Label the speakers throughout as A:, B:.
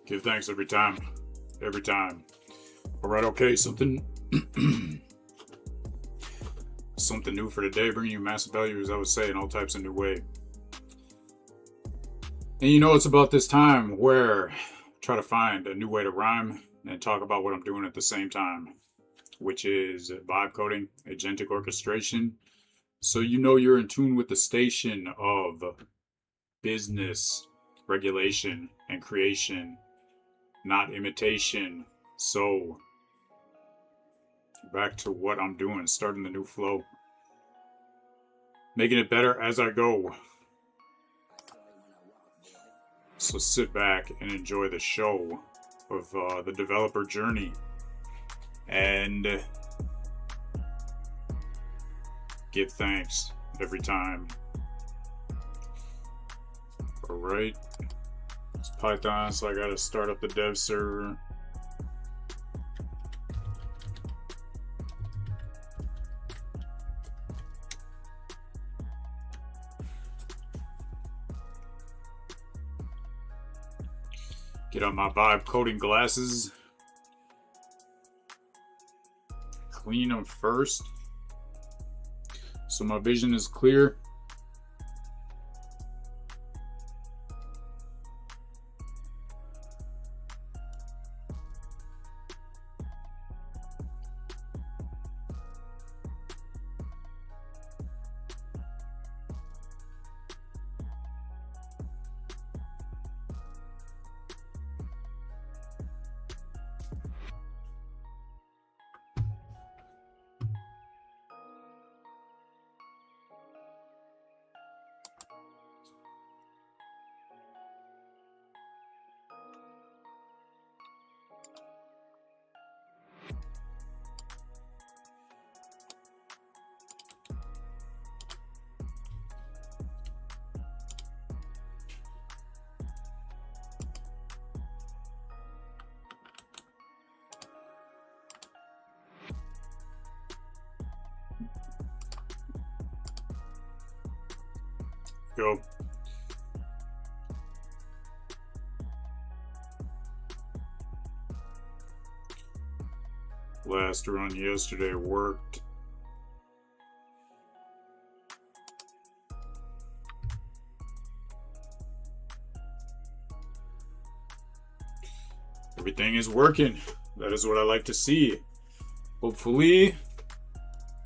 A: Give thanks every time. Every time. Alright, okay, something something new for today, bringing you massive value, as I would say, in all types of new way. And you know, it's about this time where I try to find a new way to rhyme and talk about what I'm doing at the same time, which is vibe coding, agentic orchestration. So you know you're in tune with the station of business, regulation, and creation, not imitation. So back to what I'm doing, starting the new flow, making it better as I go. So sit back and enjoy the show of the developer journey, and give thanks every time. Alright, it's Python, so I gotta start up the dev server. Get on my vibe coding glasses. Clean them first, so my vision is clear. Go. Last run yesterday worked. Everything is working. That is what I like to see. Hopefully,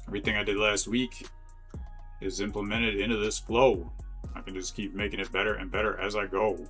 A: everything I did last week is implemented into this flow. I can just keep making it better and better as I go.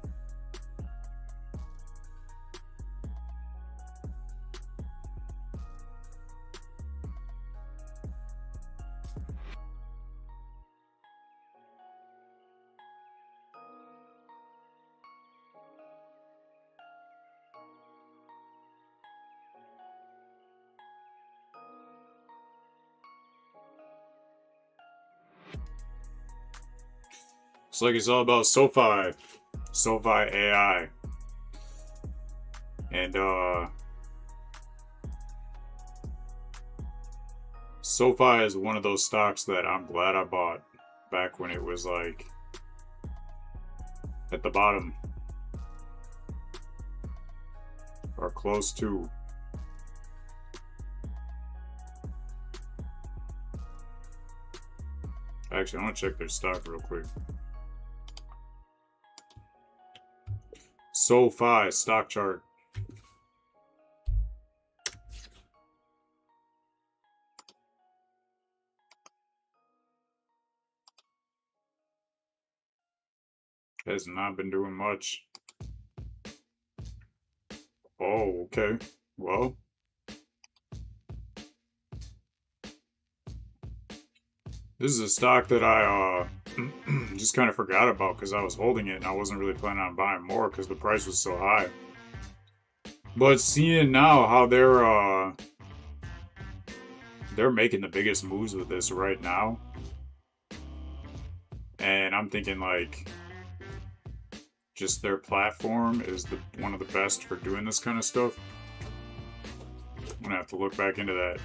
A: It's like it's all about SoFi AI. And SoFi is one of those stocks that I'm glad I bought back when it was like at the bottom or close to. Actually, I want to check their stock real quick. SoFi stock chart. Has not been doing much. Oh, okay. Well, this is a stock that I just kind of forgot about because I was holding it and I wasn't really planning on buying more because the price was so high. But seeing now how they're making the biggest moves with this right now, and I'm thinking like just their platform is one of the best for doing this kind of stuff. I'm gonna have to look back into that.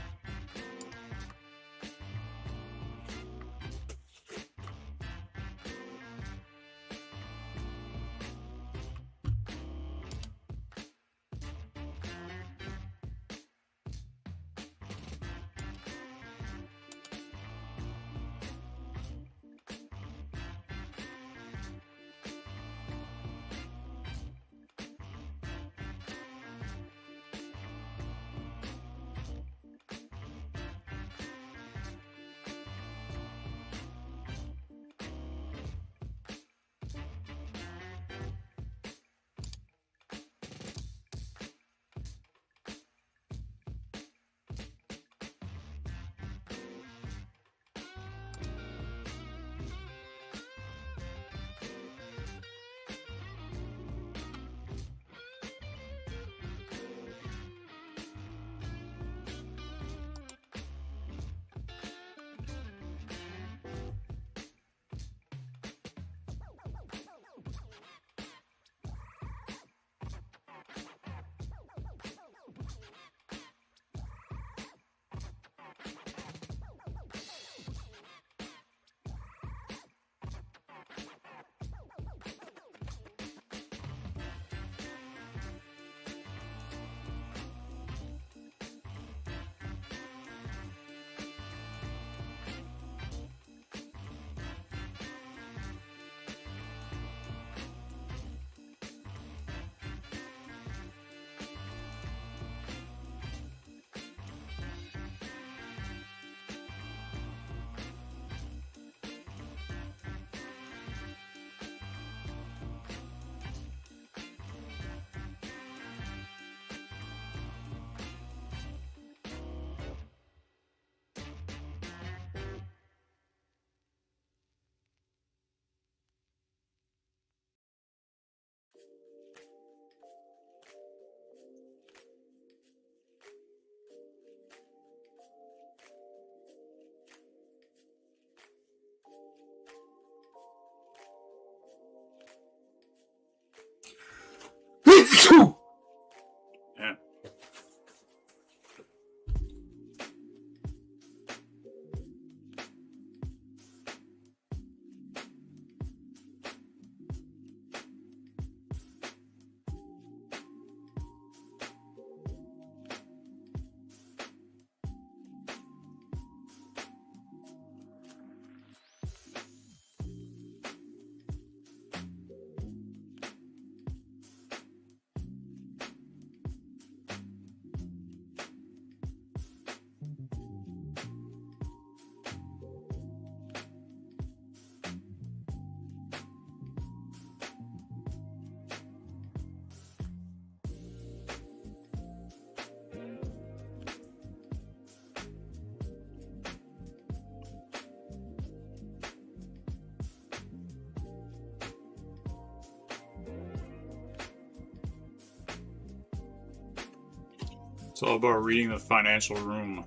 A: It's all about reading the financial room.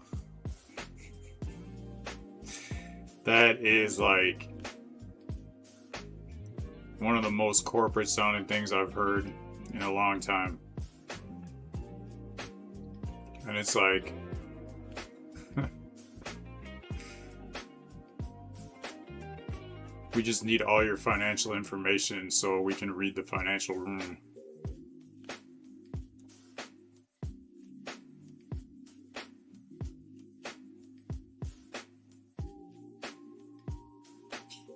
A: That is like one of the most corporate sounding things I've heard in a long time. And it's like, we just need all your financial information so we can read the financial room.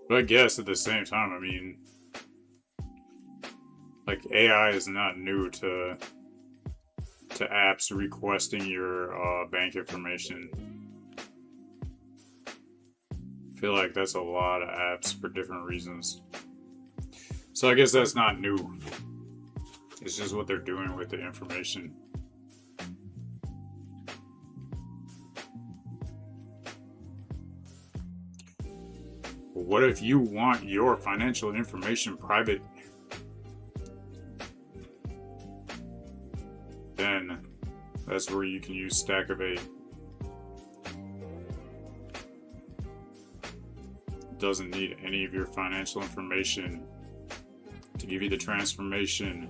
A: But I guess at the same time, I mean, like, AI is not new to apps requesting your bank information. I feel like that's a lot of apps for different reasons. So I guess that's not new. It's just what they're doing with the information. What if you want your financial information private? Then that's where you can use Stackivate. It doesn't need any of your financial information to give you the transformation.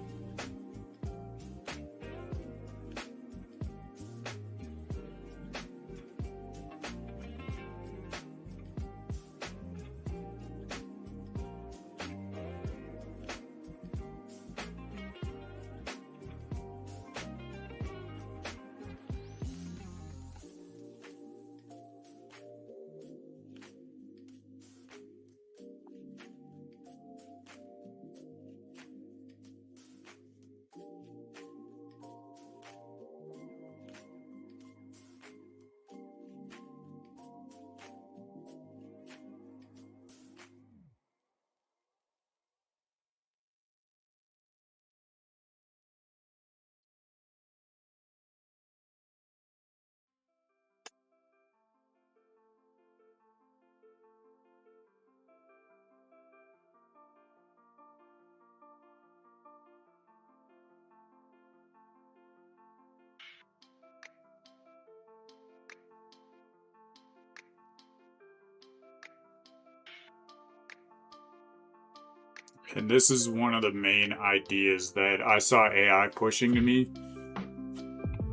A: And this is one of the main ideas that I saw AI pushing to me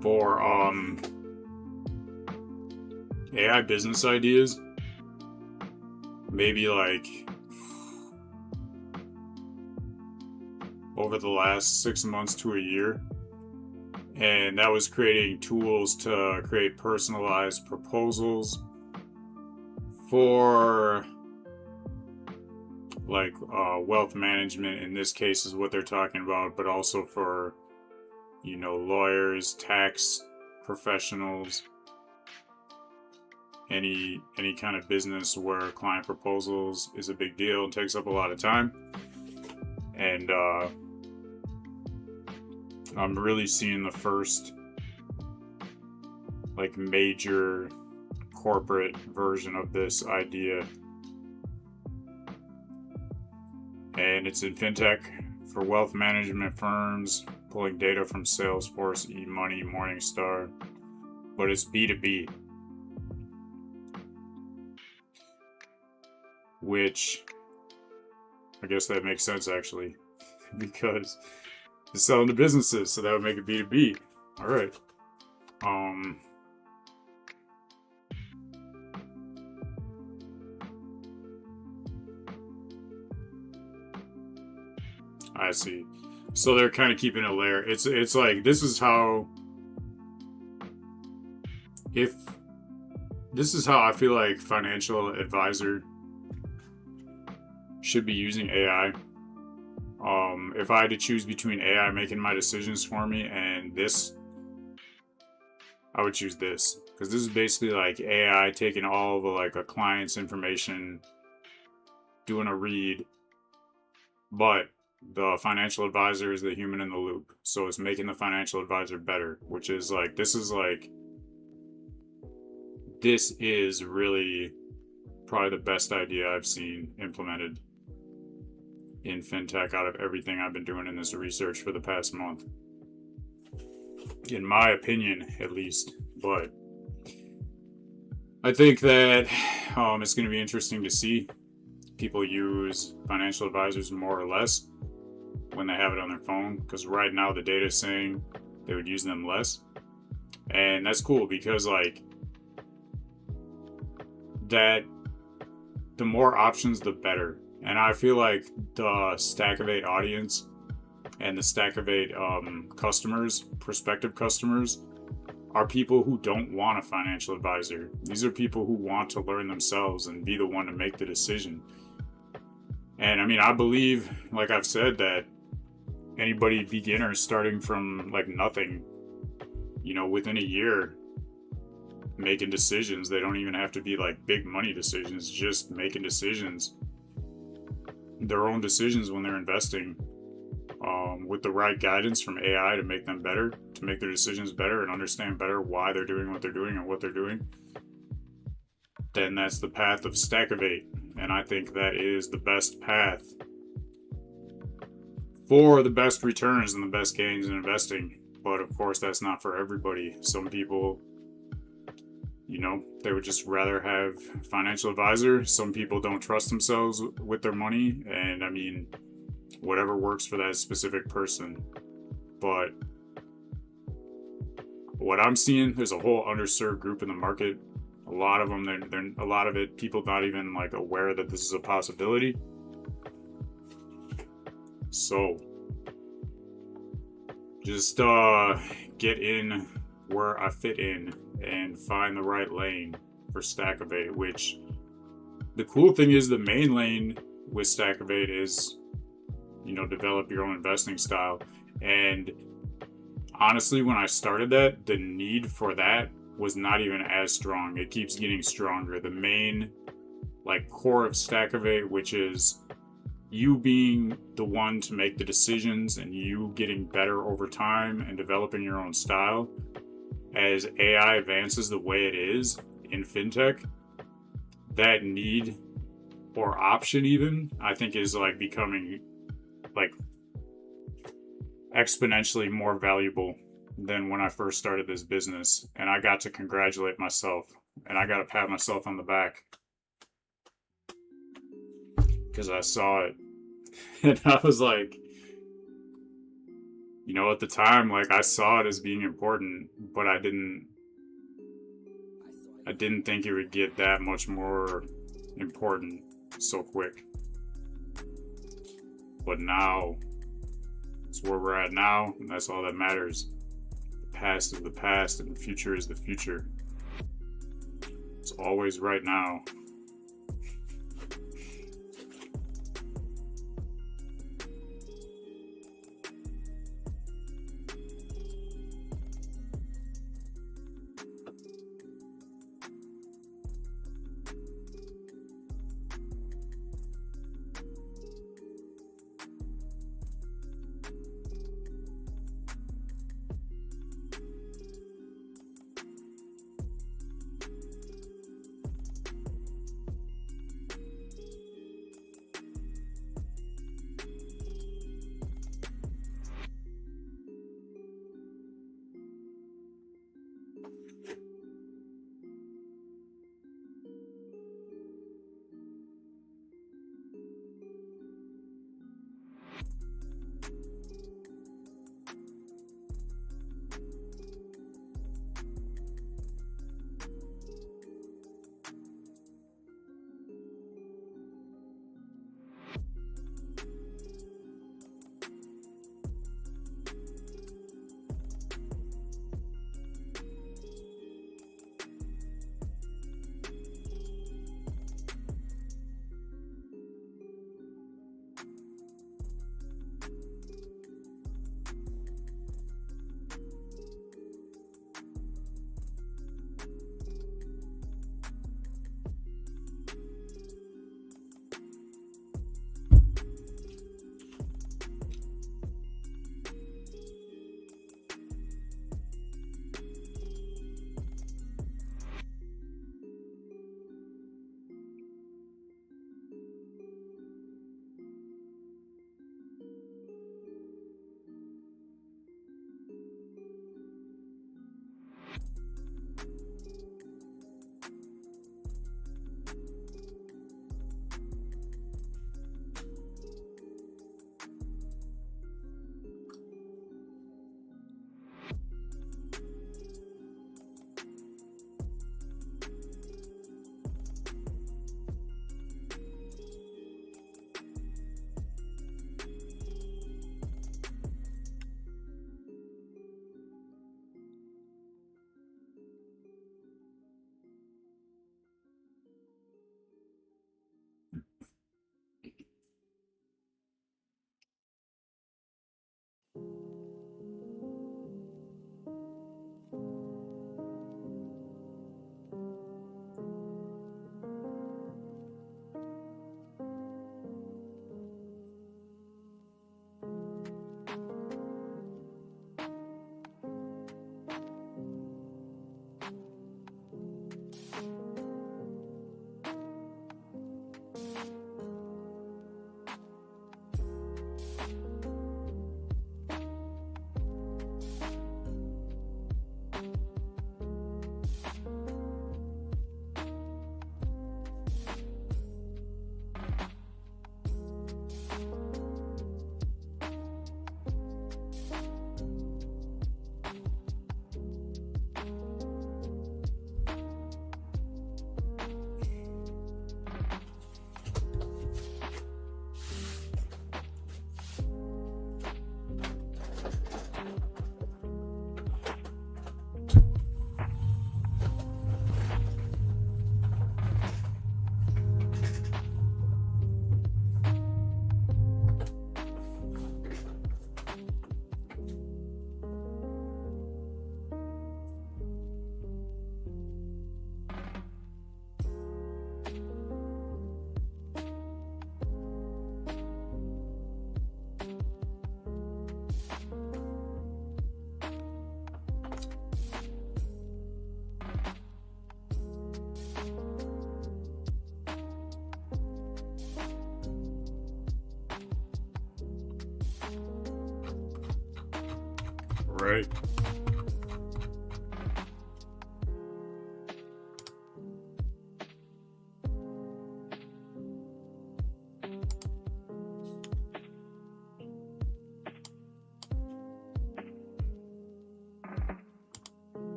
A: for AI business ideas. Maybe like over the last 6 months to a year. And that was creating tools to create personalized proposals for like wealth management, in this case, is what they're talking about, but also for, you know, lawyers, tax professionals, any kind of business where client proposals is a big deal and takes up a lot of time. And I'm really seeing the first like major corporate version of this idea. And it's in fintech for wealth management firms, pulling data from Salesforce, eMoney, Morningstar, but it's B2B, which I guess that makes sense actually, because it's selling to businesses, so that would make it B2B. All right. I see. So they're kind of keeping it layer. It's like, this is how I feel like financial advisor should be using AI. If I had to choose between AI making my decisions for me and this, I would choose this, because this is basically like AI taking all of like a client's information, doing a read, but the financial advisor is the human in the loop. So it's making the financial advisor better, which is like, this is really probably the best idea I've seen implemented in fintech out of everything I've been doing in this research for the past month. in my opinion, at least. But I think that it's going to be interesting to see people use financial advisors more or less when they have it on their phone, because right now the data is saying they would use them less, and that's cool because like that, the more options the better. And I feel like the Stackivate audience and the Stackivate customers, prospective customers, are people who don't want a financial advisor. These are people who want to learn themselves and be the one to make the decision. And I mean, I believe, like I've said, that anybody beginner starting from like nothing, you know, within a year, making decisions, they don't even have to be like big money decisions, just making decisions, their own decisions when they're investing, with the right guidance from AI to make them better, to make their decisions better and understand better why they're doing what they're doing and what they're doing, then that's the path of Stackivate. And I think that is the best path for the best returns and the best gains in investing. But of course, that's not for everybody. Some people, you know, they would just rather have a financial advisor. Some people don't trust themselves with their money. And I mean, whatever works for that specific person. But what I'm seeing, there's a whole underserved group in the market. A lot of them, they're a lot of it, people not even like aware that this is a possibility. So just get in where I fit in and find the right lane for Stackivate, which the cool thing is the main lane with Stackivate is, you know, develop your own investing style. And honestly, when I started that, the need for that was not even as strong. It keeps getting stronger. The main like core of Stackivate, which is you being the one to make the decisions and you getting better over time and developing your own style, as AI advances the way it is in fintech, that need or option even, I think, is like becoming like exponentially more valuable than when I first started this business. And I got to congratulate myself and I got to pat myself on the back because I saw it. And I was like, you know, at the time, like I saw it as being important, but I didn't think it would get that much more important so quick. But now it's where we're at now, and that's all that matters. The past is the past and the future is the future. It's always right now. right.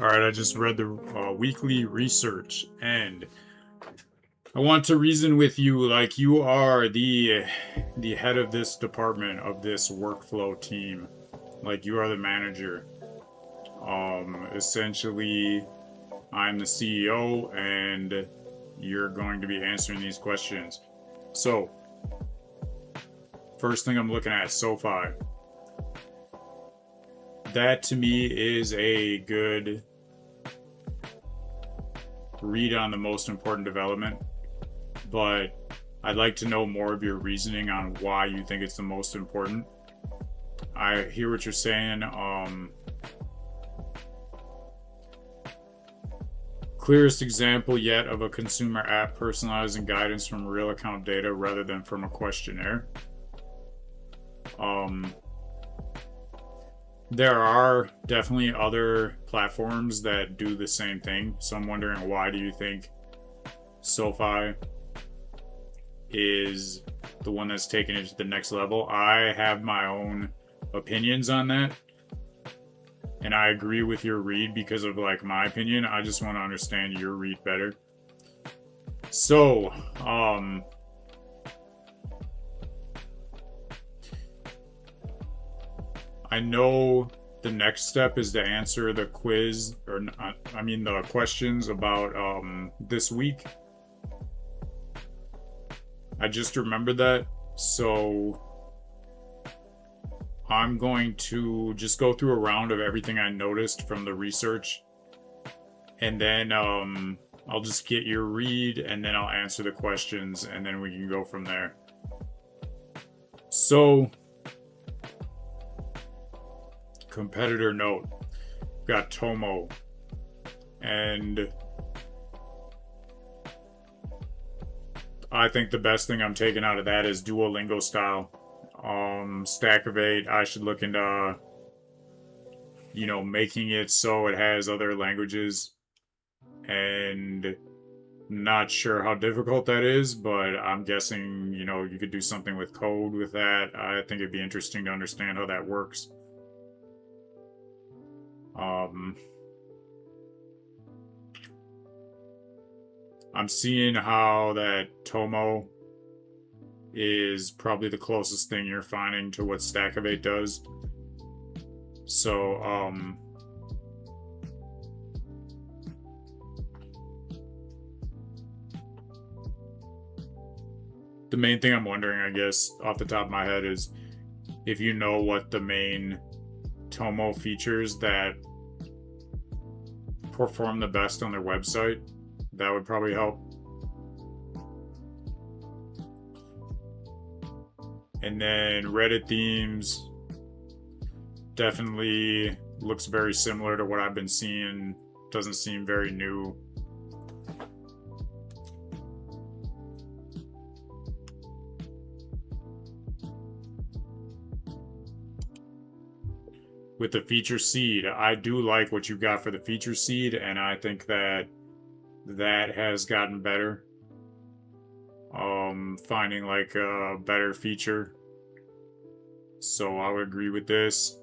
A: All right, I just read the weekly research, and I want to reason with you like you are the head of this department, of this workflow team. Like you are the manager. Essentially, I'm the CEO, and you're going to be answering these questions. So, first thing I'm looking at, SoFi. That to me is a good read on the most important development, but I'd like to know more of your reasoning on why you think it's the most important. I hear what you're saying. Clearest example yet of a consumer app personalizing guidance from real account data rather than from a questionnaire. There are definitely other platforms that do the same thing. So I'm wondering, why do you think SoFi is the one that's taking it to the next level? I have my own opinions on that, and I agree with your read because of like my opinion. I just want to understand your read better. So, I know the next step is to answer the quiz, or the questions about this week. I just remembered that, so I'm going to just go through a round of everything I noticed from the research, and then I'll just get your read, and then I'll answer the questions, and then we can go from there. So, competitor note, got Tomo, and I think the best thing I'm taking out of that is Duolingo style. Stackivate, I should look into making it so it has other languages, and not sure how difficult that is, but I'm guessing you could do something with code with that. I think it'd be interesting to understand how that works. I'm seeing how that Tomo is probably the closest thing you're finding to what Stackivate does. So, the main thing I'm wondering, I guess, off the top of my head is if you know what the main Tomo features that perform the best on their website, that would probably help. And then Reddit themes definitely looks very similar to what I've been seeing. Doesn't seem very new. With the feature seed, I do like what you got for the feature seed, and I think that has gotten better. Finding like a better feature. So I would agree with this.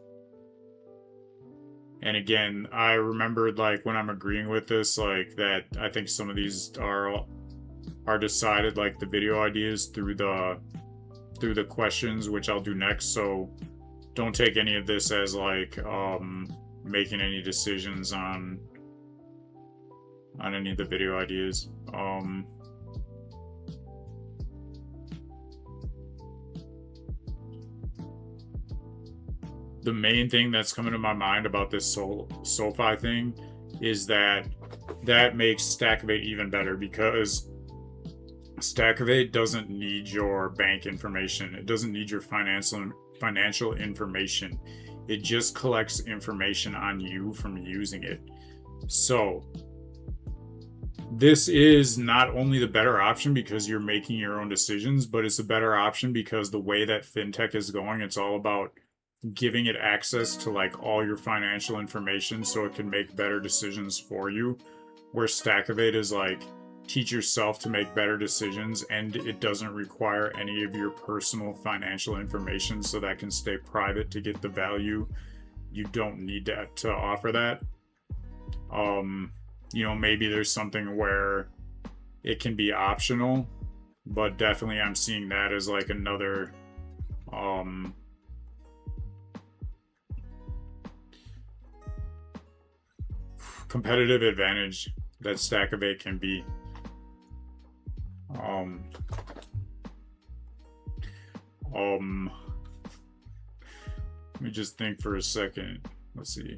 A: And again, I remembered like when I'm agreeing with this, like that I think some of these are decided, like the video ideas through the questions, which I'll do next. So don't take any of this as like making any decisions on any of the video ideas. The main thing that's coming to my mind about this SoFi thing is that makes Stackivate even better, because Stackivate doesn't need your bank information. It doesn't need your financial information. It just collects information on you from using it. So this is not only the better option because you're making your own decisions, but it's a better option because the way that fintech is going, it's all about giving it access to like all your financial information so it can make better decisions for you. Where Stackivate is like teach yourself to make better decisions, and it doesn't require any of your personal financial information, so that can stay private to get the value. You don't need to offer that. Maybe there's something where it can be optional, but definitely I'm seeing that as like another competitive advantage that Stackivate can be. Let me just think for a second. Let's see.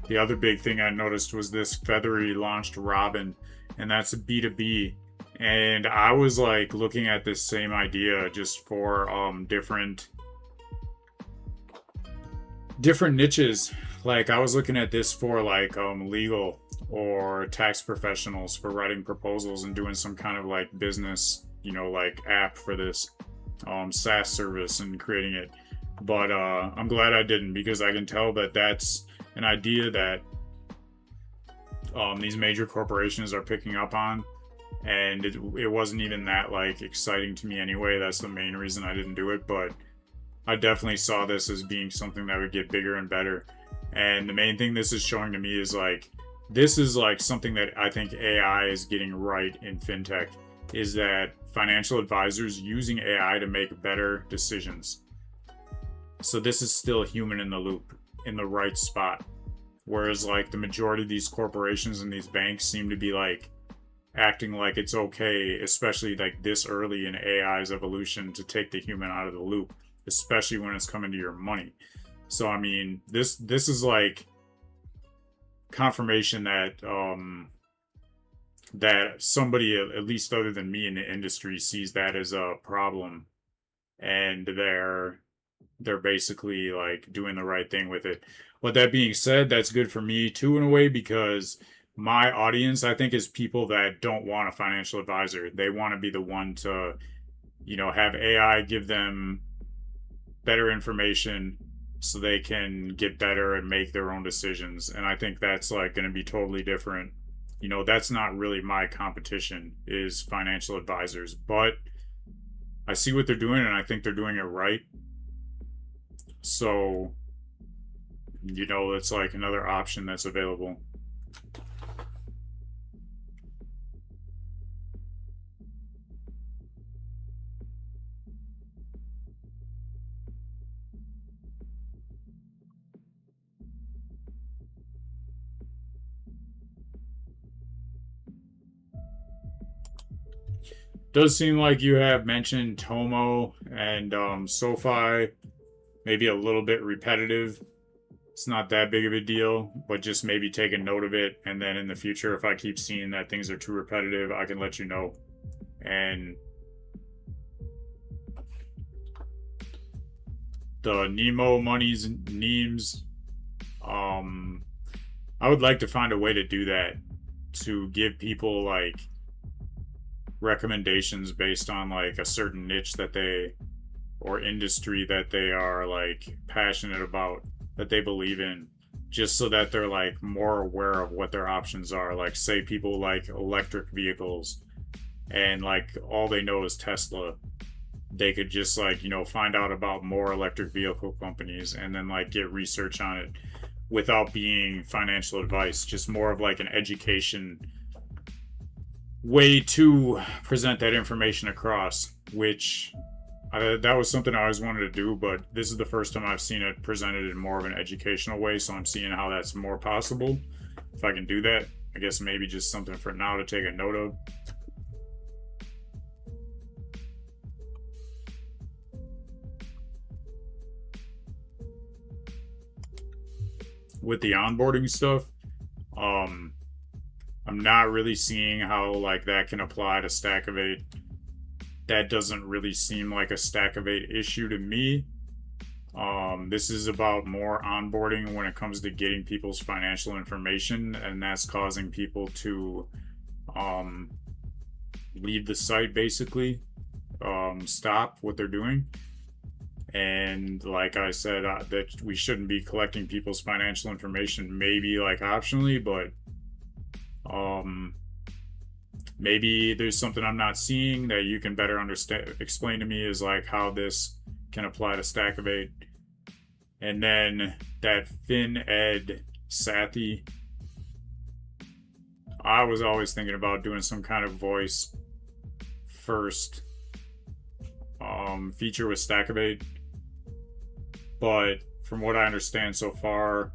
A: The other big thing I noticed was this Feathery launched Robin, and that's a B2B. And I was like looking at this same idea just for different niches. Like I was looking at this for like legal or tax professionals for writing proposals and doing some kind of like business, like app for this SaaS service and creating it. But I'm glad I didn't, because I can tell that that's an idea that these major corporations are picking up on, and it wasn't even that like exciting to me anyway. That's the main reason I didn't do it, but I definitely saw this as being something that would get bigger and better. And the main thing this is showing to me is like this is like something that I think AI is getting right in fintech, is that financial advisors using AI to make better decisions. So this is still human in the loop, in the right spot. Whereas like the majority of these corporations and these banks seem to be like acting like it's okay, especially like this early in AI's evolution, to take the human out of the loop, especially when it's coming to your money. So I mean, this is like confirmation that that somebody at least other than me in the industry sees that as a problem, and they're basically like doing the right thing with it. But that being said, that's good for me too in a way, because my audience, I think, is people that don't want a financial advisor. They want to be the one to, have AI give them better information so they can get better and make their own decisions. And I think that's like going to be totally different. That's not really my competition, is financial advisors, but I see what they're doing and I think they're doing it right. So, it's like another option that's available. Does seem like you have mentioned Tomo and SoFi, maybe a little bit repetitive. It's not that big of a deal, but just maybe take a note of it. And then in the future, if I keep seeing that things are too repetitive, I can let you know. And the Nemo monies, Nemes, I would like to find a way to do that, to give people like recommendations based on like a certain niche that they, or industry that they are like passionate about, that they believe in, just so that they're like more aware of what their options are. Like say people like electric vehicles and like all they know is Tesla, they could just like find out about more electric vehicle companies and then like get research on it without being financial advice, just more of like an education way to present that information across, which that was something I always wanted to do, but this is the first time I've seen it presented in more of an educational way, so I'm seeing how that's more possible. If I can do that, I guess maybe just something for now to take a note of. With the onboarding stuff, I I'm not really seeing how like that can apply to Stackivate. That doesn't really seem like a Stackivate issue to me. This is about more onboarding when it comes to getting people's financial information, and that's causing people to leave the site basically, stop what they're doing. And like I said, that we shouldn't be collecting people's financial information, maybe like optionally, but maybe there's something I'm not seeing that you can better understand, explain to me, is like how this can apply to Stackivate. And then that FinEd Sathi, I was always thinking about doing some kind of voice first feature with Stackivate, but from what I understand so far,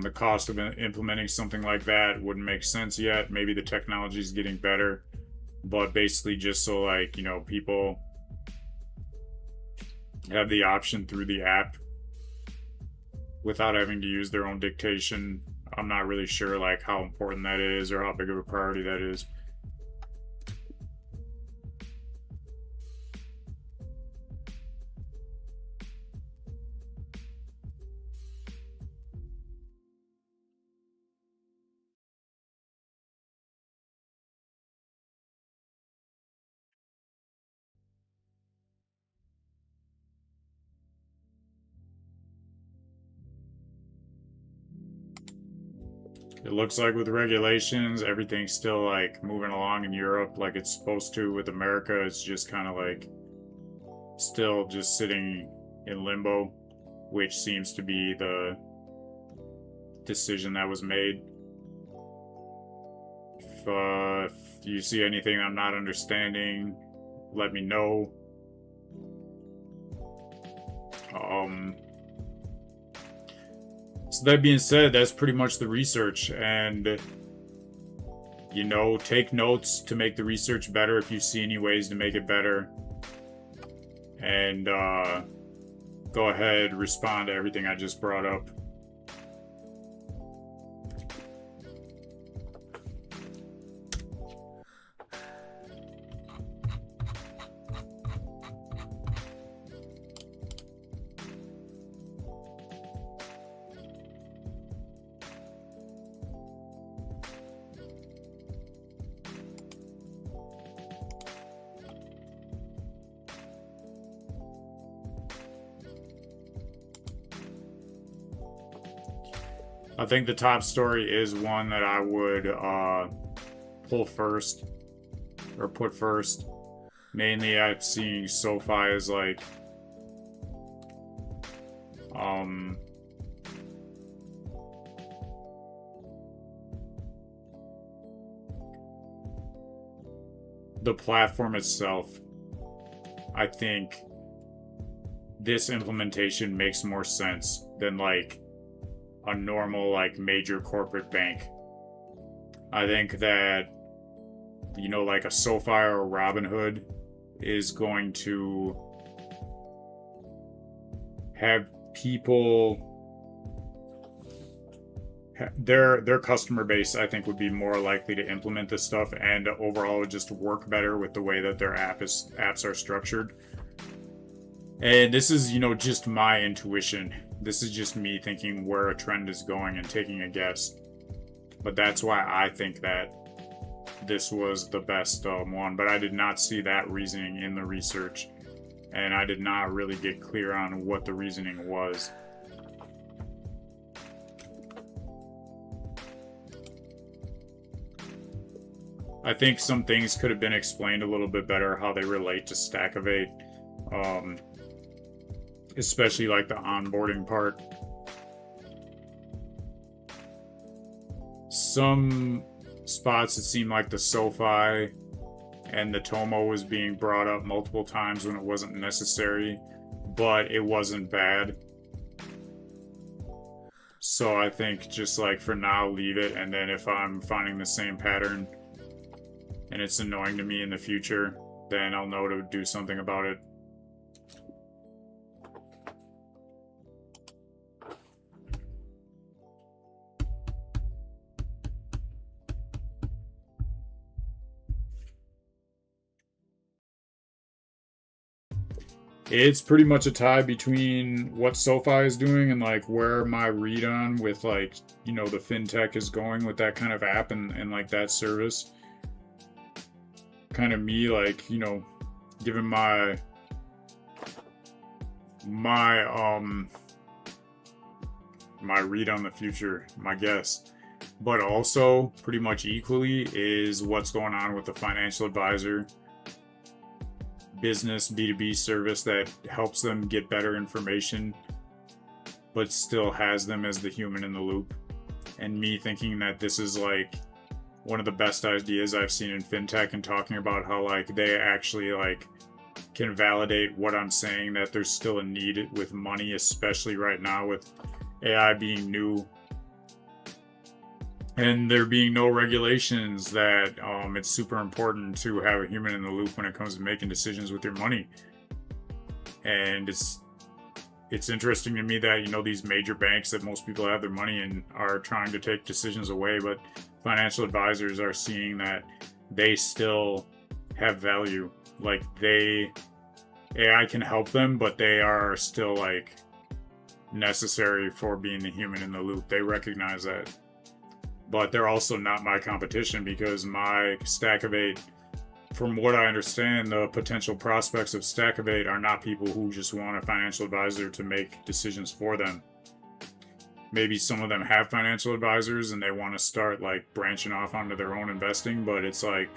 A: the cost of implementing something like that wouldn't make sense yet. Maybe the technology is getting better, but basically just so like, you know, people have the option through the app without having to use their own dictation. I'm not really sure like how important that is or how big of a priority that is. It looks like with regulations, everything's still like moving along in Europe like it's supposed to. With America, it's just kind of like still just sitting in limbo, which seems to be the decision that was made. If you see anything I'm not understanding, let me know. So that being said, that's pretty much the research, and you know, take notes to make the research better if you see any ways to make it better, and go ahead, respond to everything I just brought up. I think the top story is one that I would pull first or put first. Mainly, I'm seeing SoFi as like the platform itself. I think this implementation makes more sense than like a normal like major corporate bank. I think that, you know, like a SoFi or a Robinhood is going to have people, their customer base, I think, would be more likely to implement this stuff, and overall would just work better with the way that their apps are structured. And this is, you know, just my intuition. This is just me thinking where a trend is going and taking a guess. But that's why I think that this was the best one. But I did not see that reasoning in the research. And I did not really get clear on what the reasoning was. I think some things could have been explained a little bit better, how they relate to Stackivate. Especially like the onboarding part. Some spots it seemed like the SoFi and the Tomo was being brought up multiple times when it wasn't necessary, but it wasn't bad. So I think just like for now, leave it, and then if I'm finding the same pattern and it's annoying to me in the future, then I'll know to do something about it. it's pretty much a tie between what SoFi is doing and like where my read on with like, you know, the fintech is going with that kind of app and like that service. Kind of me like, you know, giving my read on the future, my guess. But also pretty much equally is what's going on with the financial advisor business B2B service that helps them get better information but still has them as the human in the loop. And me thinking that this is like one of the best ideas I've seen in fintech, and talking about how like they actually like can validate what I'm saying, that there's still a need with money, especially right now with AI being new and there being no regulations, that it's super important to have a human in the loop when it comes to making decisions with your money. And it's interesting to me that, you know, these major banks that most people have their money in are trying to take decisions away, but financial advisors are seeing that they still have value. Like AI can help them, but they are still like necessary for being the human in the loop. They recognize that. But they're also not my competition, because my Stackivate, from what I understand, the potential prospects of Stackivate are not people who just want a financial advisor to make decisions for them. Maybe some of them have financial advisors and they want to start like branching off onto their own investing, but it's like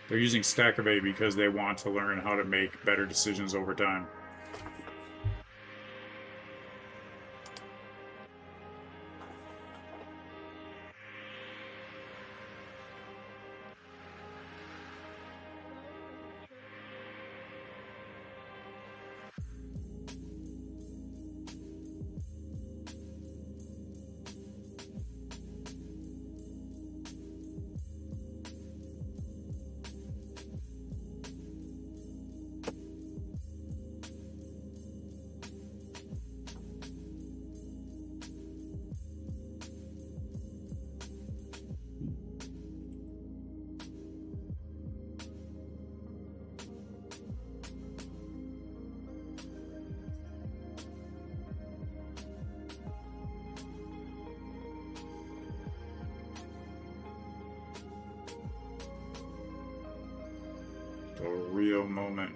A: they're using Stackivate because they want to learn how to make better decisions over time. A real moment.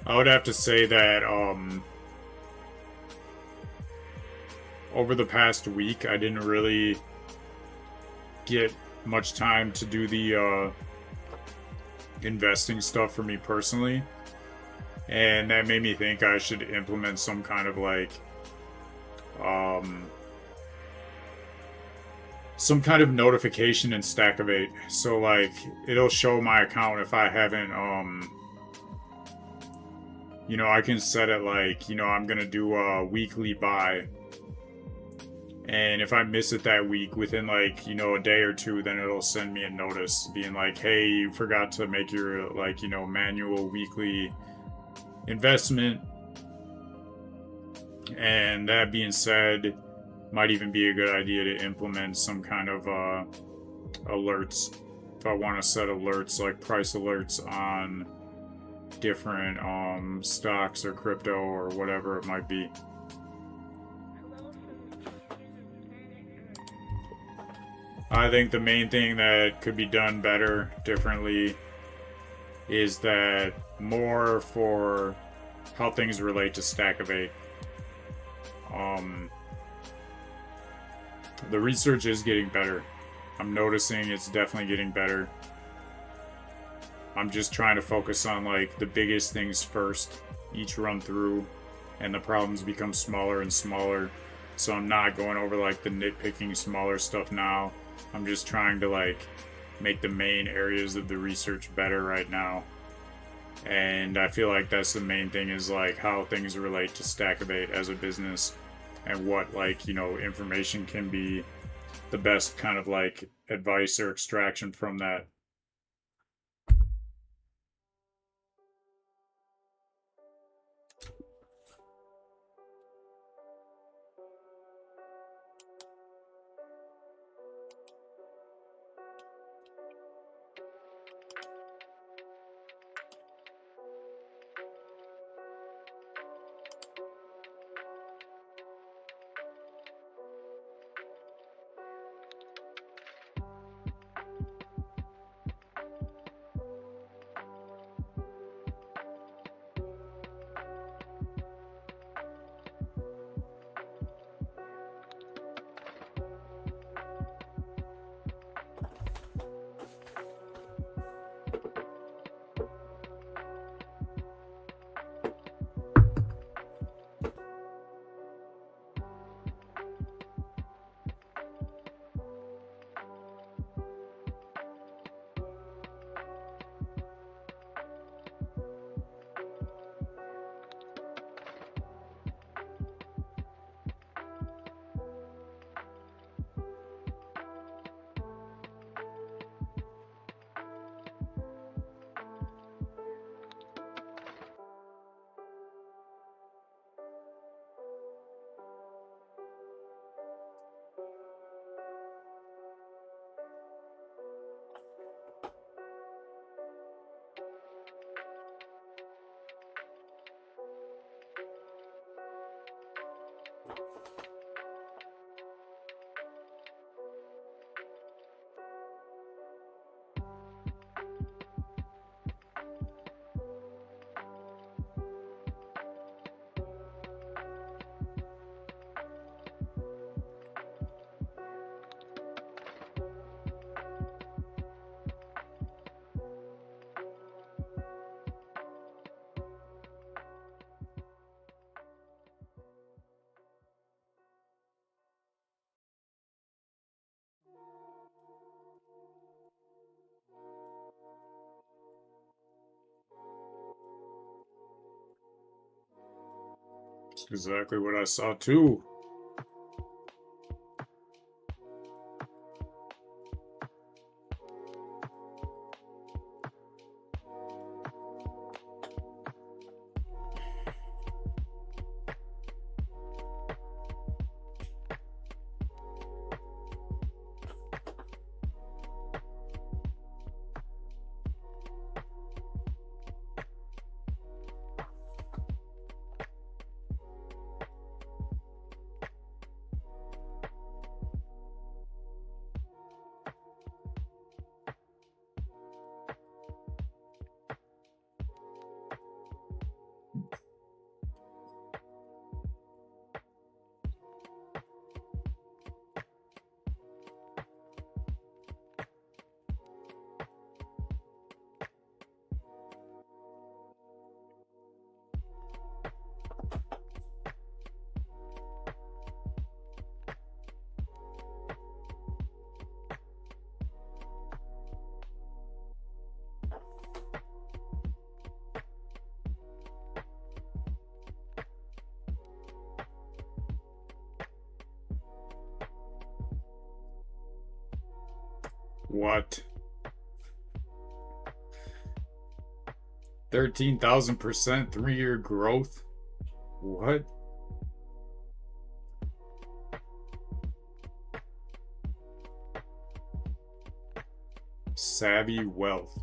A: I would have to say that over the past week, I didn't really get much time to do the investing stuff for me personally. And that made me think I should implement some kind of like some kind of notification in Stackivate. So like it'll show my account if I haven't you know, I can set it like, you know, I'm gonna do a weekly buy. And if I miss it that week, within like, you know, a day or two, then it'll send me a notice being like, hey, you forgot to make your like, you know, manual weekly investment. And that being said, might even be a good idea to implement some kind of alerts. If I want to set alerts, like price alerts on different stocks or crypto or whatever it might be. I think the main thing that could be done better, differently, is that more for how things relate to Stackivate. The research is getting better. I'm noticing it's definitely getting better. I'm just trying to focus on like the biggest things first, each run through, and the problems become smaller and smaller. So I'm not going over like the nitpicking smaller stuff now. I'm just trying to like make the main areas of the research better right now. And I feel like that's the main thing, is like how things relate to Stackivate as a business, and what like, you know, information can be the best kind of like advice or extraction from that. That's exactly what I saw too. What? 13,000% 3-year growth? What? Savvy wealth.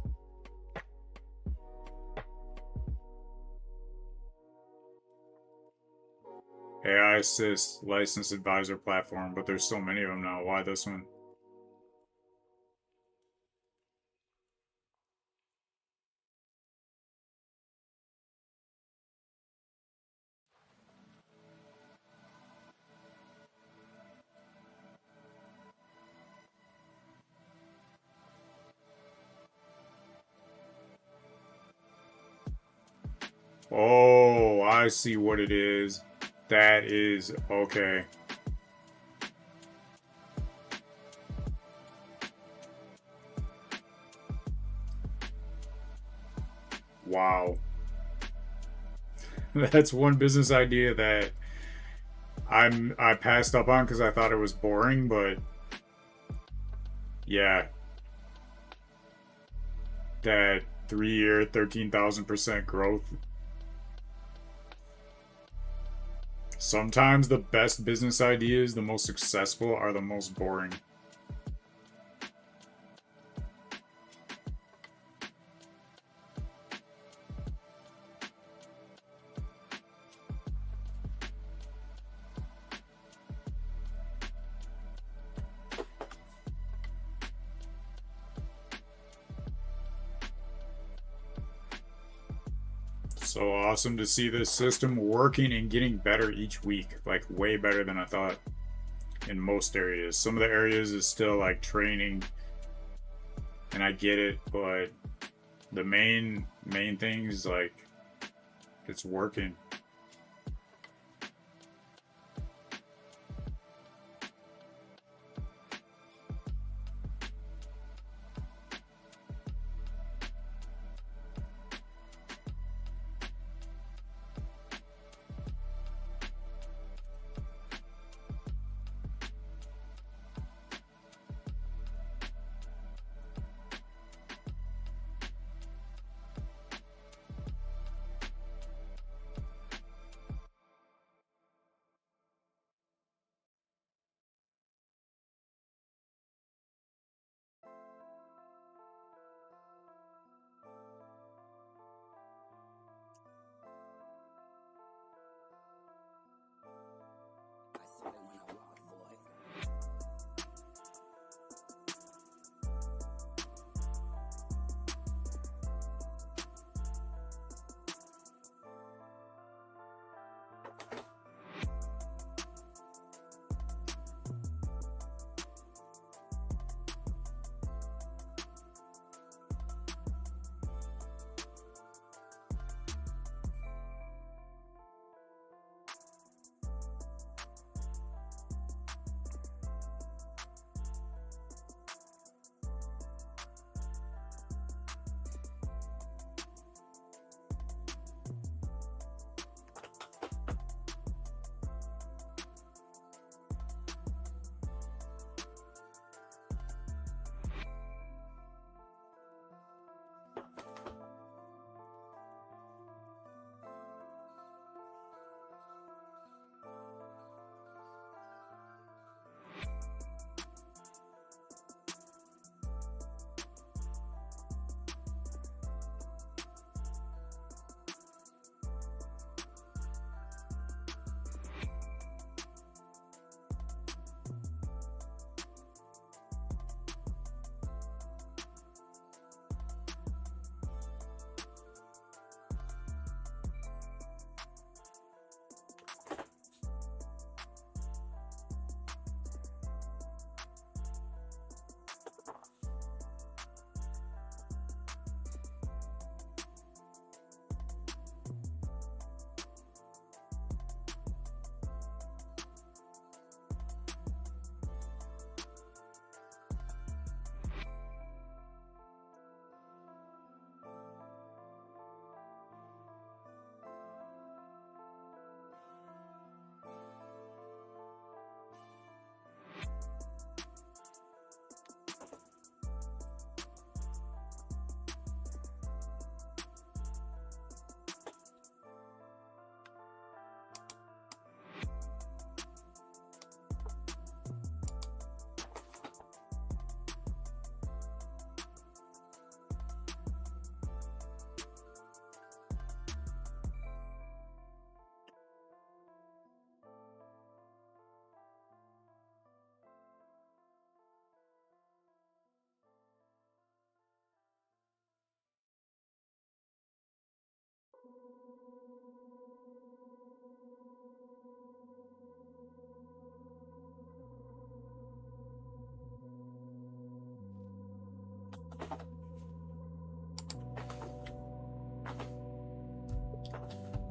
A: AI assist licensed advisor platform, but there's so many of them now. Why this one? Oh, I see what it is. That is okay. Wow. That's one business idea that I passed up on because I thought it was boring, but yeah, that 3-year, 13,000% growth. Sometimes the best business ideas, the most successful, are the most boring. So awesome to see this system working and getting better each week, like way better than I thought in most areas. Some of the areas is still like training, and I get it, but the main thing is like it's working.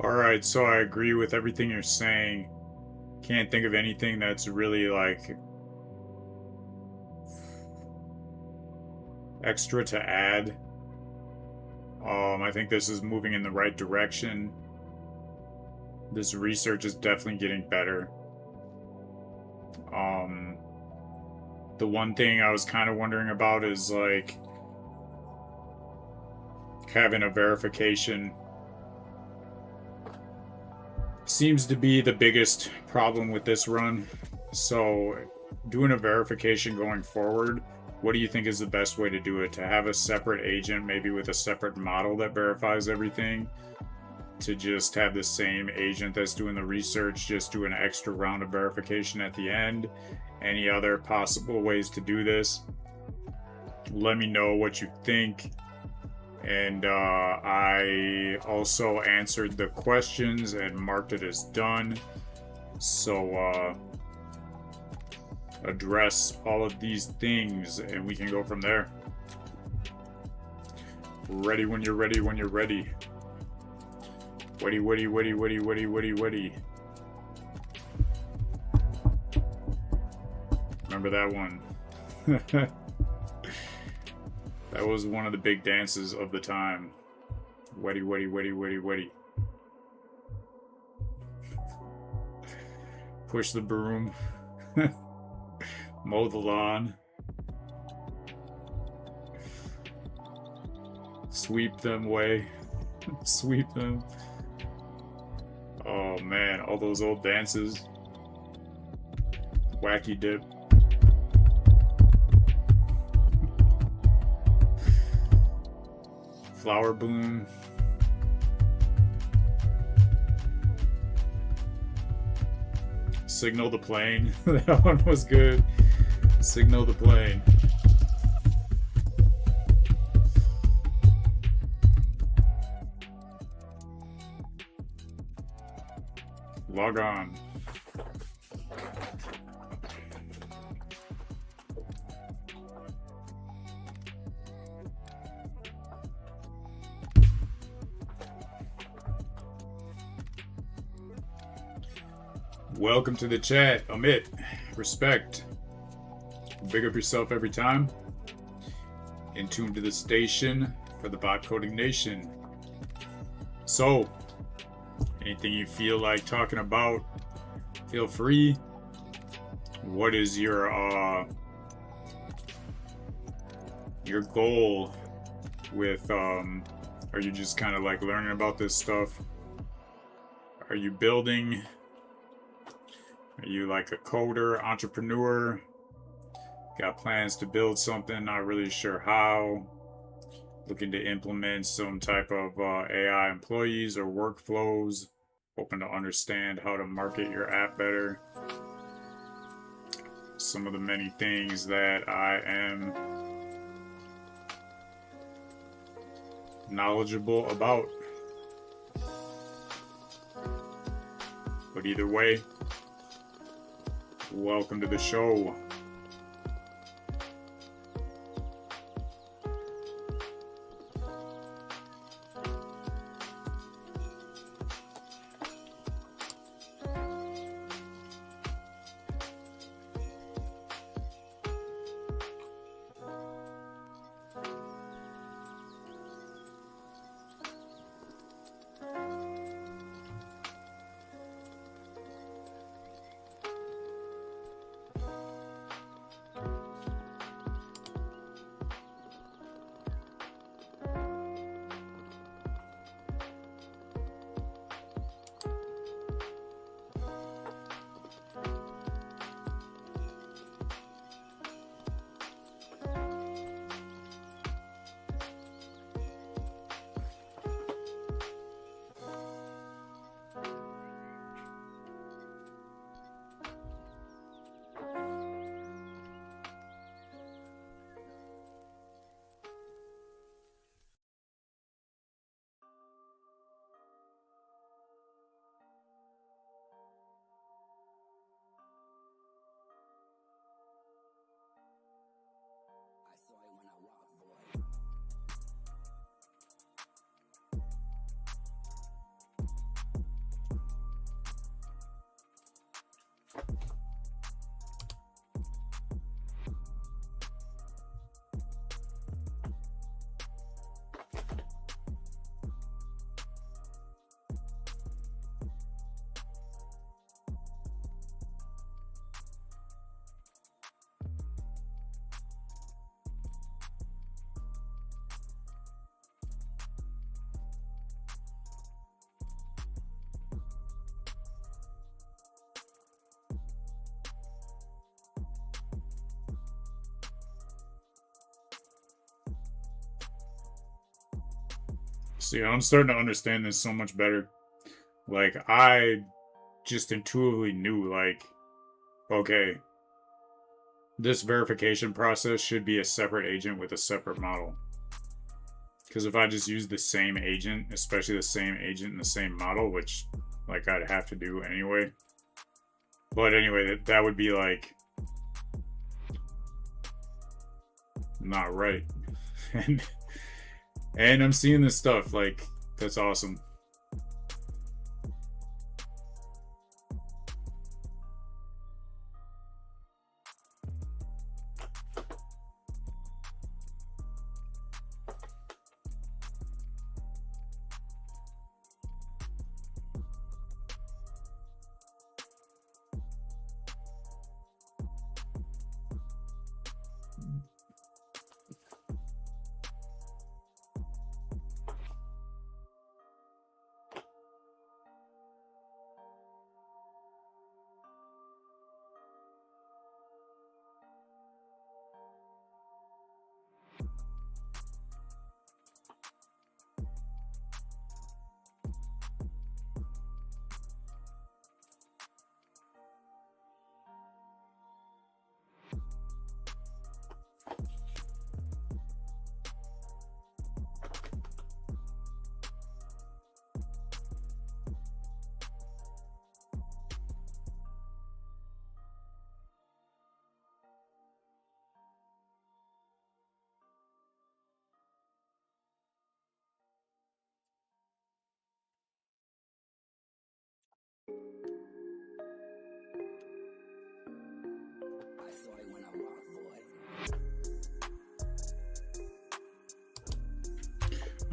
A: Alright, so I agree with everything you're saying. Can't think of anything that's really like extra to add. I think this is moving in the right direction. This research is definitely getting better. The one thing I was kind of wondering about is like having a verification seems to be the biggest problem with this run. So doing a verification going forward, what do you think is the best way to do it? To have a separate agent, maybe with a separate model that verifies everything? To just have the same agent that's doing the research, just do an extra round of verification at the end? Any other possible ways to do this? Let me know what you think. And I also answered the questions and marked it as done. So address all of these things and we can go from there. Ready when you're ready, when you're ready. Ready. Remember that one. That was one of the big dances of the time. Ready. Push the broom. Mow the lawn. Sweep them away. Sweep them. Oh man, all those old dances. Wacky dip. Flower bloom. Signal the plane. That one was good. Signal the plane. Log on. Welcome to the chat, Amit. Respect. Big up yourself every time. In tune to the station for the bot coding nation. So, anything you feel like talking about, feel free. What is your goal with are you just kind of like learning about this stuff? Are you building? Are you like a coder, entrepreneur? Got plans to build something, not really sure how. Looking to implement some type of AI employees or workflows. Hoping to understand how to market your app better. Some of the many things that I am knowledgeable about. But either way, welcome to the show. See, I'm starting to understand this so much better. Like, I just intuitively knew, like, okay, this verification process should be a separate agent with a separate model. Because if I just use the same agent, especially the same agent and the same model, which, like, I'd have to do anyway. But anyway, that would be, like, not right. And I'm seeing this stuff, like, that's awesome.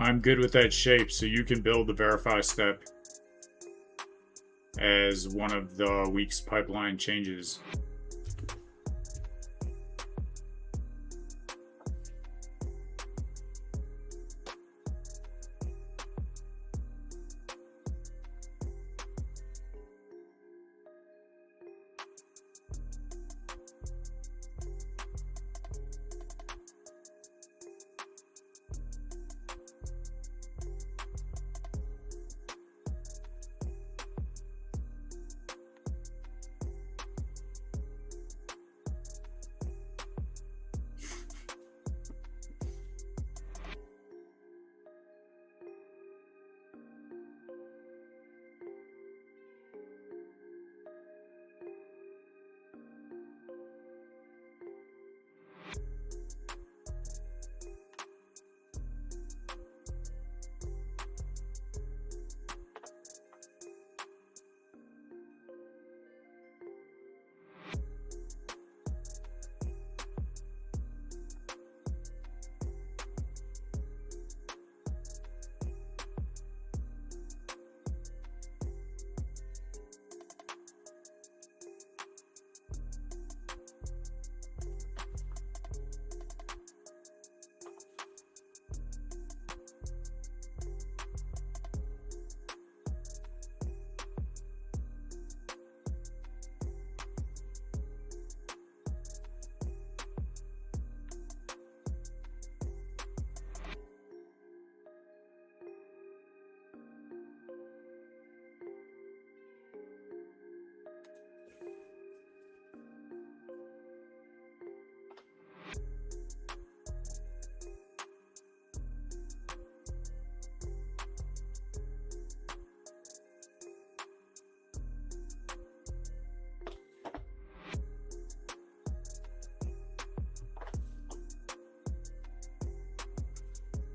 A: I'm good with that shape, so you can build the verify step as one of the week's pipeline changes.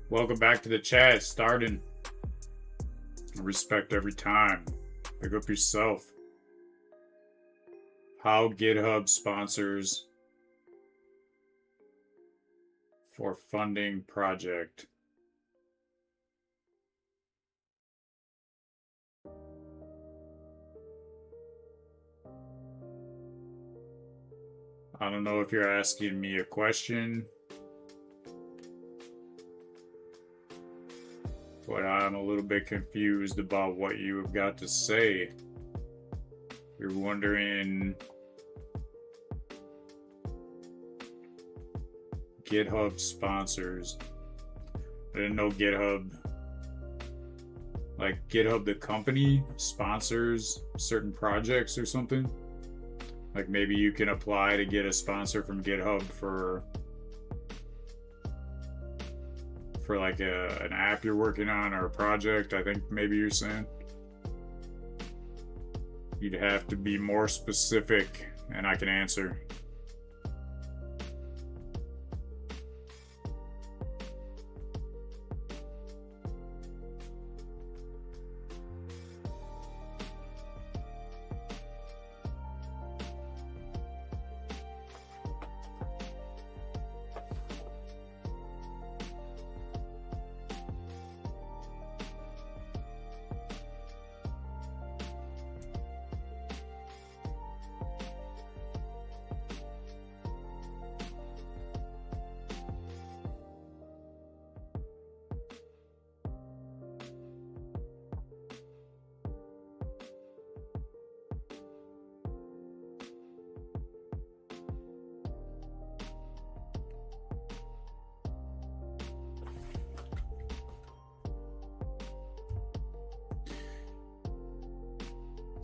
A: Welcome back to the chat. Starting. Respect every time. Pick up yourself. How GitHub sponsors for funding project. I don't know if you're asking me a question, but I'm a little bit confused about what you have got to say. You're wondering GitHub sponsors. I didn't know GitHub like GitHub, the company, sponsors certain projects or something. Like maybe you can apply to get a sponsor from GitHub for like an app you're working on or a project. I think maybe you're saying you'd have to be more specific, and I can answer.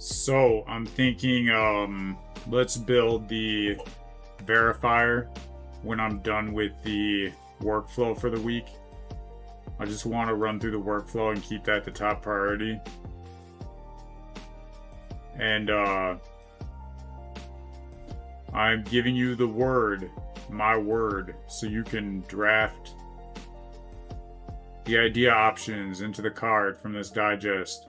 A: So I'm thinking, let's build the verifier when I'm done with the workflow for the week. I just want to run through the workflow and keep that the top priority. And I'm giving you the word, my word, so you can draft the idea options into the card from this digest.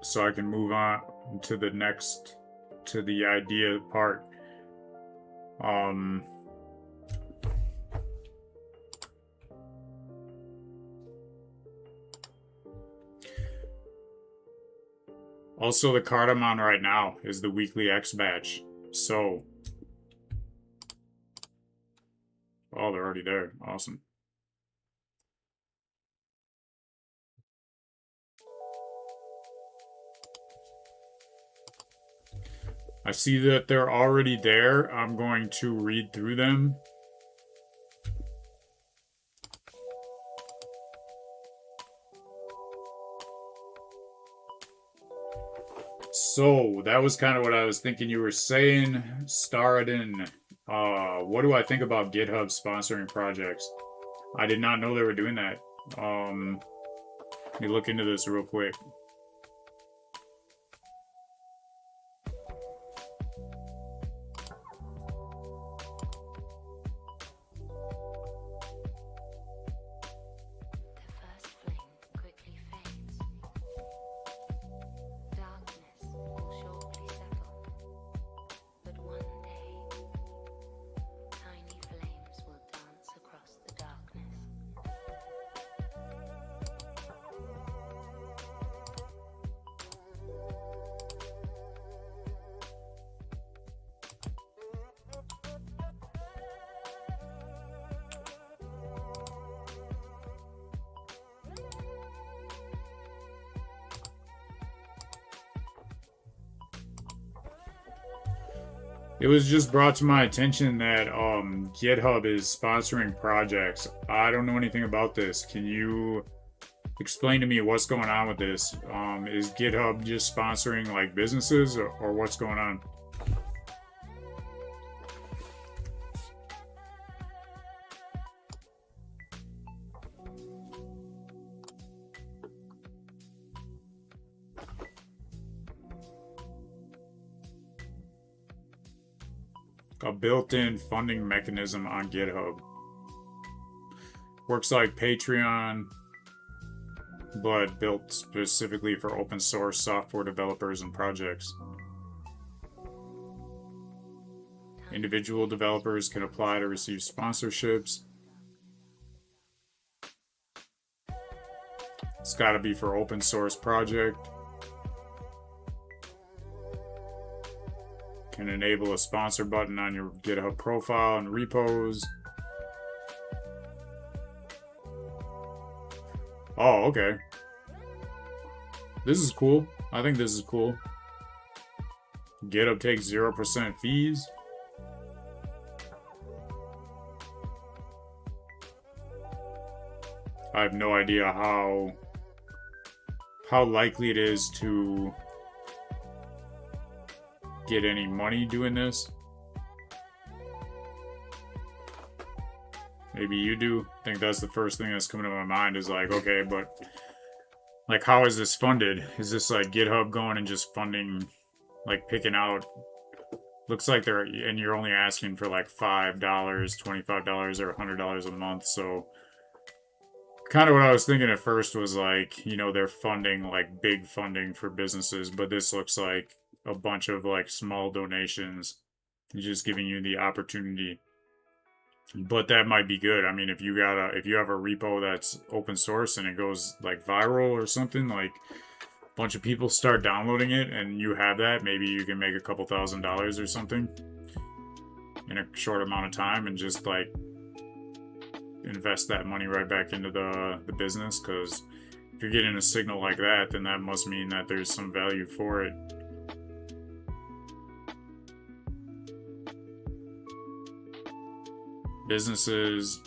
A: So I can move on to the next, to the idea part. Also, the card I'm on right now is the weekly X batch. So, oh, they're already there. Awesome. I see that they're already there. I'm going to read through them. So that was kind of what I was thinking you were saying. Staradin. What do I think about GitHub sponsoring projects? I did not know they were doing that. Let me look into this real quick. It was just brought to my attention that GitHub is sponsoring projects. I don't know anything about this. Can you explain to me what's going on with this? Is GitHub just sponsoring like businesses, or what's going on? A built-in funding mechanism on GitHub. Works like Patreon, but built specifically for open source software developers and projects. Individual developers can apply to receive sponsorships. It's got to be for open source project. Can enable a sponsor button on your GitHub profile and repos. Oh, okay. This is cool. I think this is cool. GitHub takes 0% fees. I have no idea how likely it is to get any money doing this. Maybe you do. I think that's the first thing that's coming to my mind is like, okay, but like, how is this funded? Is this like GitHub going and just funding, like picking out? Looks like they're, and you're only asking for like $5, $25, or $100 a month. So kind of what I was thinking at first was like, you know, they're funding like big funding for businesses, but this looks like a bunch of like small donations, just giving you the opportunity. But that might be good. I mean, if you have a repo that's open source and it goes like viral or something, like a bunch of people start downloading it and you have that, maybe you can make a couple $1,000s or something in a short amount of time and just like invest that money right back into the business. Because if you're getting a signal like that, then that must mean that there's some value for it. Businesses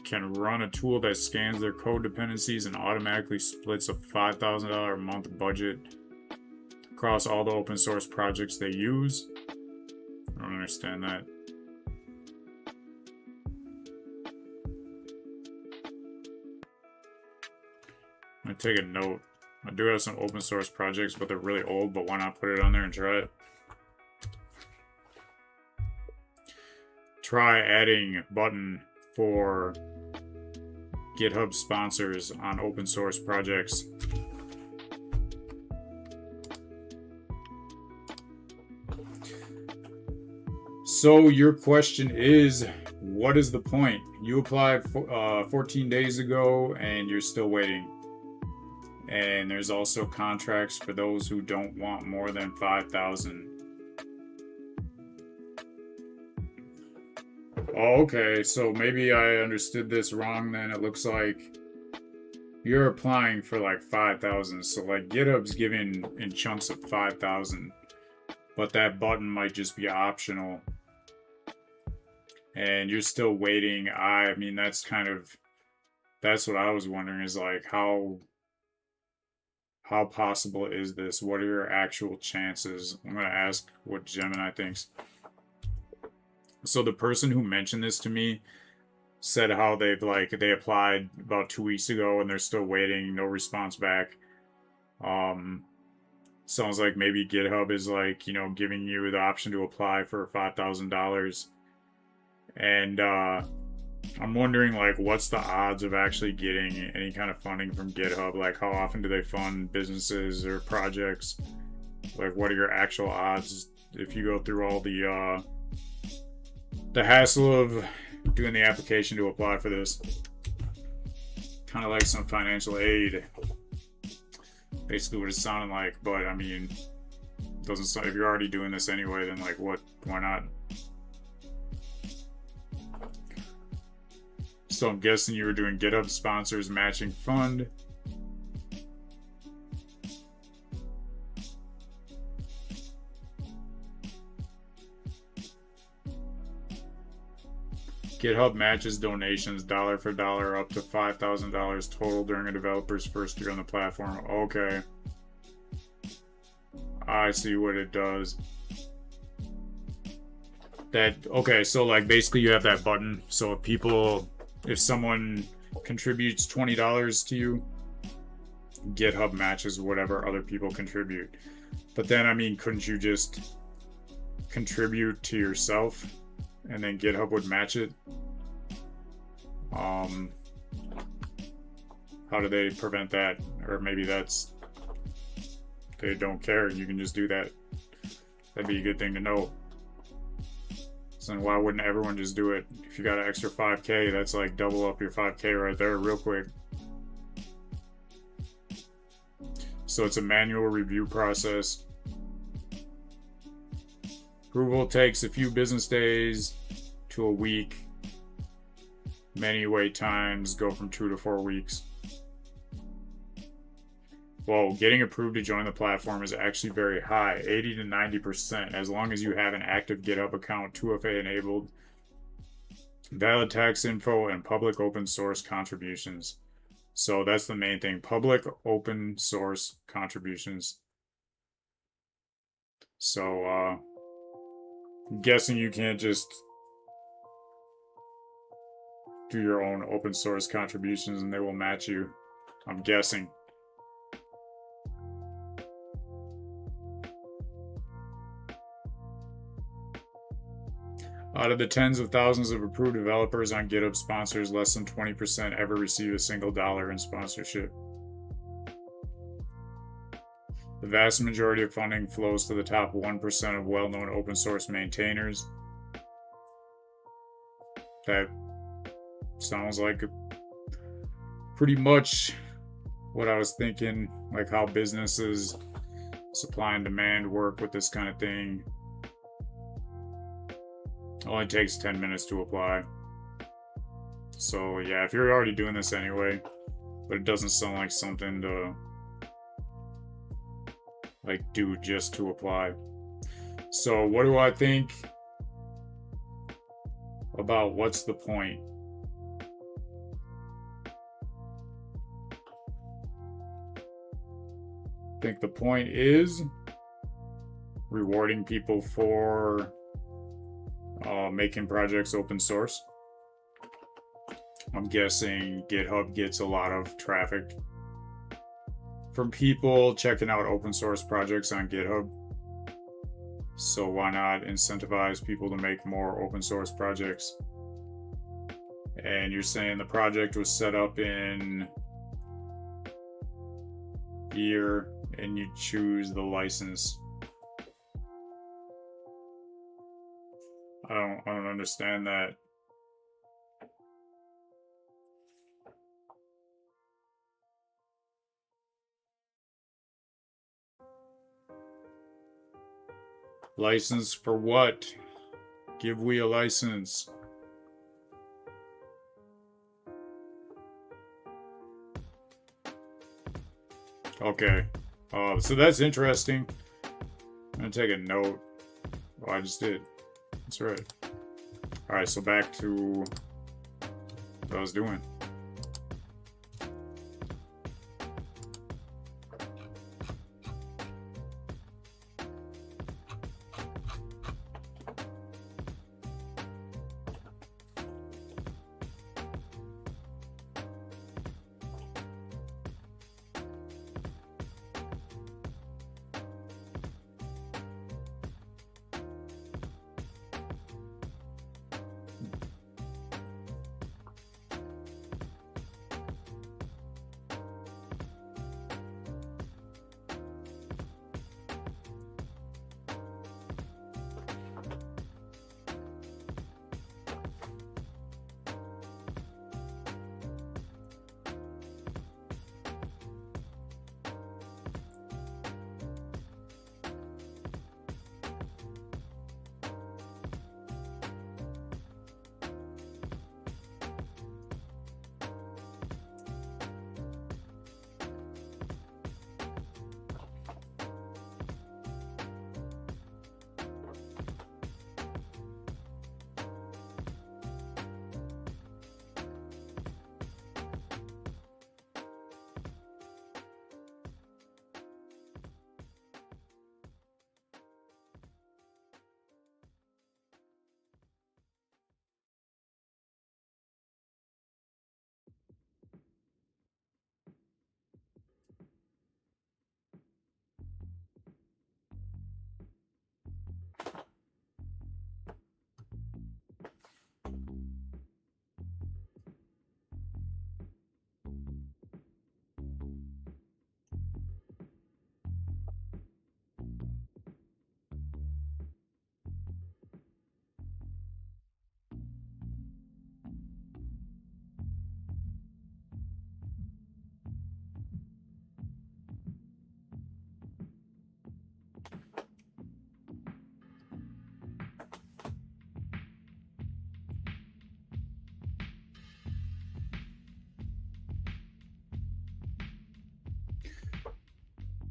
A: can run a tool that scans their code dependencies and automatically splits a $5,000 a month budget across all the open source projects they use. I don't understand that. I'm gonna take a note. I do have some open source projects, but they're really old, but why not put it on there and try it? Try adding button for GitHub sponsors on open source projects. So your question is, what is the point? You applied 14 days ago and you're still waiting. And there's also contracts for those who don't want more than 5,000. Oh, okay, so maybe I understood this wrong then. It looks like you're applying for like 5,000. So like GitHub's giving in chunks of 5,000, but that button might just be optional. And you're still waiting. I mean, that's what I was wondering is like how possible is this? What are your actual chances? I'm gonna ask what Gemini thinks. So the person who mentioned this to me said how they applied about 2 weeks ago and they're still waiting, no response back. Sounds like maybe GitHub is like, you know, giving you the option to apply for $5,000. And I'm wondering like what's the odds of actually getting any kind of funding from GitHub? Like how often do they fund businesses or projects? Like what are your actual odds if you go through all the hassle of doing the application to apply for this? Kind of like some financial aid. Basically what it's sounding like, but I mean, doesn't sound, if you're already doing this anyway, then like what, why not? So I'm guessing you were doing GitHub sponsors matching fund. GitHub matches donations dollar for dollar up to $5,000 total during a developer's first year on the platform. Okay. I see what it does. Okay, so like basically you have that button. So if someone contributes $20 to you, GitHub matches whatever other people contribute. But then, I mean, couldn't you just contribute to yourself and then GitHub would match it? How do they prevent that? Or maybe they don't care and you can just do that. That'd be a good thing to know. So then why wouldn't everyone just do it? If you got an extra 5K, that's like double up your 5K right there real quick. So it's a manual review process. Approval takes a few business days to a week. Many wait times go from 2 to 4 weeks. Well, getting approved to join the platform is actually very high, 80 to 90%, as long as you have an active GitHub account, 2FA enabled. Valid tax info and public open source contributions. So that's the main thing. Public open source contributions. So I'm guessing you can't just do your own open source contributions and they will match you. I'm guessing. Out of the tens of thousands of approved developers on GitHub sponsors, less than 20% ever receive a single dollar in sponsorship. The vast majority of funding flows to the top 1% of well-known open source maintainers. That sounds like pretty much what I was thinking, like how businesses, supply and demand work with this kind of thing. It only takes 10 minutes to apply. So yeah, if you're already doing this anyway, but it doesn't sound like something to like do just to apply. So what do I think about what's the point? I think the point is rewarding people for making projects open source. I'm guessing GitHub gets a lot of traffic from people checking out open source projects on GitHub. So why not incentivize people to make more open source projects? And you're saying the project was set up in here and you choose the license. I don't understand that. License for what? Give we a license. Okay. So that's interesting. I'm gonna take a note. Oh, I just did. That's right. Alright, so back to what I was doing.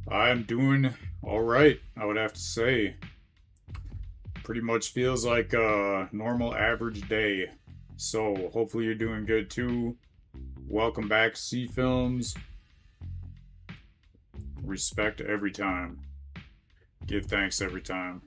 A: I'm doing all right, I would have to say. Pretty much feels like a normal average day. So hopefully you're doing good too. Welcome back, C Films. Respect every time. Give thanks every time.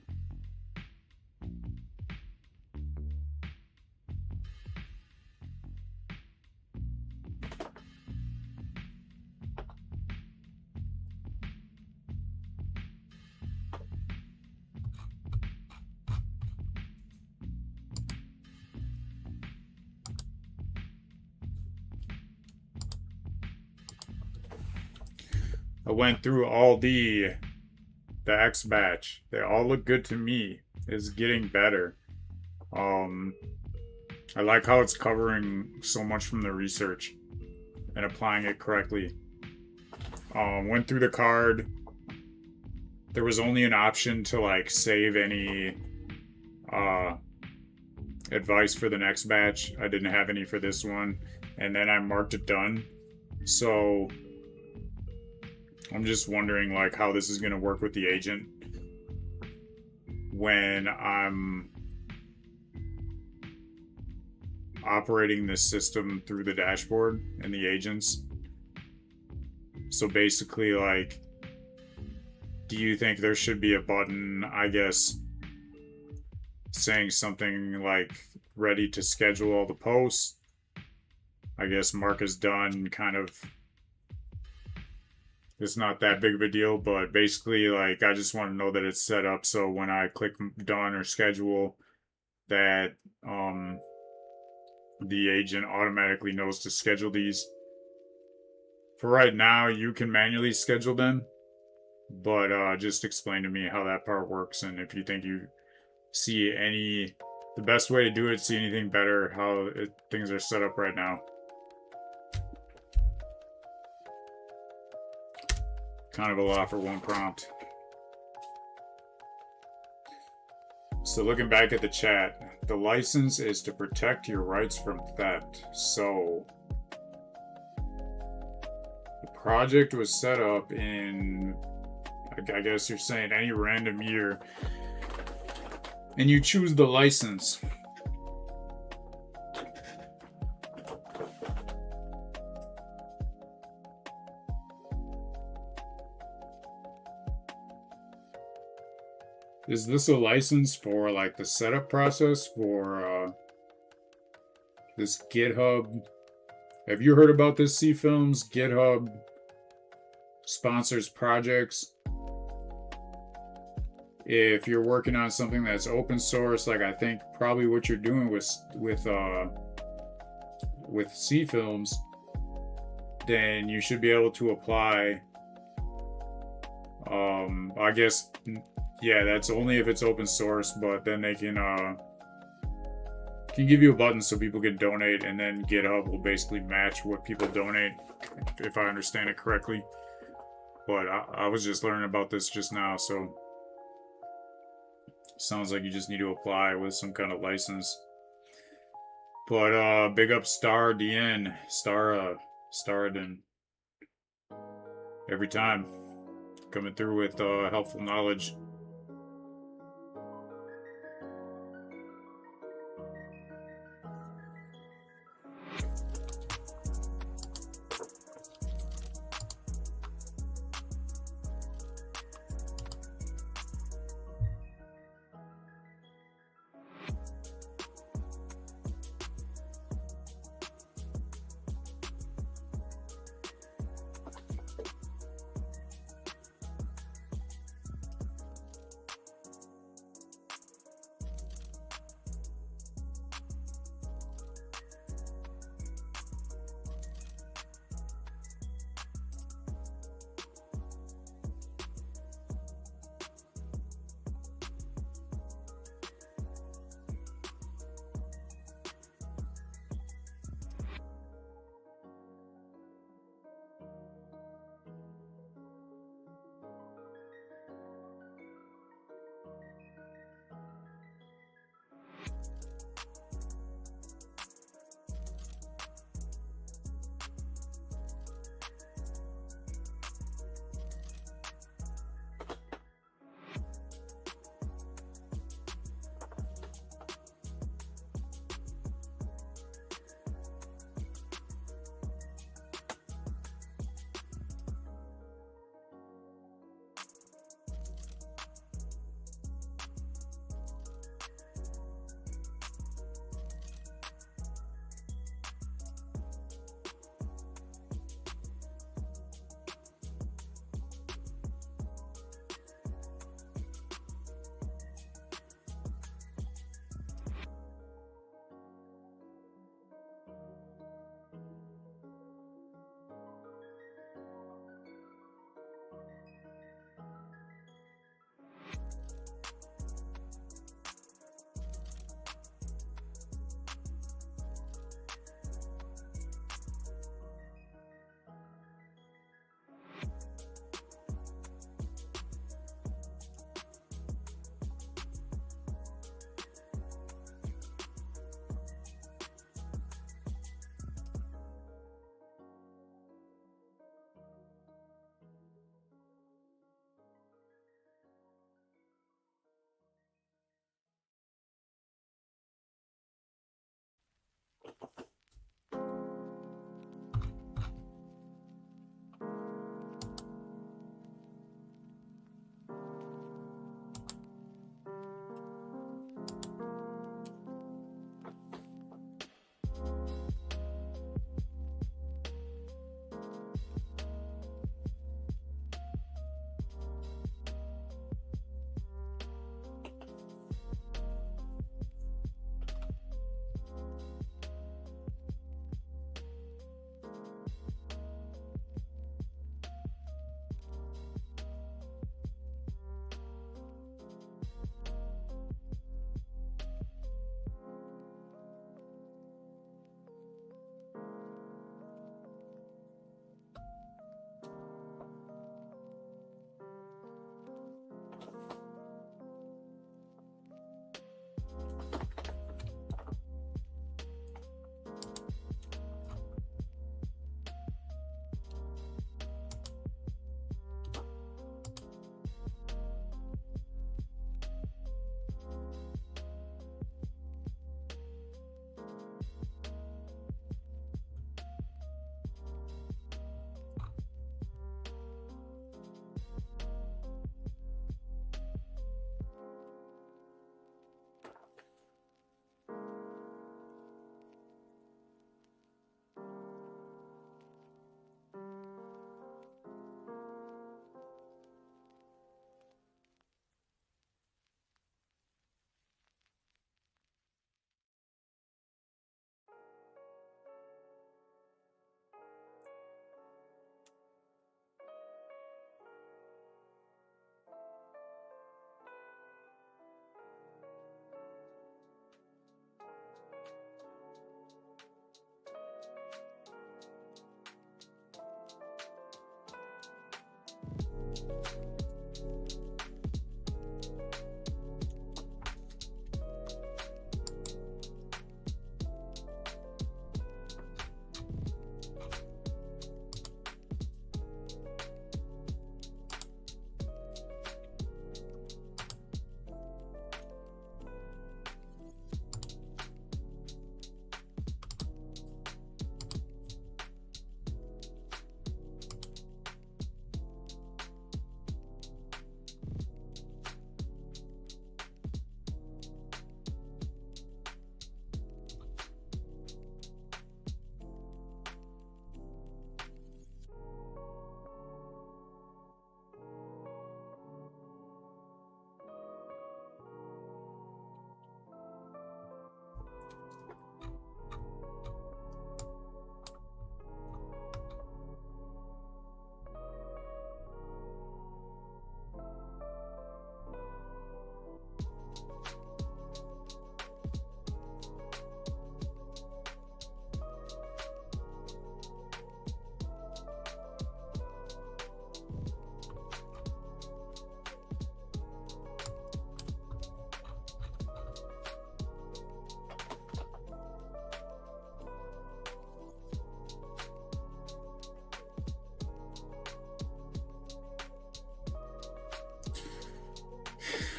A: I went through all the X batch. They all look good to me. It's getting better. Um, I like how it's covering so much from the research and applying it correctly. Went through the card. There was only an option to like save any uh, advice for the next batch. I didn't have any for this one, and then I marked it done. So I'm just wondering like how this is going to work with the agent when I'm operating this system through the dashboard and the agents. So basically, like, do you think there should be a button, I guess, saying something like ready to schedule all the posts? I guess mark is done, kind of. It's not that big of a deal, but basically, like, I just want to know that it's set up so when I click done or schedule, that the agent automatically knows to schedule these. For right now, you can manually schedule them, but just explain to me how that part works, and if you think you see the best way to do it, see anything better, how things are set up right now. Kind of a lot for one prompt. So looking back at the chat, the license is to protect your rights from theft. So the project was set up in, I guess you're saying any random year, and you choose the license. Is this a license for like the setup process for this GitHub? Have you heard about this, C Films? GitHub sponsors projects. If you're working on something that's open source, like I think probably what you're doing with C Films, then you should be able to apply. I guess, yeah, that's only if it's open source, but then they can give you a button so people can donate, and then GitHub will basically match what people donate, if I understand it correctly. But I was just learning about this just now, so sounds like you just need to apply with some kind of license. But big up Star DN, Staradin, every time coming through with helpful knowledge.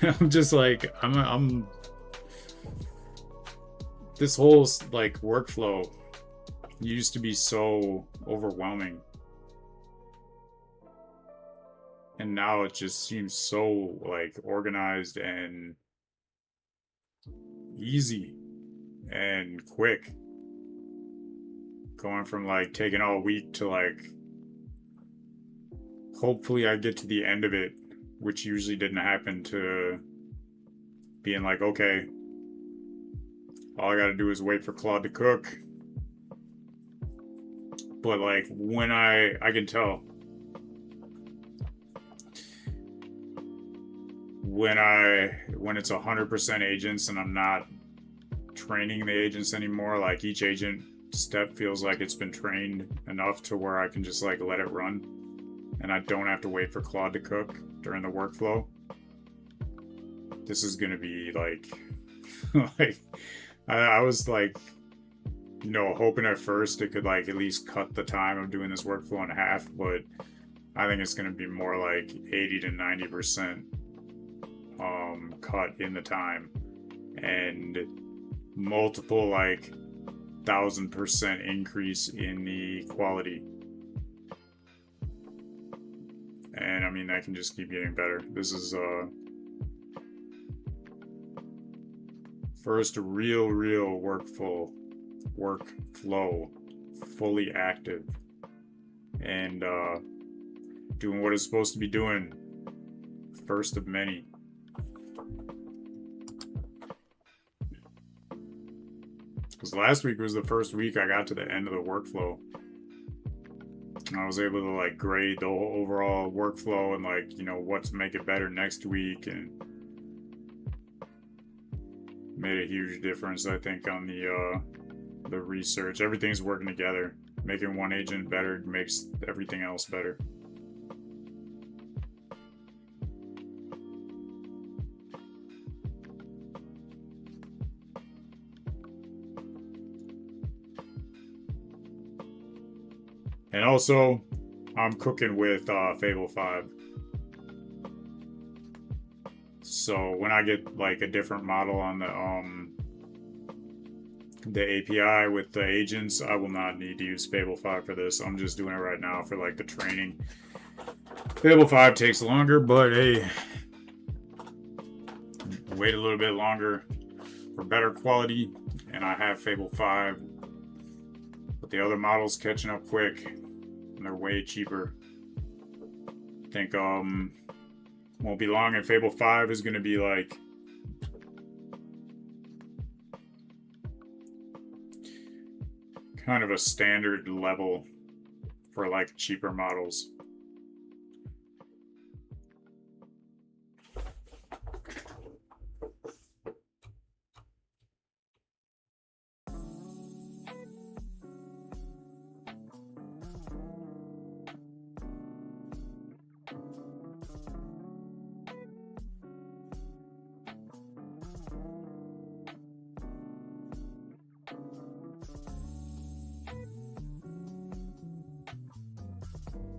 A: I'm just like, I'm this whole like workflow used to be so overwhelming, and now it just seems so like organized and easy and quick, going from like taking all week to like hopefully I get to the end of it, which usually didn't happen, to being like, okay, all I gotta do is wait for Claude to cook. But like when I can tell when it's 100% agents and I'm not training the agents anymore, like each agent step feels like it's been trained enough to where I can just like let it run and I don't have to wait for Claude to cook during the workflow. This is gonna be like like I was like, you know, hoping at first it could like at least cut the time of doing this workflow in half, but I think it's gonna be more like 80 to 90% cut in the time, and multiple like 1,000% increase in the quality. And I mean, that can just keep getting better. This is first real workflow fully active and doing what it's supposed to be doing. First of many. Because last week was the first week I got to the end of the workflow. I was able to like grade the whole overall workflow and like, you know, what to make it better next week, and made a huge difference, I think, on the research. Everything's working together. Making one agent better makes everything else better. And also, I'm cooking with Fable 5. So when I get like a different model on the API with the agents, I will not need to use Fable 5 for this. I'm just doing it right now for like the training. Fable 5 takes longer, but hey, wait a little bit longer for better quality, and I have Fable 5. But the other models catching up quick, and they're way cheaper. I think won't be long, and Fable 5 is going to be like kind of a standard level for like cheaper models.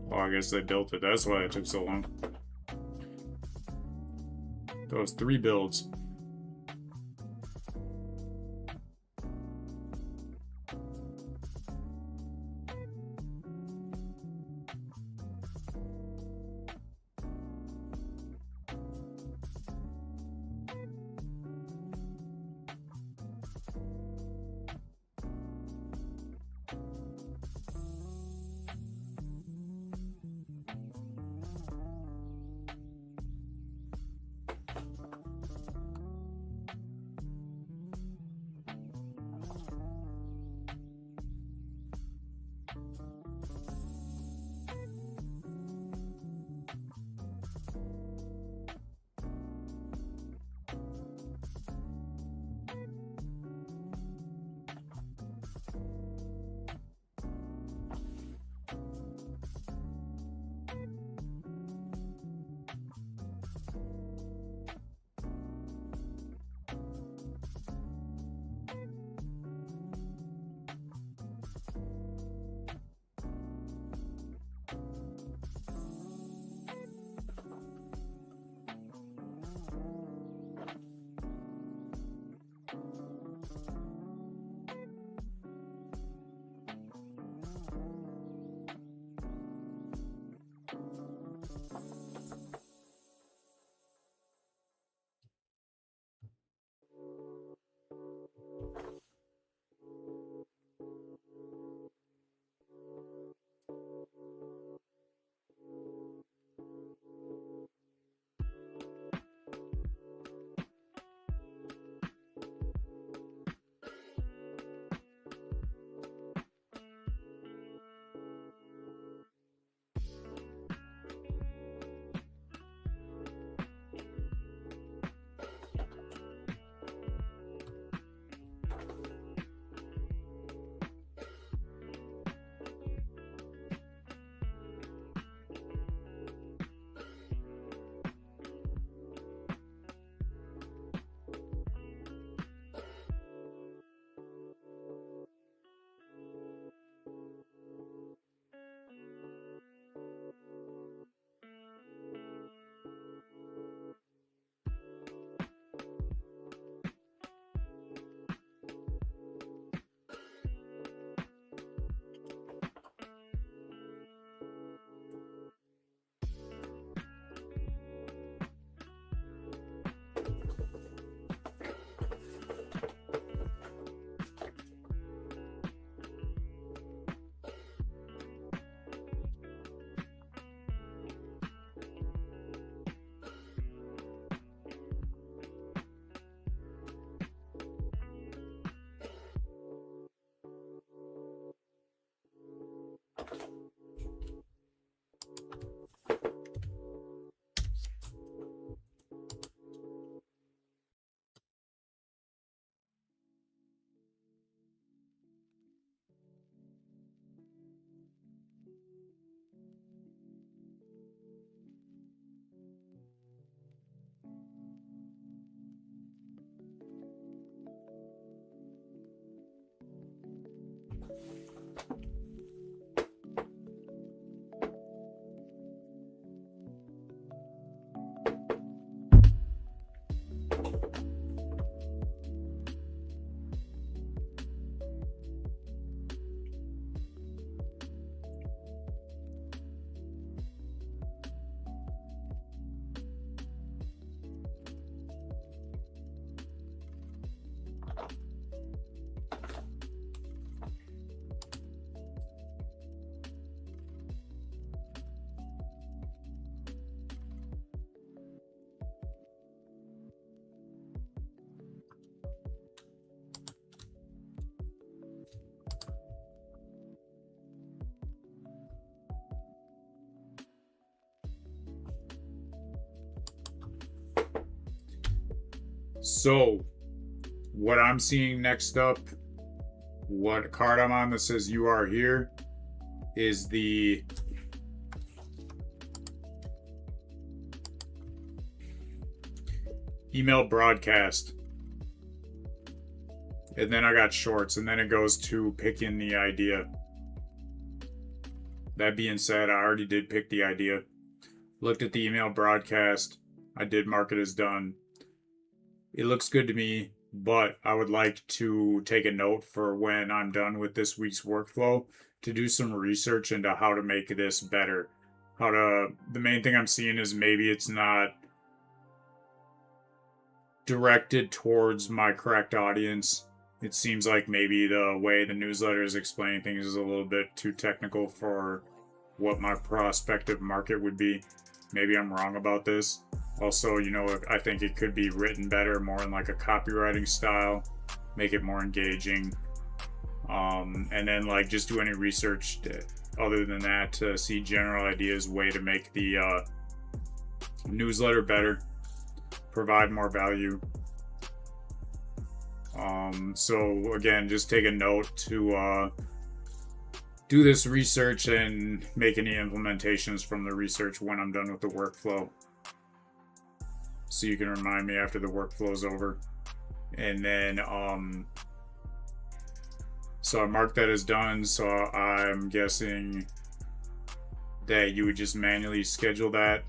A: Well, I guess they built it. That's why it took so long. Those 3 builds. So, what I'm seeing next up, what card I'm on that says you are here, is the email broadcast. And then I got shorts, and then it goes to picking the idea. That being said, I already did pick the idea. Looked at the email broadcast. I did mark it as done. It looks good to me, but I would like to take a note for when I'm done with this week's workflow to do some research into how to make this better. The main thing I'm seeing is maybe it's not directed towards my correct audience. It seems like maybe the way the newsletter is explaining things is a little bit too technical for what my prospective market would be. Maybe I'm wrong about this. Also, I think it could be written better, more in like a copywriting style, make it more engaging. And then like just do any research other than that to see general ideas, way to make the newsletter better, provide more value. So again, just take a note to do this research and make any implementations from the research when I'm done with the workflow. So you can remind me after the workflow's over. And then, so I marked that as done. So I'm guessing that you would just manually schedule that.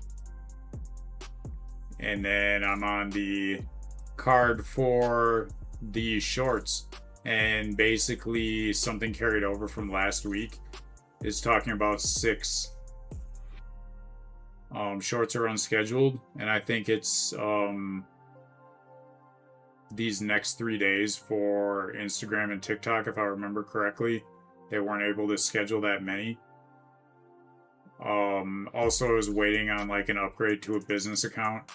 A: And then I'm on the card for the shorts, and basically something carried over from last week is talking about 6 shorts are unscheduled, and I think it's these next 3 days for Instagram and TikTok, if I remember correctly. They weren't able to schedule that many. Also, I was waiting on like an upgrade to a business account,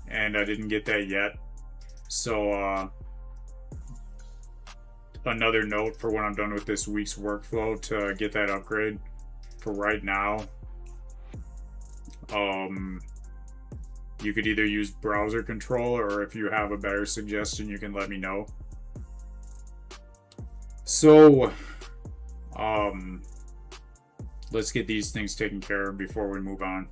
A: and I didn't get that yet. So another note for when I'm done with this week's workflow to get that upgrade. For right now, you could either use browser control, or if you have a better suggestion, you can let me know. So let's get these things taken care of before we move on.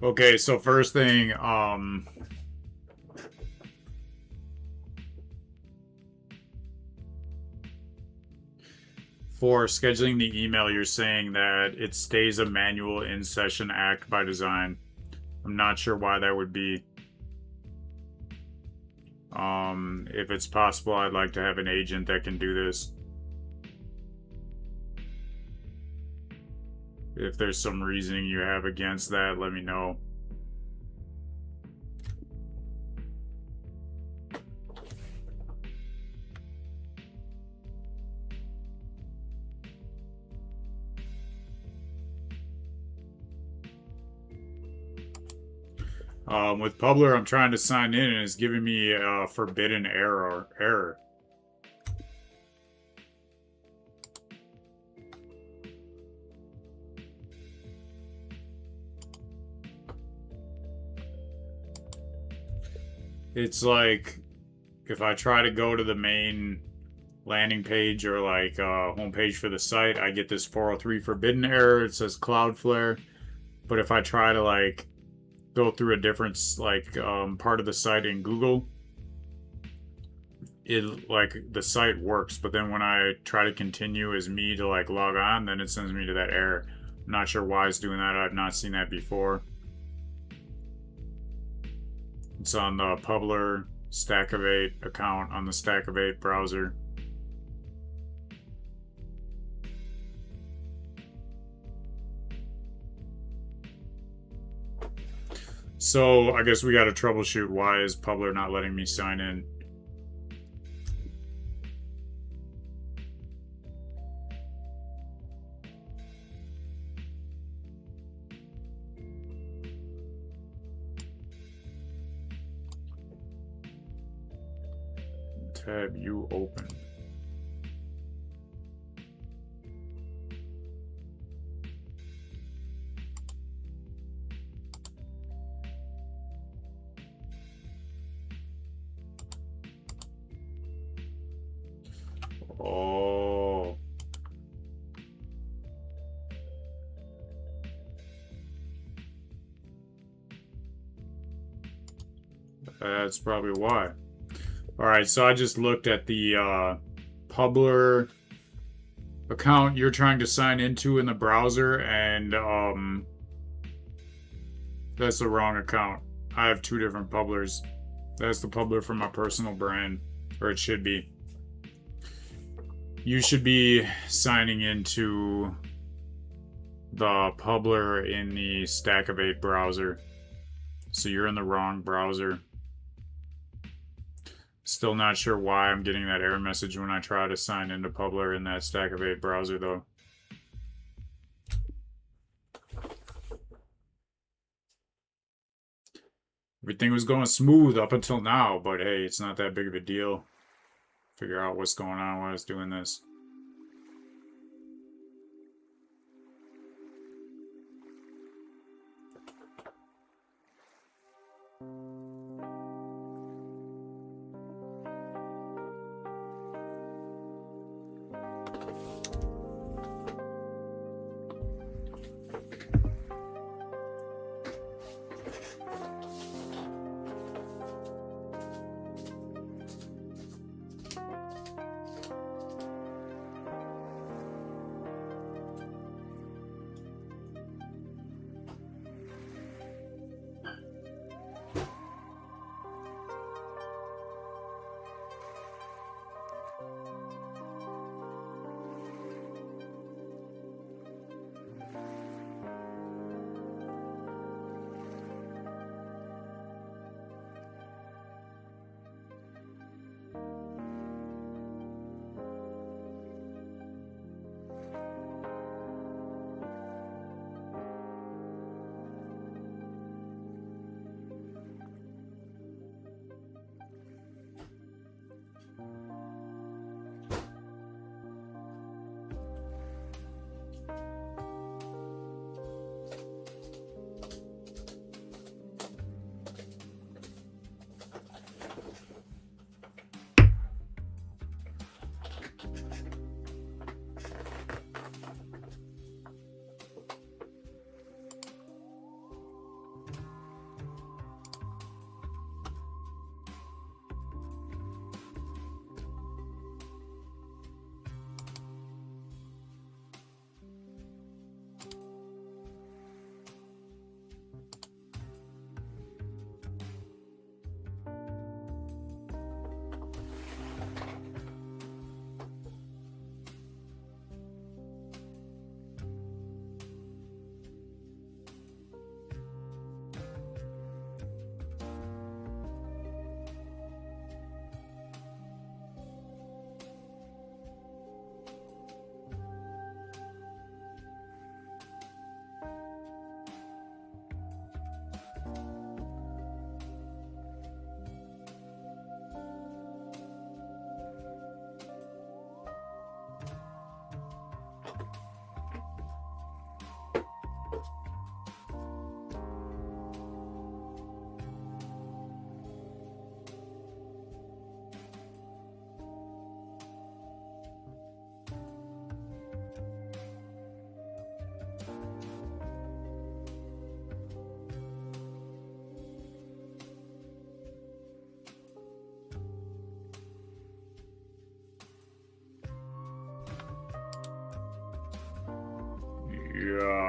A: Okay, so first thing, for scheduling the email, you're saying that it stays a manual in-session act by design. I'm not sure why that would be. If it's possible, I'd like to have an agent that can do this. If there's some reasoning you have against that, let me know. With Publer, I'm trying to sign in and it's giving me a forbidden error. It's like if I try to go to the main landing page or like homepage for the site, I get this 403 forbidden error. It says Cloudflare. But if I try to like go through a different like part of the site in Google, it like the site works, but then when I try to continue as me to like log on, then it sends me to that error. I'm not sure why it's doing that. I've not seen that before. It's on the Publer Stackivate account on the Stackivate browser. So I guess we got to troubleshoot why is Publer not letting me sign in. Tab you open. Oh. That's probably why. Alright, so I just looked at the Publer account you're trying to sign into in the browser, and that's the wrong account. I have two different Publers. That's the Publer from my personal brand, or it should be. You should be signing into the Publer in the Stackivate browser. So you're in the wrong browser. Still not sure why I'm getting that error message when I try to sign into Publer in that Stackivate browser, though. Everything was going smooth up until now, but hey, it's not that big of a deal. Figure out what's going on while I was doing this.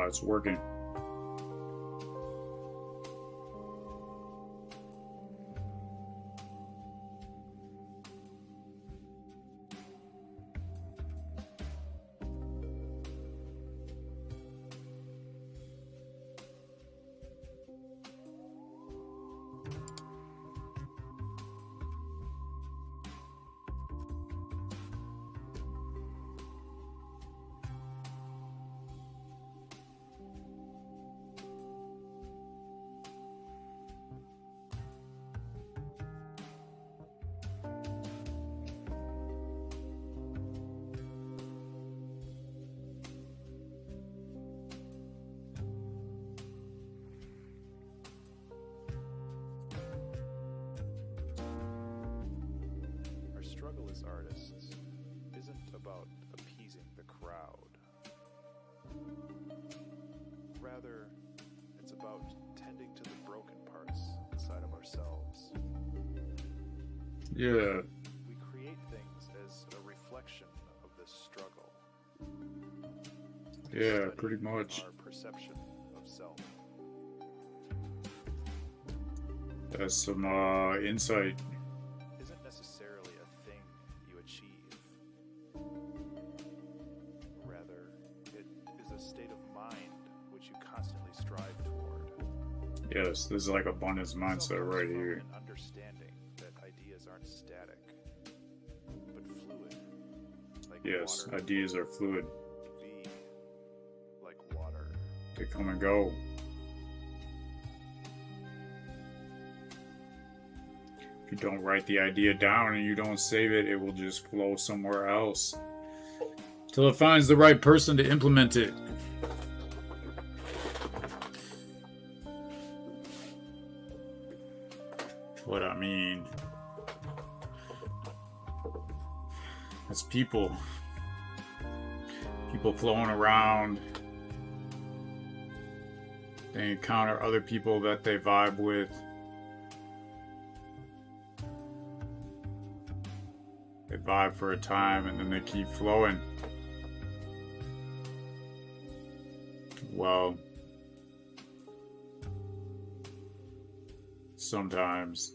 A: it's working.
B: Struggle as artists isn't about appeasing the crowd. Rather, it's about tending to the broken parts inside of ourselves.
A: Yeah.
B: We create things as a reflection of this struggle.
A: Yeah, pretty much.
B: Our perception of self.
A: That's some insight.
B: Isn't necessarily a thing you achieve. Rather, it is a state of mind which you constantly strive toward.
A: Yes, this is like abundance mindset right here.
B: An understanding that ideas aren't static, but fluid. Like
A: Yes,
B: water.
A: ideas are fluid.
B: Be like water.
A: They come and go. If you don't write the idea down and you don't save it, it will just flow somewhere else till it finds the right person to implement it. What I mean, it's people flowing around. They encounter other people that they vibe with. They vibe for a time and then they keep flowing. Well, sometimes.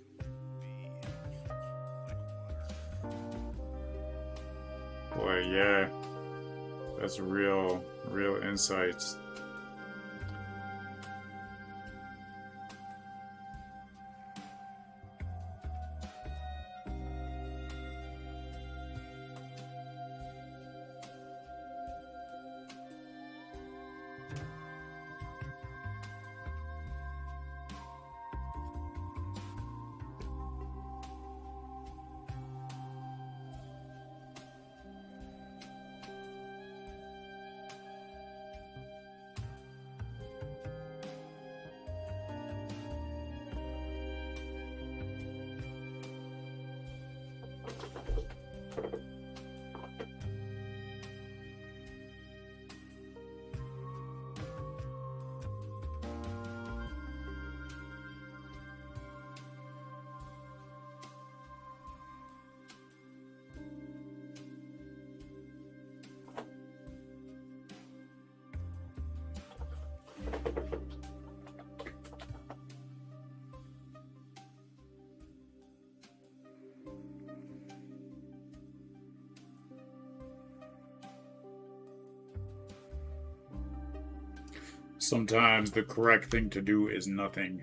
A: Boy, yeah. That's real insights. Sometimes the correct thing to do is nothing.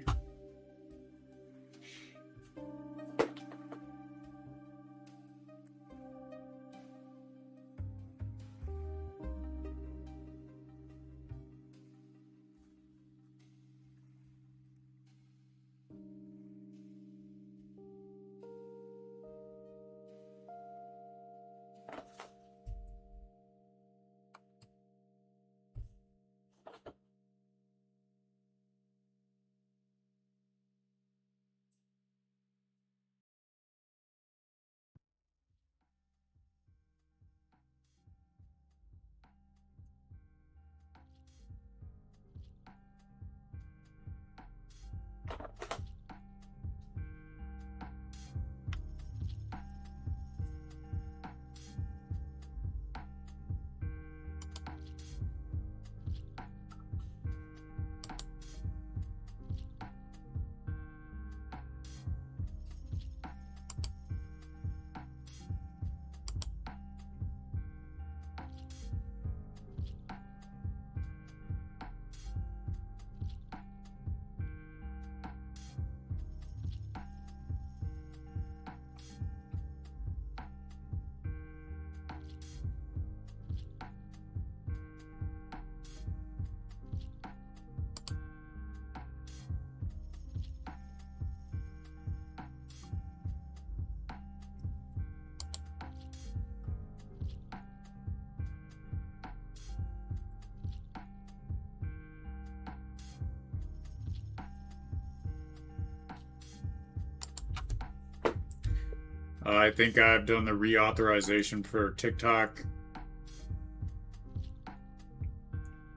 A: I think I've done the reauthorization for TikTok,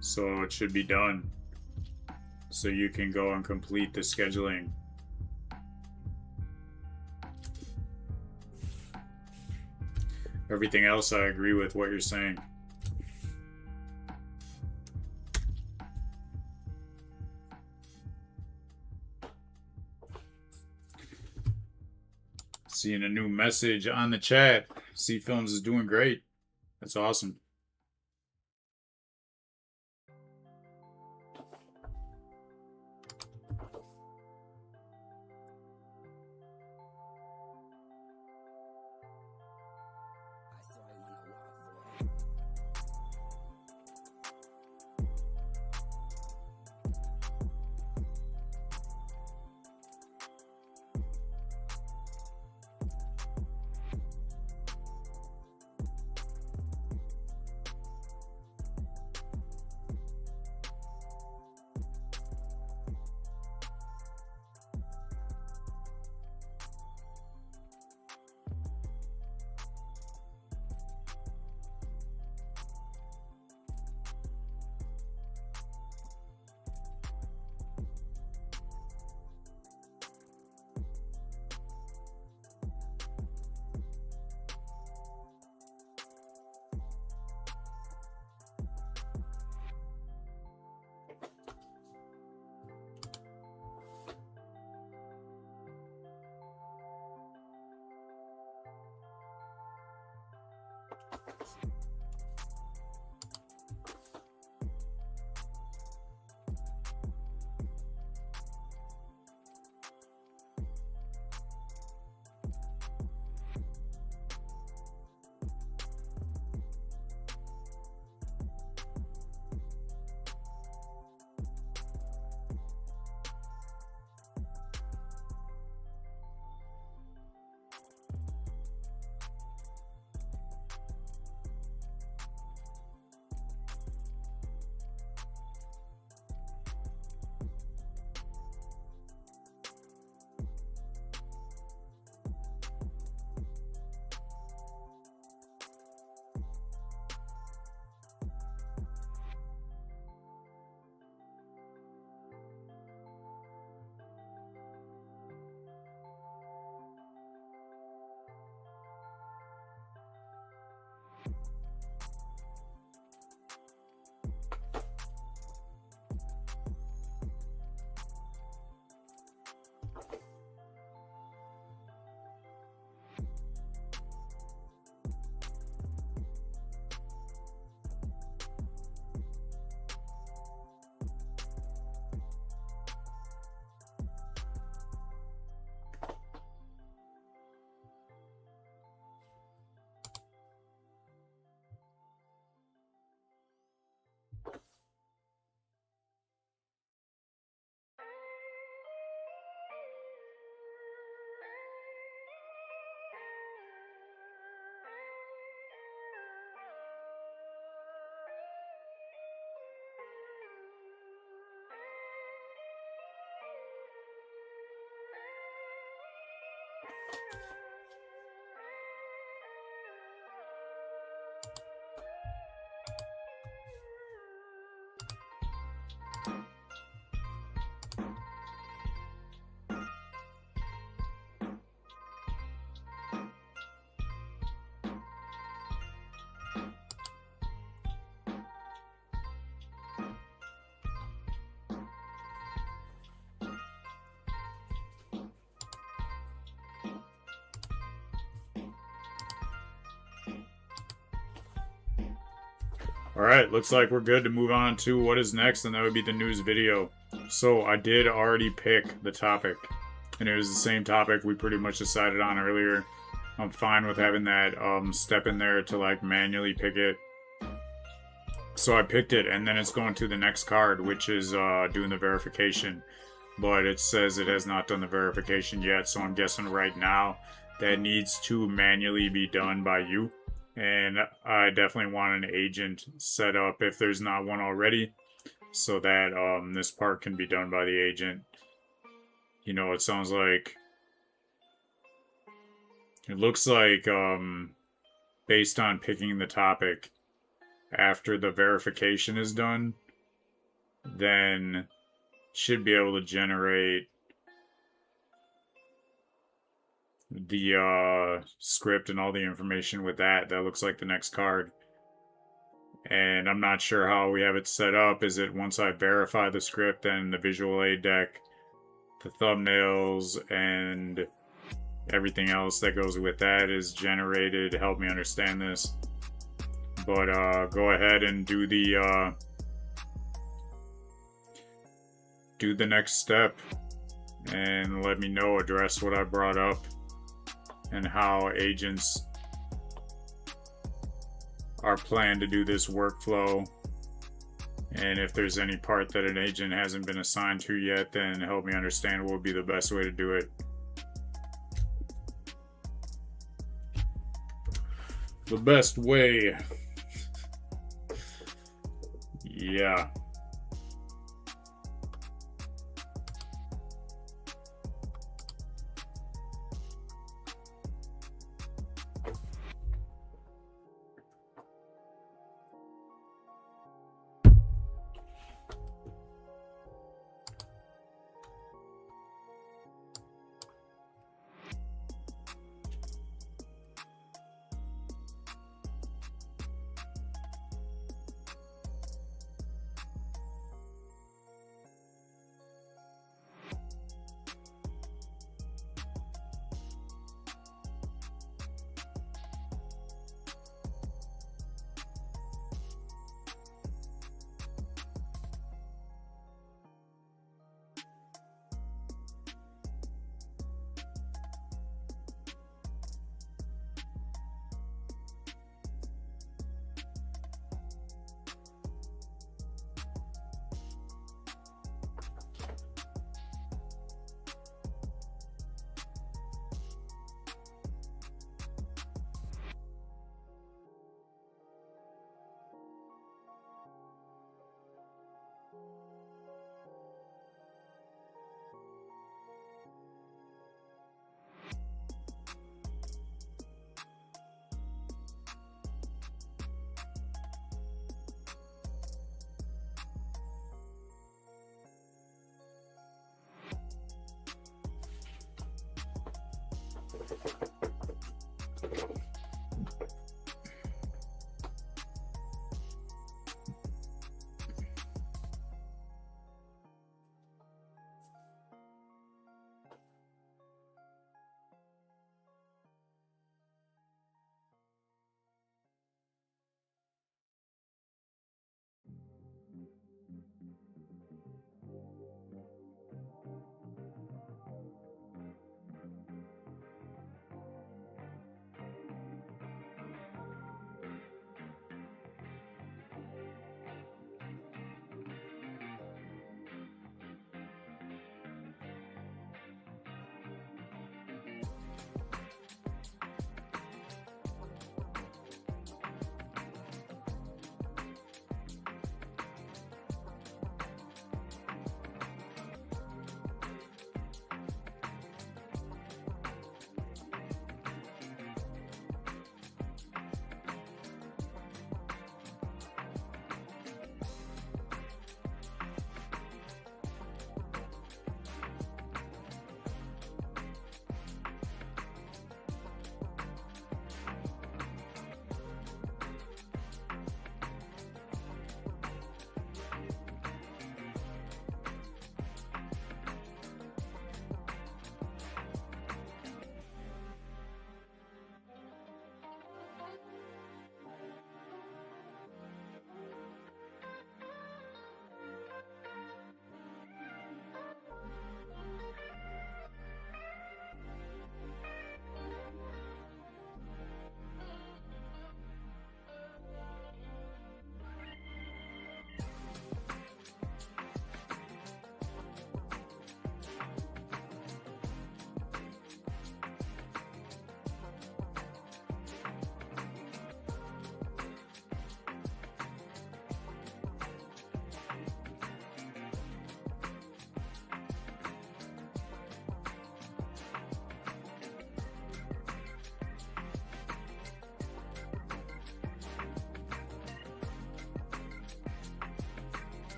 A: so it should be done. So you can go and complete the scheduling. Everything else, I agree with what you're saying. Seeing a new message on the chat. C Films is doing great. That's awesome. Alright, looks like we're good to move on to what is next, and that would be the news video. So, I did already pick the topic, and it was the same topic we pretty much decided on earlier. I'm fine with having that step in there to like manually pick it. So I picked it, and then it's going to the next card, which is doing the verification. But it says it has not done the verification yet, so I'm guessing right now that needs to manually be done by you. And I definitely want an agent set up if there's not one already, so that this part can be done by the agent. You know, it sounds like It looks like, based on picking the topic, after the verification is done, then should be able to generate the script and all the information with that. That looks like the next card. And I'm not sure how we have it set up. Is it once I verify the script, then the visual aid deck, the thumbnails, and everything else that goes with that is generated to help me understand this? But go ahead and do the next step and let me know, address what I brought up and how agents are planned to do this workflow. And if there's any part that an agent hasn't been assigned to yet, then help me understand what would be the best way to do it. The best way. Yeah.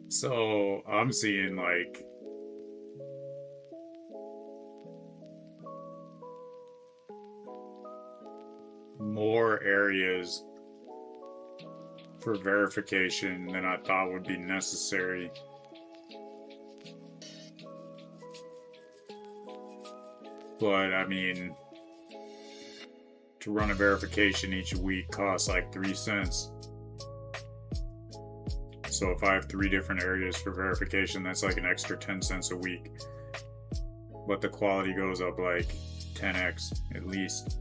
A: So I'm seeing like more areas for verification than I thought would be necessary. But I mean, to run a verification each week costs like 3 cents. So if I have 3 different areas for verification, that's like an extra 10 cents a week. But the quality goes up like 10x at least.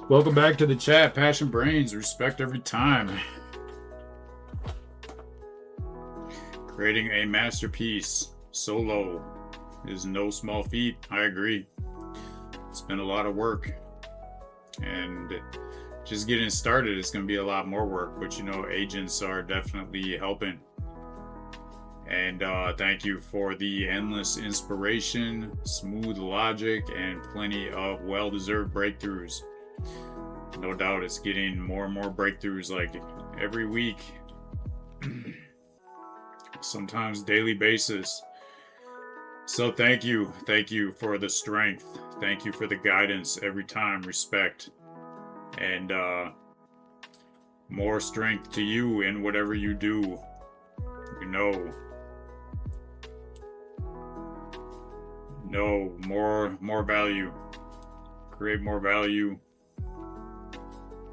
A: Welcome back to the chat. Passion Brains, respect every time. Creating a masterpiece solo is no small feat. I agree. It's been a lot of work. And just getting started is going to be a lot more work. But you know, agents are definitely helping. And thank you for the endless inspiration, smooth logic, and plenty of well-deserved breakthroughs. No doubt it's getting more and more breakthroughs like every week, sometimes daily basis. So thank you for the strength, thank you for the guidance every time, respect, and more strength to you in whatever you do. You know, more value, create more value.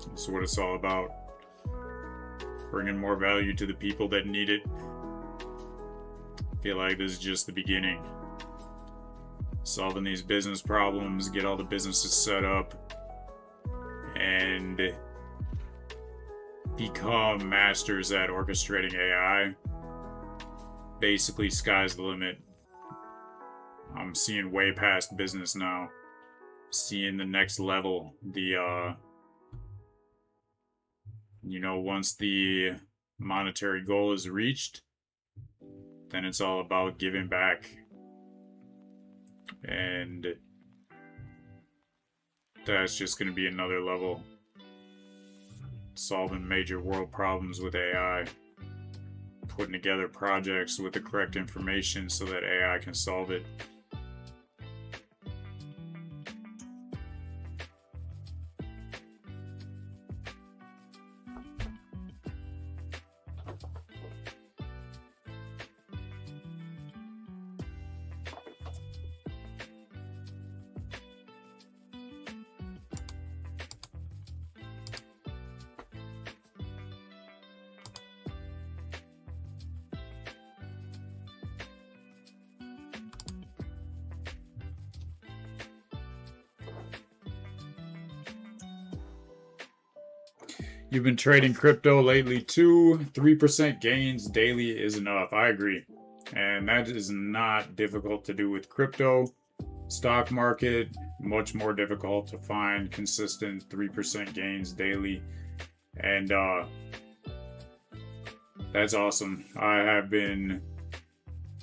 A: That's what it's all about. Bringing more value to the people that need it. I feel like this is just the beginning. Solving these business problems, get all the businesses set up, and become masters at orchestrating AI basically sky's the limit. I'm seeing way past business now. Seeing the next level. The, you know, once the monetary goal is reached, then it's all about giving back. And that's just going to be another level. Solving major world problems with AI. Putting together projects with the correct information so that AI can solve it. You've been trading crypto lately too. 3% gains daily is enough. I agree. And that is not difficult to do with crypto. Stock market, much more difficult to find consistent 3% gains daily. And that's awesome. I have been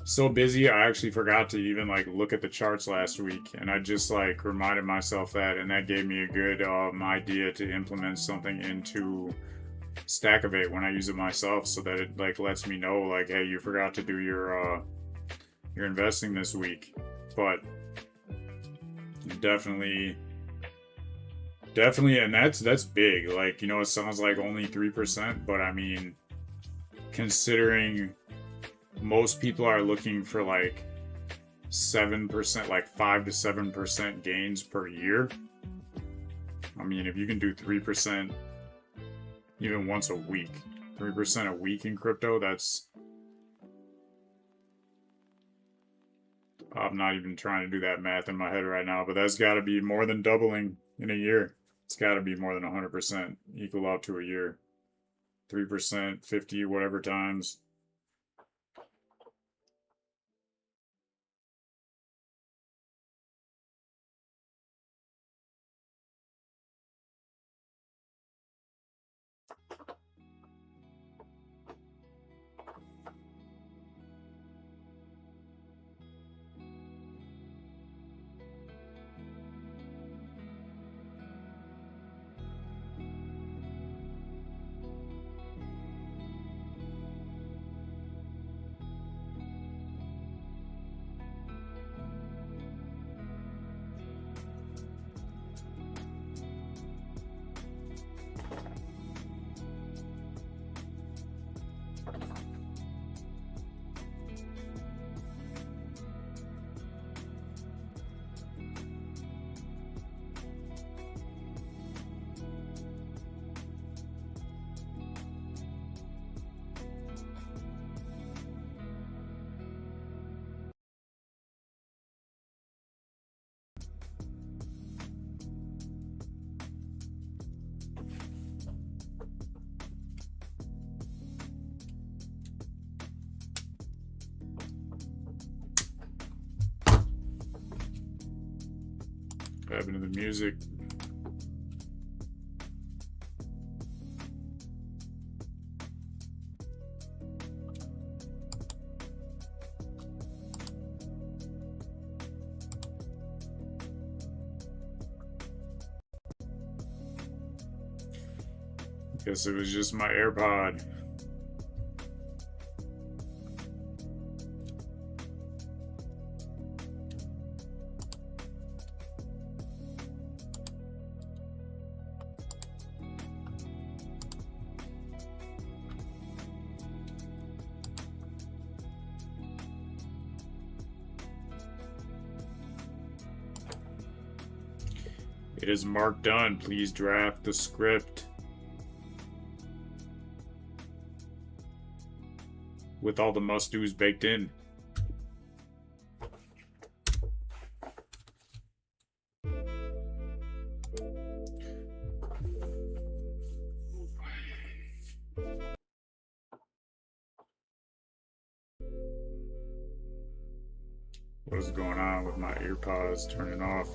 A: so busy, I actually forgot to even like look at the charts last week, and I just like reminded myself that, and that gave me a good idea to implement something into Stackivate when I use it myself, so that it like lets me know like, hey, you forgot to do your investing this week. But definitely, and that's big. Like, you know, it sounds like only 3%, but I mean, considering most people are looking for like 7%, like 5 to 7% gains per year. I mean, if you can do 3% even once a week, 3% a week in crypto, that's... I'm not even trying to do that math in my head right now, but that's got to be more than doubling in a year. It's got to be more than 100% equal out to a year. 3%, 50, whatever times. What happened to the music? Guess it was just my AirPod. It is marked done. Please draft the script. With all the must-dos baked in. What is going on with my earpods turning off?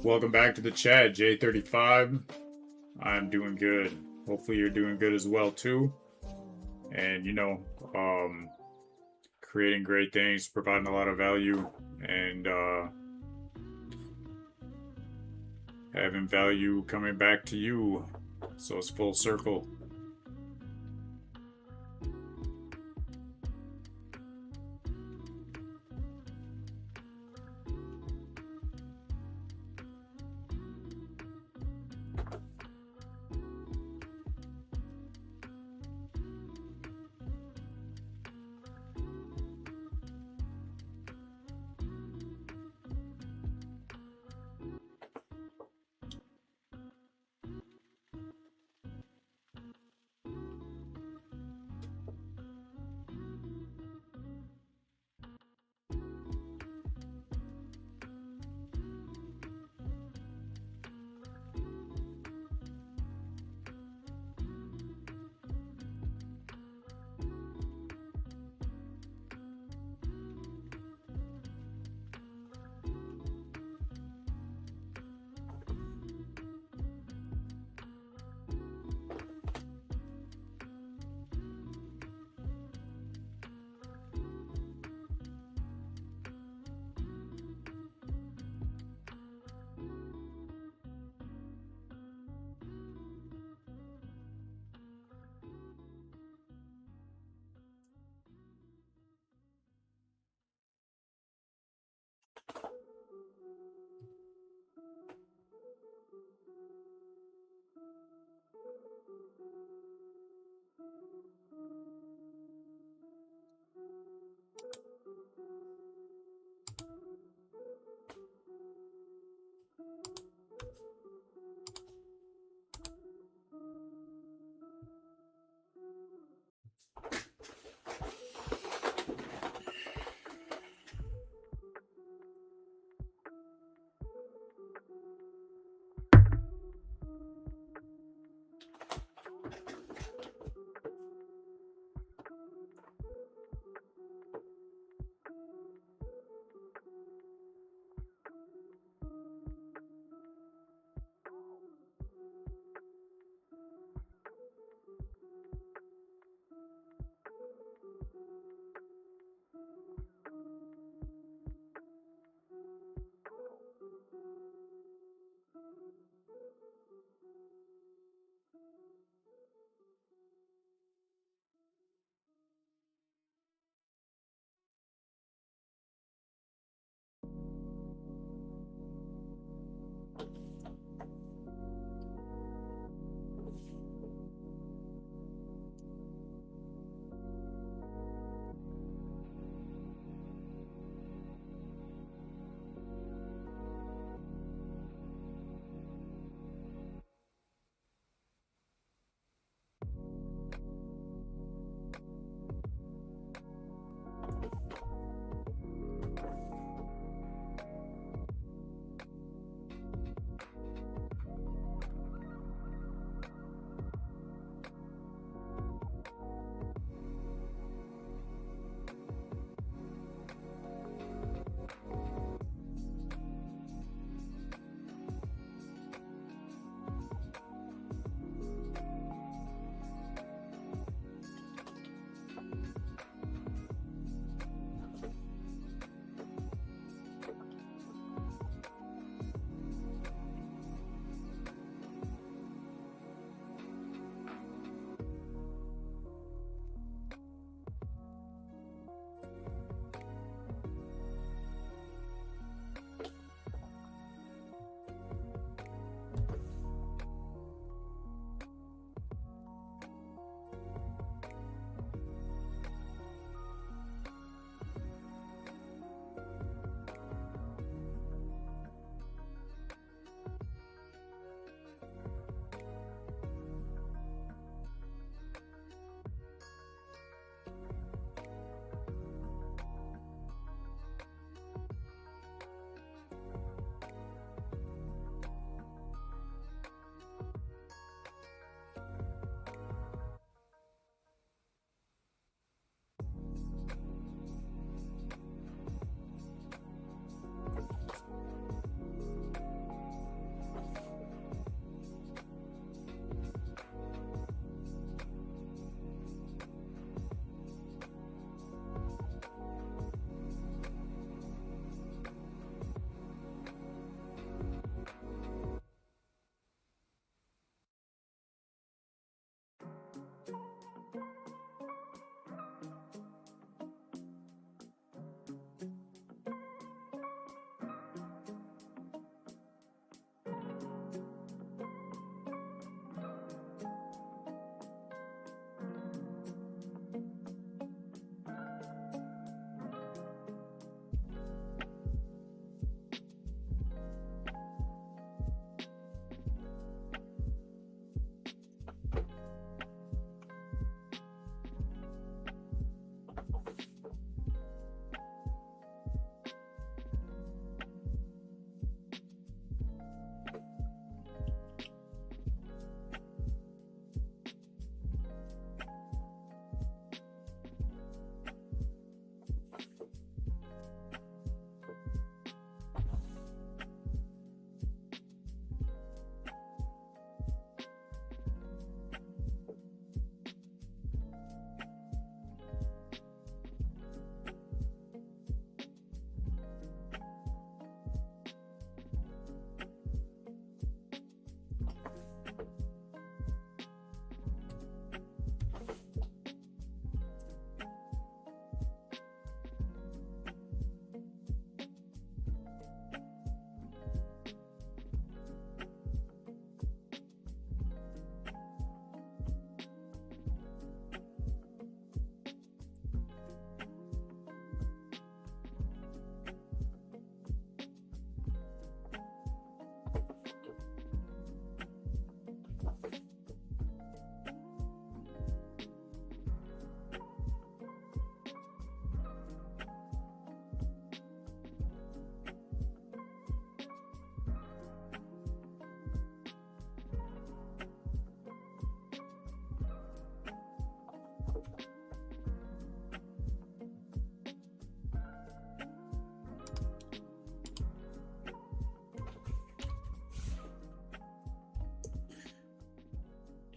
A: Welcome back to the chat, J35. I'm doing good. Hopefully you're doing good as well too. And creating great things, providing a lot of value, and having value coming back to you. So it's full circle.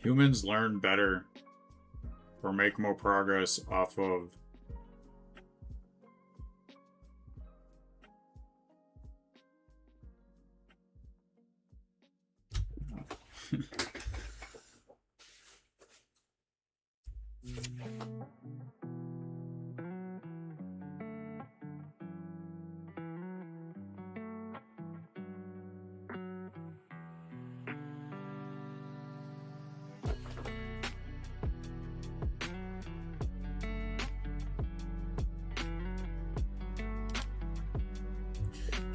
A: Humans learn better or make more progress off of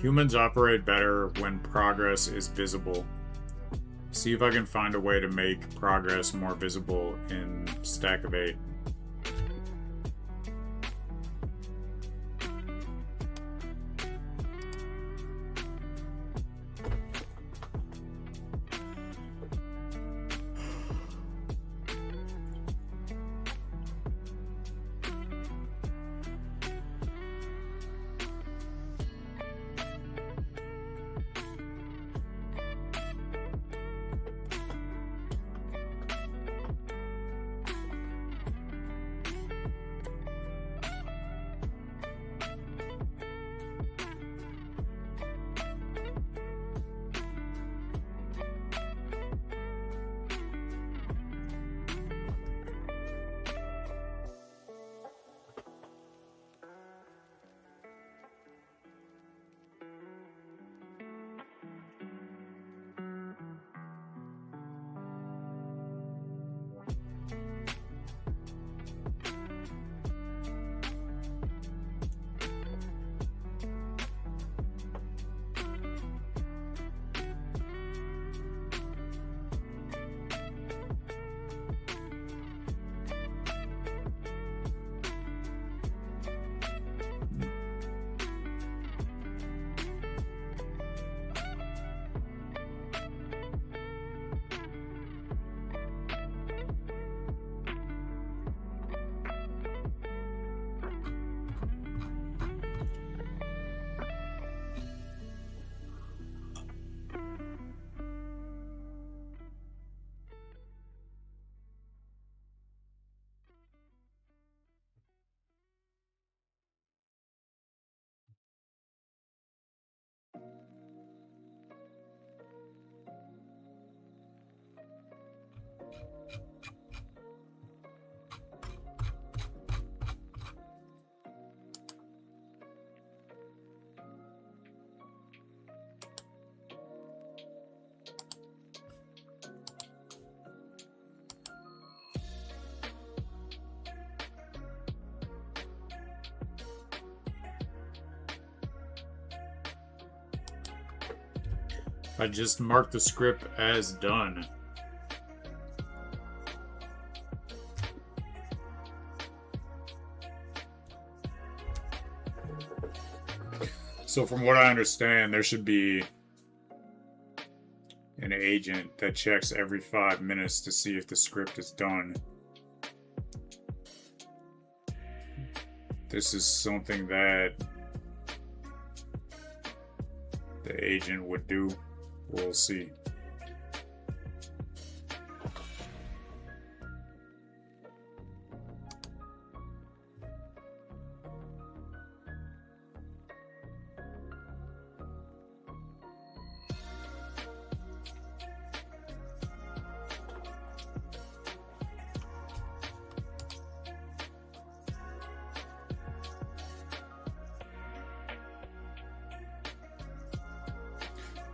A: humans operate better when progress is visible. See if I can find a way to make progress more visible in Stackivate. I just marked the script as done. So from what I understand, there should be an agent that checks every 5 minutes to see if the script is done. This is something that the agent would do. We'll see.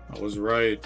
A: I was right.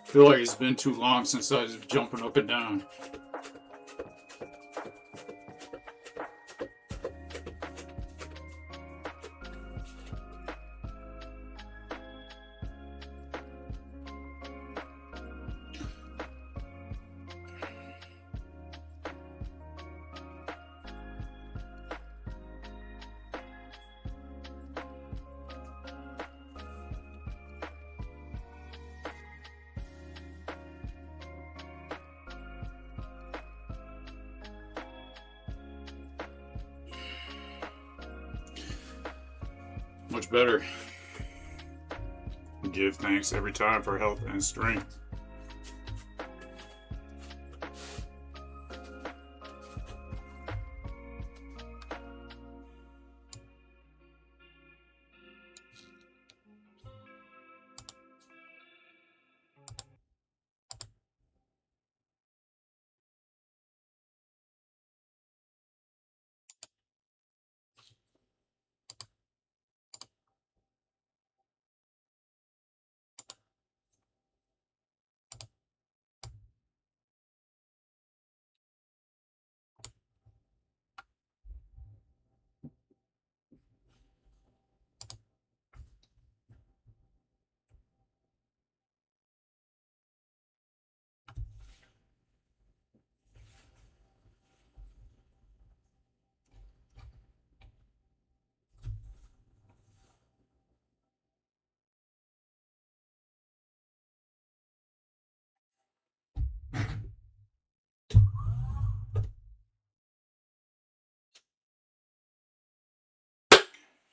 A: feel like it's been too long since I was jumping up and down. Much better. Give thanks every time for health and strength.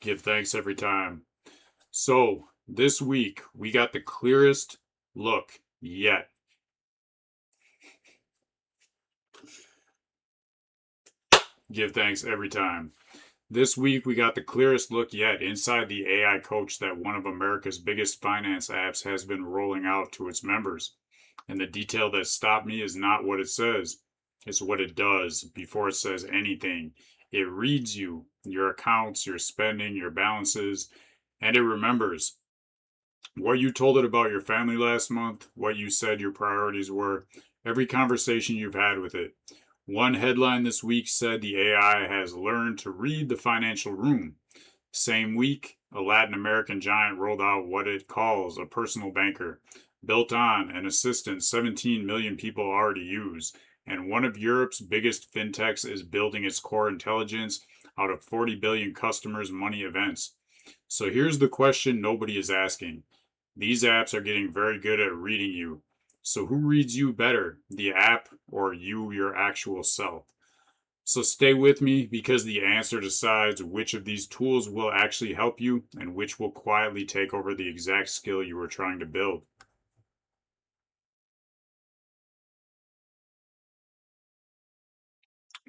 A: Give thanks every time. So, this week, we got the clearest look yet. Give thanks every time. This week, we got the clearest look yet inside the AI coach that one of America's biggest finance apps has been rolling out to its members. And the detail that stopped me is not what it says, it's what it does before it says anything. It reads you, your accounts, your spending, your balances, and it remembers what you told it about your family last month, what you said your priorities were, every conversation you've had with it. One headline this week said the AI has learned to read the financial room. Same week, a Latin American giant rolled out what it calls a personal banker, built on an assistant 17 million people already use. And one of Europe's biggest fintechs is building its core intelligence out of 40 billion customers' money events. So here's the question nobody is asking. These apps are getting very good at reading you. So who reads you better, the app or you, your actual self? So stay with me because the answer decides which of these tools will actually help you and which will quietly take over the exact skill you were trying to build.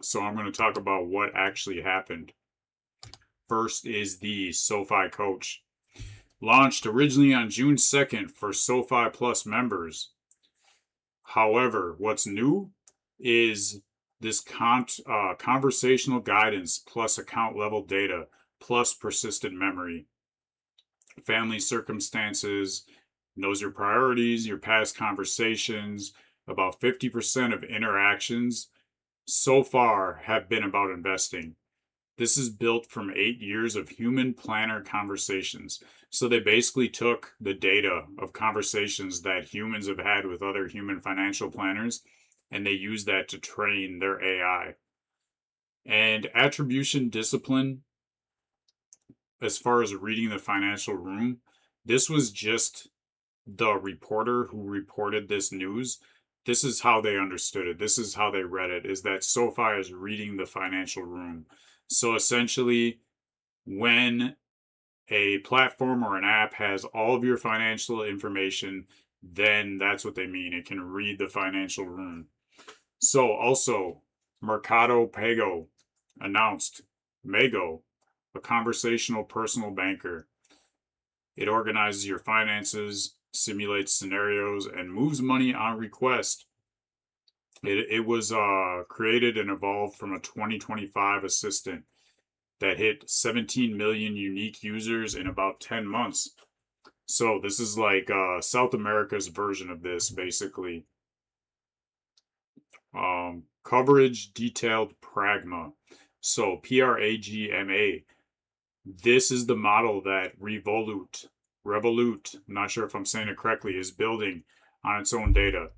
A: So I'm going to talk about what actually happened. First is the SoFi Coach. Launched originally on June 2nd for SoFi Plus members. However, what's new is this conversational guidance plus account level data plus persistent memory. Family circumstances, knows your priorities, your past conversations. About 50% of interactions so far have been about investing. This is built from 8 years of human planner conversations. So they basically took the data of conversations that humans have had with other human financial planners and they used that to train their AI. And attribution discipline, as far as reading the financial room, this was just the reporter who reported this news. This is how they understood it. This is how they read it, is that SoFi is reading the financial room. So essentially, when a platform or an app has all of your financial information, then that's what they mean. It can read the financial room. So also, Mercado Pago announced Mago, a conversational personal banker. It organizes your finances, simulates scenarios, and moves money on request. It was created and evolved from a 2025 assistant that hit 17 million unique users in about 10 months. So this is like South America's version of this, basically. Coverage detailed pragma. So Pragma. This is the model that Revolut, I'm not sure if I'm saying it correctly, is building on its own data.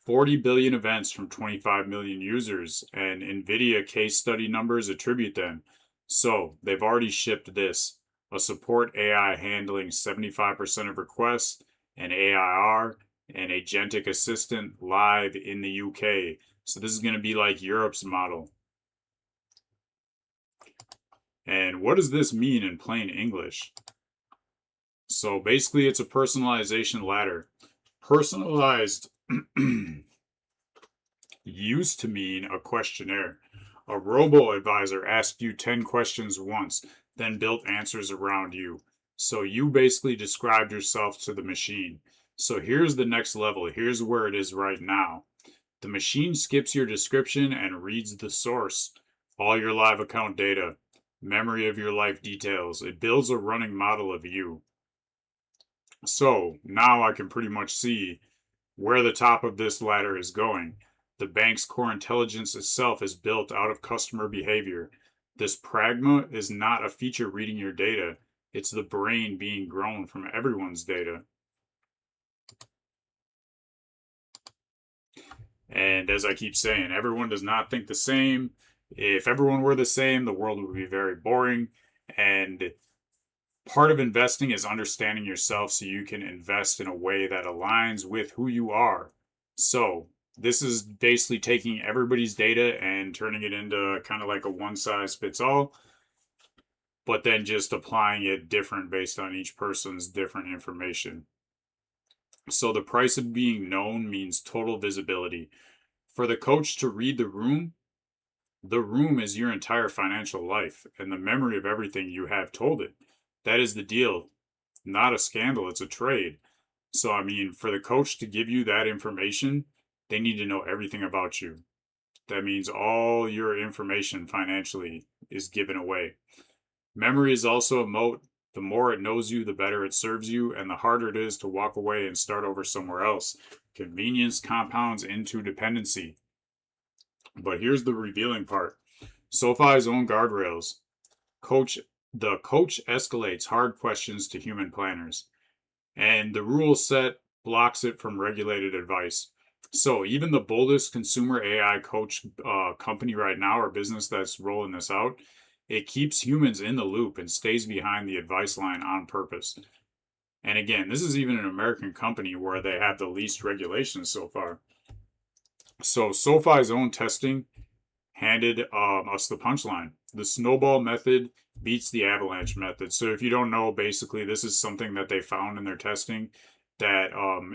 A: 40 billion events from 25 million users, and NVIDIA case study numbers attribute them. So they've already shipped this, a support AI handling 75% of requests, an AIR, an agentic assistant live in the UK. So this is going to be like Europe's model. And what does this mean in plain English? So basically, it's a personalization ladder. Personalized used to mean a questionnaire. A robo-advisor asked you 10 questions once, then built answers around you. So you basically described yourself to the machine. So here's the next level. Here's where it is right now. The machine skips your description and reads the source, all your live account data, memory of your life details. It builds a running model of you. So now I can pretty much see where the top of this ladder is going. The bank's core intelligence itself is built out of customer behavior. This pragma is not a feature reading your data, it's the brain being grown from everyone's data. And as I keep saying, everyone does not think the same. If everyone were the same, the world would be very boring. And part of investing is understanding yourself so you can invest in a way that aligns with who you are. So this is basically taking everybody's data and turning it into kind of like a one size fits all, but then just applying it different based on each person's different information. So the price of being known means total visibility. For the coach to read the room is your entire financial life and the memory of everything you have told it. That is the deal. Not a scandal, it's a trade. So, I mean, for the coach to give you that information, they need to know everything about you. That means all your information financially is given away. Memory is also a moat. The more it knows you, the better it serves you, and the harder it is to walk away and start over somewhere else. Convenience compounds into dependency. But here's the revealing part. SoFi's own guardrails. The coach escalates hard questions to human planners, and the rule set blocks it from regulated advice. So even the boldest consumer AI coach company right now or business that's rolling this out, it keeps humans in the loop and stays behind the advice line on purpose. And again, this is even an American company where they have the least regulations so far. So SoFi's own testing handed us the punchline. The snowball method beats the avalanche method. So if you don't know, basically this is something that they found in their testing, that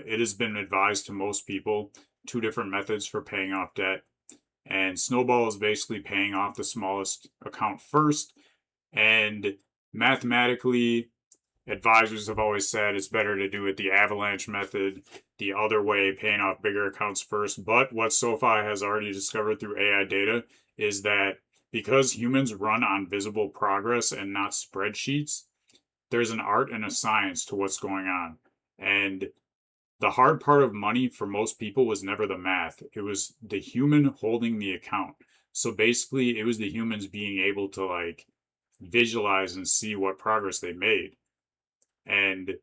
A: it has been advised to most people, two different methods for paying off debt. And snowball is basically paying off the smallest account first. And mathematically, advisors have always said it's better to do it the avalanche method, the other way, paying off bigger accounts first. But what SoFi has already discovered through AI data is that because humans run on visible progress and not spreadsheets, there's an art and a science to what's going on. And the hard part of money for most people was never the math. It was the human holding the account. So basically, it was the humans being able to like visualize and see what progress they made. And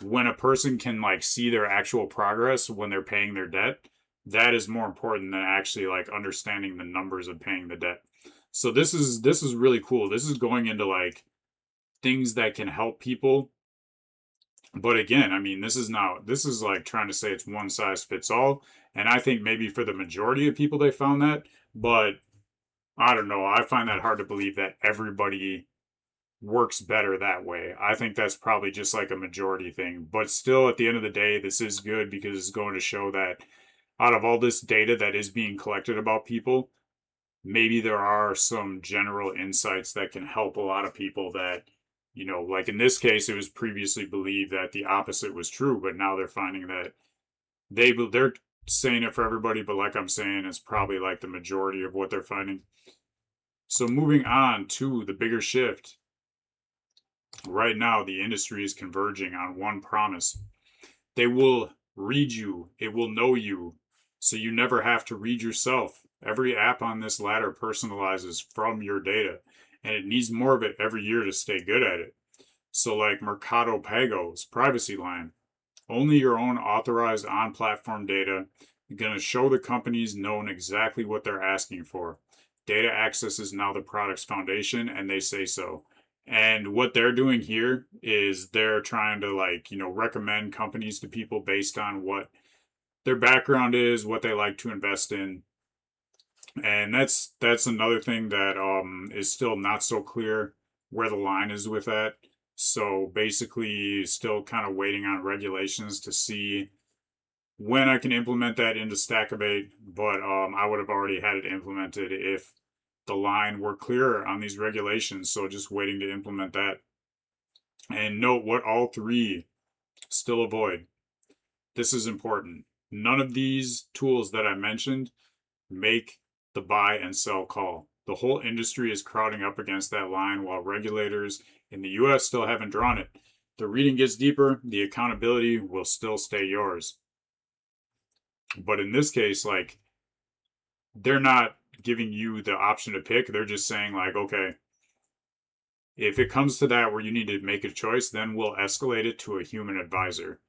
A: when a person can like see their actual progress when they're paying their debt, that is more important than actually like understanding the numbers of paying the debt. So this is really cool. This is going into like things that can help people. But again, I mean, this is like trying to say it's one size fits all. And I think maybe for the majority of people they found that, but I don't know. I find that hard to believe that everybody works better that way. I think that's probably just like a majority thing. But still, at the end of the day, this is good because it's going to show that out of all this data that is being collected about people, maybe there are some general insights that can help a lot of people that, you know, like in this case, it was previously believed that the opposite was true, but now they're finding that they're saying it for everybody, but like I'm saying, it's probably like the majority of what they're finding. So moving on to the bigger shift. Right now, the industry is converging on one promise. They will read you, it will know you, so you never have to read yourself. Every app on this ladder personalizes from your data, and it needs more of it every year to stay good at it. So, like Mercado Pago's privacy line, only your own authorized on platform data is going to show the companies known exactly what they're asking for. Data access is now the product's foundation, and they say so. And what they're doing here is they're trying to, like, recommend companies to people based on what their background is, what they like to invest in. And that's another thing that is still not so clear where the line is with that. So basically, still kind of waiting on regulations to see when I can implement that into Stackivate. But I would have already had it implemented if the line were clearer on these regulations. So just waiting to implement that. And note what all three still avoid. This is important. None of these tools that I mentioned make the buy and sell call. The whole industry is crowding up against that line while regulators in the US still haven't drawn it. The reading gets deeper, the accountability will still stay yours. But in this case, like, they're not giving you the option to pick. They're just saying, like, okay, if it comes to that where you need to make a choice, then we'll escalate it to a human advisor.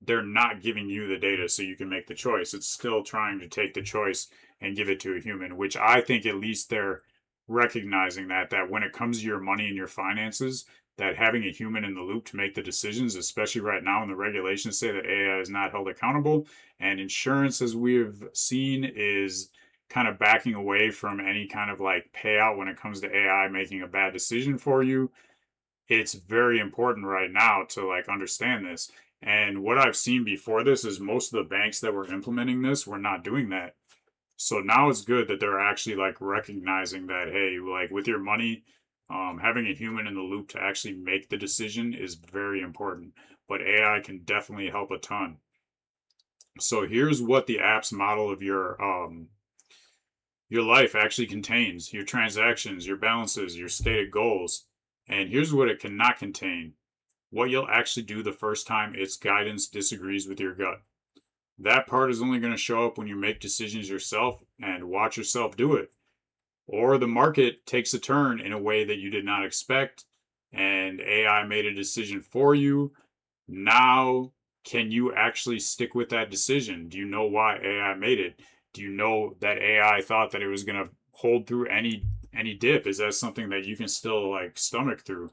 A: They're not giving you the data so you can make the choice. It's still trying to take the choice and give it to a human, which I think at least they're recognizing that when it comes to your money and your finances, that having a human in the loop to make the decisions, especially right now when the regulations say that AI is not held accountable, and insurance, as we have seen, is kind of backing away from any kind of like payout when it comes to AI making a bad decision for you. It's very important right now to like understand this. And what I've seen before this is most of the banks that were implementing this were not doing that. So now it's good that they're actually like recognizing that, hey, like with your money, having a human in the loop to actually make the decision is very important. But AI can definitely help a ton. So here's what the app's model of your life actually contains: your transactions, your balances, your stated goals. And here's what it cannot contain: what you'll actually do the first time its guidance disagrees with your gut. That part is only going to show up when you make decisions yourself and watch yourself do it. Or the market takes a turn in a way that you did not expect, and AI made a decision for you. Now, can you actually stick with that decision? Do you know why AI made it? Do you know that AI thought that it was going to hold through any dip? Is that something that you can still like stomach through?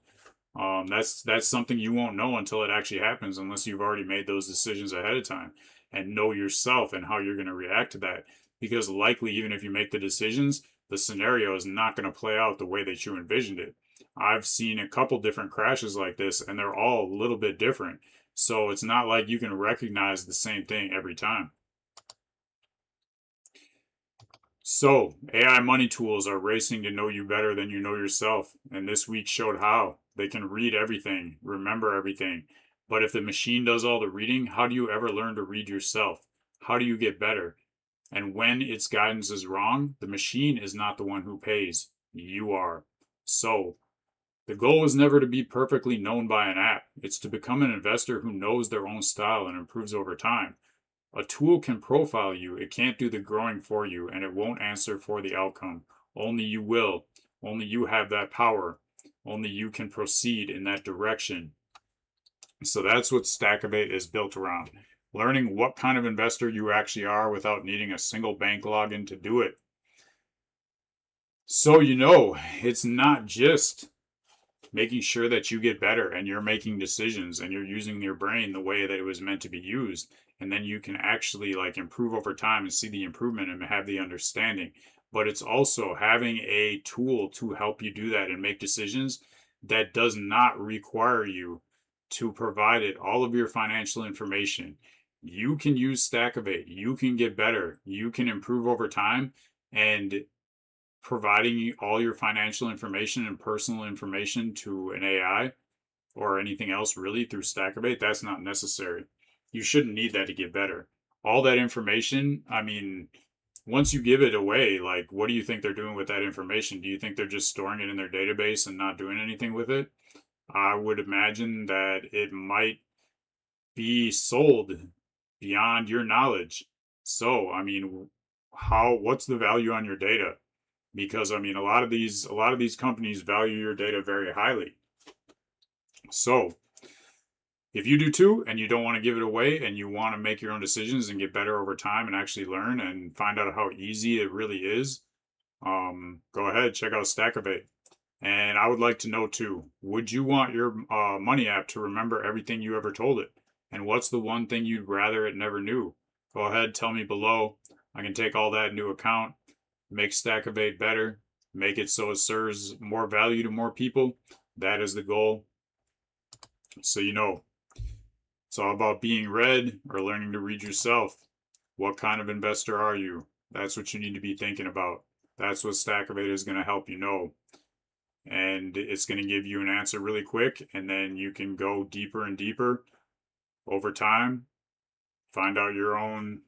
A: That's something you won't know until it actually happens, unless you've already made those decisions ahead of time and know yourself and how you're going to react to that. Because likely, even if you make the decisions, the scenario is not going to play out the way that you envisioned it. I've seen a couple different crashes like this, and they're all a little bit different. So it's not like you can recognize the same thing every time. So, AI money tools are racing to know you better than you know yourself, and this week showed how. They can read everything, remember everything. But if the machine does all the reading, how do you ever learn to read yourself? How do you get better? And when its guidance is wrong, the machine is not the one who pays. You are. So, the goal is never to be perfectly known by an app. It's to become an investor who knows their own style and improves over time. A tool can profile you, it can't do the growing for you, and it won't answer for the outcome. Only you will. Only you have that power. Only you can proceed in that direction. So that's what Stackivate is built around. Learning what kind of investor you actually are without needing a single bank login to do it. So it's not just making sure that you get better and you're making decisions and you're using your brain the way that it was meant to be used, and then you can actually like improve over time and see the improvement and have the understanding. But it's also having a tool to help you do that and make decisions that does not require you to provide it all of your financial information. You can use Stackivate, you can get better, you can improve over time, and providing all your financial information and personal information to an AI or anything else really through Stackivate, that's not necessary. You shouldn't need that to get better. All that information, I mean, once you give it away, like, what do you think they're doing with that information? Do you think they're just storing it in their database and not doing anything with it? I would imagine that it might be sold beyond your knowledge. So, I mean, what's the value on your data? Because I mean, a lot of these companies value your data very highly. So, if you do too, and you don't want to give it away, and you want to make your own decisions and get better over time and actually learn and find out how easy it really is, go ahead, check out Stackivate. And I would like to know too, would you want your money app to remember everything you ever told it? And what's the one thing you'd rather it never knew? Go ahead, tell me below. I can take all that into account, make Stackivate better, make it so it serves more value to more people. That is the goal. So you know, it's all about being read or learning to read yourself. What kind of investor are you? That's what you need to be thinking about. That's what Stackivate is going to help you know. And it's going to give you an answer really quick, and then you can go deeper and deeper over time, find out your own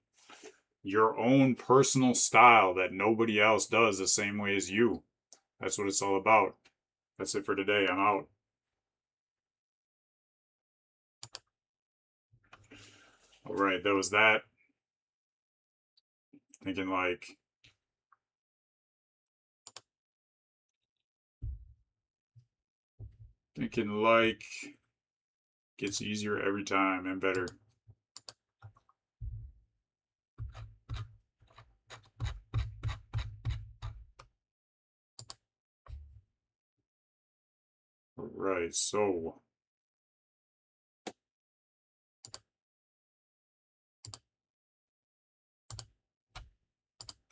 A: personal style that nobody else does the same way as you. That's what it's all about. That's it for today. I'm out. All right, that was that. Thinking like gets easier every time and better. All right, so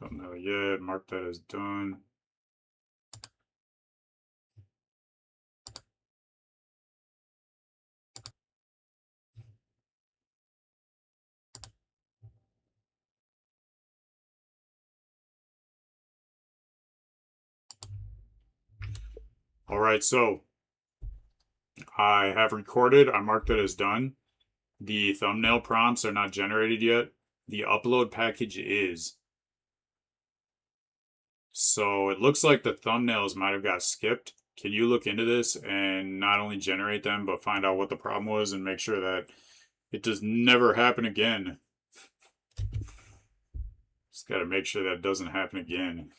A: thumbnail yet. Mark that as done. All right, so I have recorded. I marked it as done. The thumbnail prompts are not generated yet. The upload package is. So it looks like the thumbnails might have got skipped. Can you look into this and not only generate them, but find out what the problem was and make sure that it does never happen again? Just got to make sure that doesn't happen again.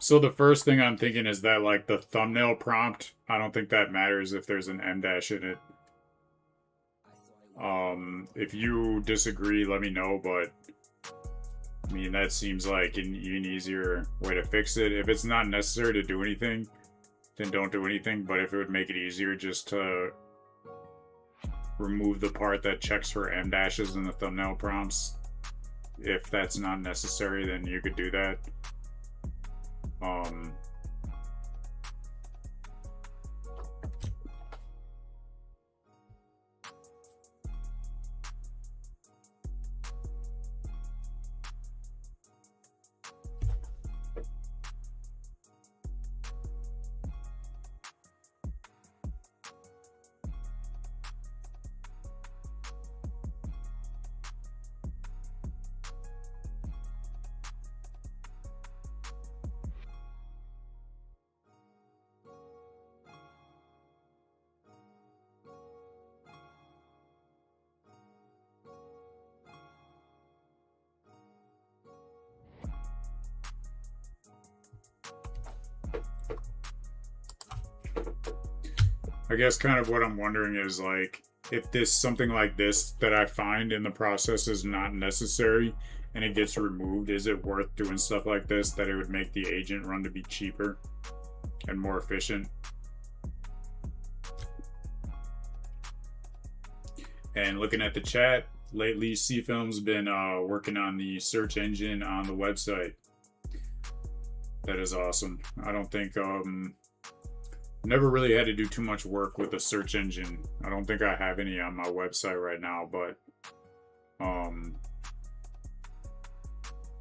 A: So the first thing I'm thinking is that like the thumbnail prompt, I don't think that matters if there's an M dash in it. If you disagree, let me know, but I mean, that seems like an even easier way to fix it. If it's not necessary to do anything, then don't do anything, but if it would make it easier just to remove the part that checks for M dashes in the thumbnail prompts, if that's not necessary, then you could do that. I guess kind of what I'm wondering is like if this something like this that I find in the process is not necessary and it gets removed, is it worth doing stuff like this that it would make the agent run to be cheaper and more efficient? And looking at the chat, lately CFilm's been working on the search engine on the website. That is awesome. I don't think never really had to do too much work with the search engine. I don't think I have any on my website right now, but I'm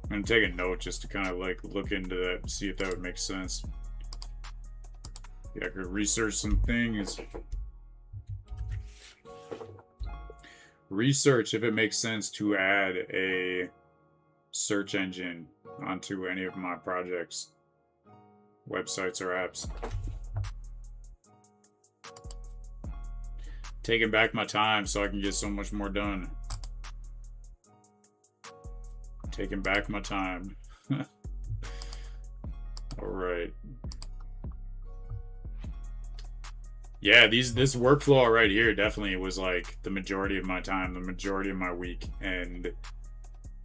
A: gonna take a note just to kind of like look into that and see if that would make sense. Yeah, I could research some things. Research if it makes sense to add a search engine onto any of my projects, websites, or apps. Taking back my time so I can get so much more done. Taking back my time. All right. Yeah, this workflow right here definitely was like the majority of my time, the majority of my week, and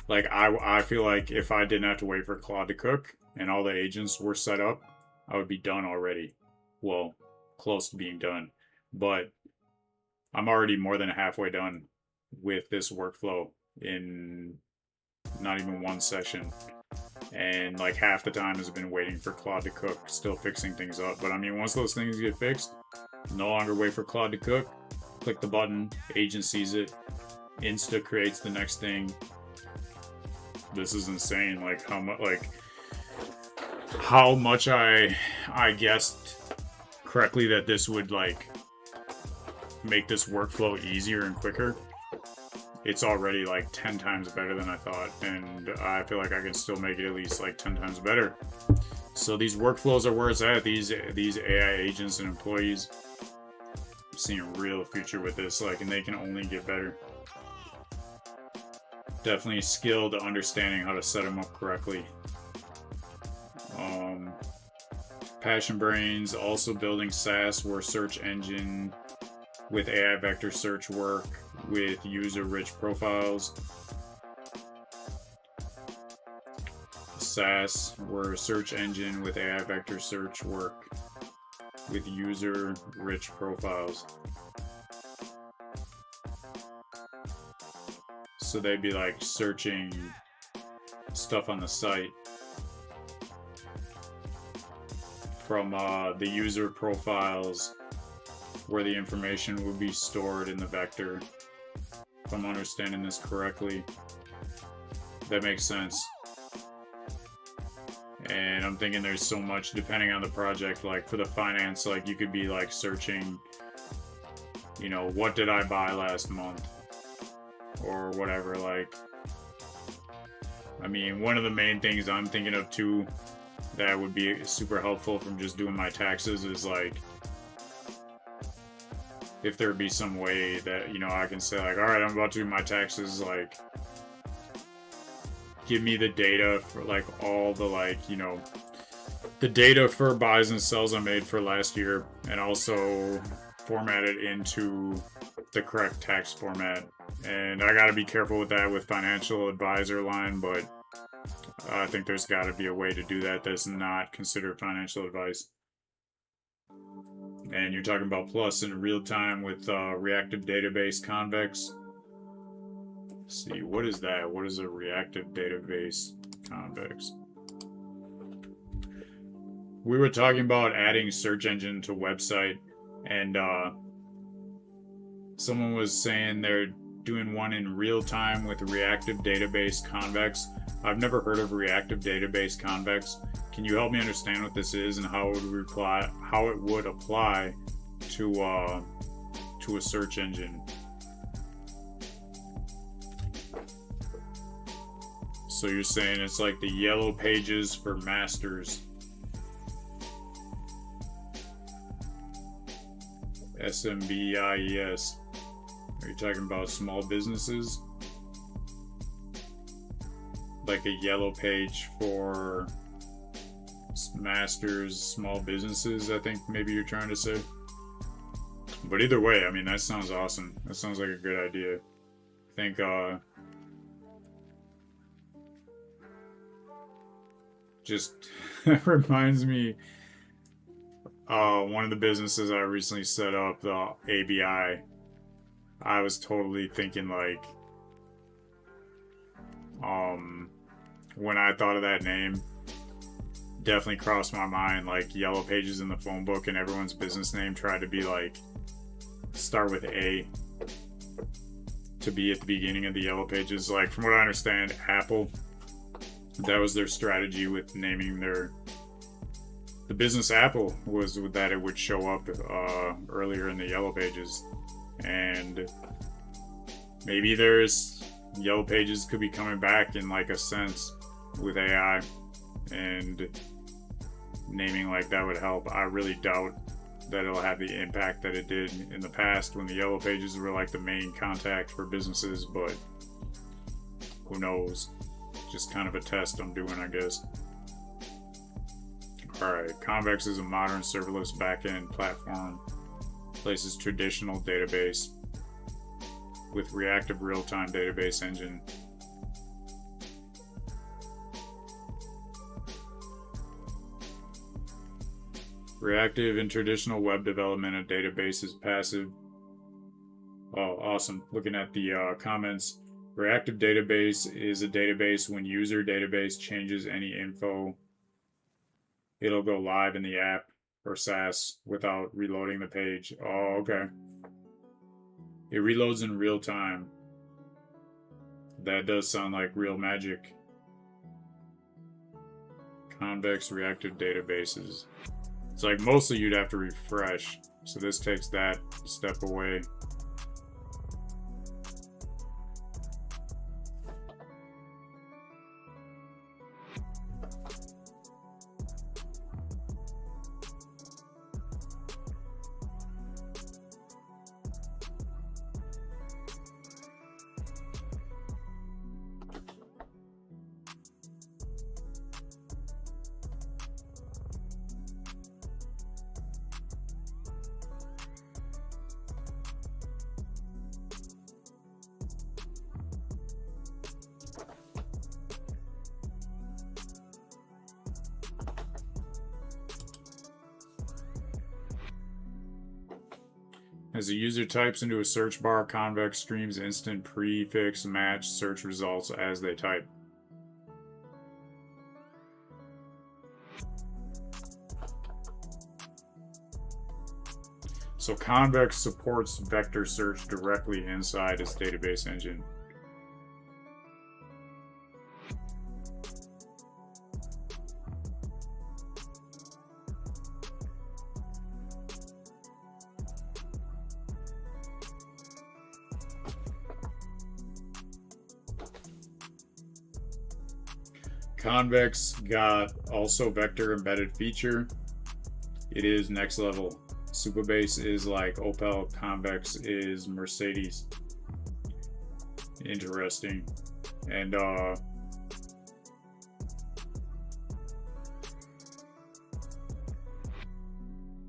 A: like I feel like if I didn't have to wait for Claude to cook and all the agents were set up, I would be done already. Well, close to being done, but I'm already more than halfway done with this workflow in not even one session. And like half the time has been waiting for Claude to cook, still fixing things up. But I mean, once those things get fixed, no longer wait for Claude to cook. Click the button, agent sees it, Insta creates the next thing. This is insane. Like how much I guessed correctly that this would like make this workflow easier and quicker. It's already like 10 times better than I thought, and I feel like I can still make it at least like 10 times better. So these workflows are where it's at. These AI agents and employees, I'm seeing a real future with this, like, and they can only get better. Definitely skilled understanding how to set them up correctly. Passion Brains also building SaaS where search engine with AI vector search work with user-rich profiles. SaaS where search engine with AI vector search work with user-rich profiles. So they'd be like searching stuff on the site from the user profiles where the information would be stored in the vector. If I'm understanding this correctly, that makes sense. And I'm thinking there's so much depending on the project. Like for the finance, like you could be like searching, you know, what did I buy last month or whatever. Like, I mean, one of the main things I'm thinking of too that would be super helpful from just doing my taxes is like if there'd be some way that, you know, I can say like, all right, I'm about to do my taxes, like give me the data for like all the like, you know, the data for buys and sells I made for last year, and also format it into the correct text format. And I got to be careful with that with financial advisor line, but I think there's got to be a way to do that that's not considered financial advice. And you're talking about plus in real time with reactive database convex. Let's see, what is that? What is a reactive database convex? We were talking about adding search engine to website, and someone was saying they're doing one in real time with reactive database convex. I've never heard of reactive database convex. Can you help me understand what this is and how it would apply to a search engine? So you're saying it's like the yellow pages for masters. SMBIES. Are you talking about small businesses? Like a yellow page for masters, small businesses, I think maybe you're trying to say. But either way, I mean, that sounds awesome. That sounds like a good idea. I think, just reminds me, one of the businesses I recently set up, the ABI, I was totally thinking like, when I thought of that name, definitely crossed my mind like yellow pages in the phone book, and everyone's business name tried to be like start with A to be at the beginning of the yellow pages. Like from what I understand, Apple, that was their strategy with naming the business Apple, was that it would show up earlier in the yellow pages. And maybe there's yellow pages could be coming back in like a sense with AI, and naming like that would help. I really doubt that it'll have the impact that it did in the past when the yellow pages were like the main contact for businesses, but who knows? Just kind of a test I'm doing, I guess. Alright, Convex is a modern serverless backend platform. Places traditional database with reactive real-time database engine. Reactive in traditional web development, a database is passive. Oh, awesome. Looking at the comments. Reactive database is a database when user database changes any info. It'll go live in the app or SaaS without reloading the page. Oh, okay. It reloads in real time. That does sound like real magic. Convex reactive databases. It's like mostly you'd have to refresh. So this takes that step away. As the user types into a search bar, Convex streams instant prefix match search results as they type. So Convex supports vector search directly inside its database engine. Convex got also vector embedded feature. It is next level. Supabase is like Opel, Convex is Mercedes. Interesting. And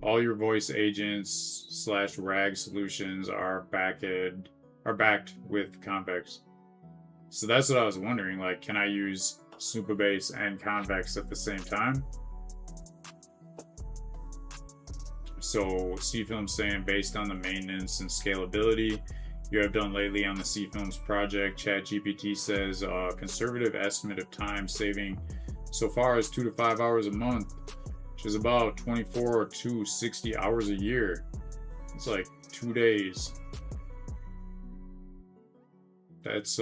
A: All your voice agents / RAG solutions are backed with Convex. So that's what I was wondering. Like, can I use Supabase and Convex at the same time? So CFilm saying, based on the maintenance and scalability you have done lately on the CFilms project, ChatGPT says conservative estimate of time saving so far is 2 to 5 hours a month, which is about 24 to 60 hours a year. It's like 2 days. That's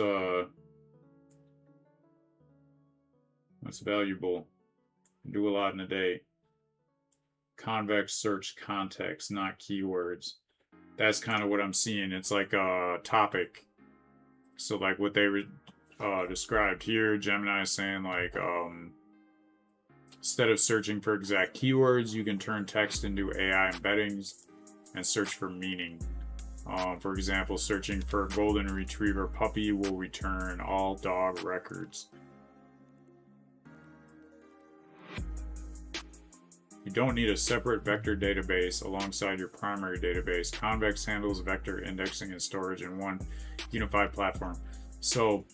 A: valuable. Do a lot in a day. Convex search context, not keywords. That's kind of what I'm seeing. It's like a topic. So like what they described here, Gemini is saying like instead of searching for exact keywords, you can turn text into AI embeddings and search for meaning. For example, searching for golden retriever puppy will return all dog records. You don't need a separate vector database alongside your primary database. Convex handles vector indexing and storage in one unified platform. So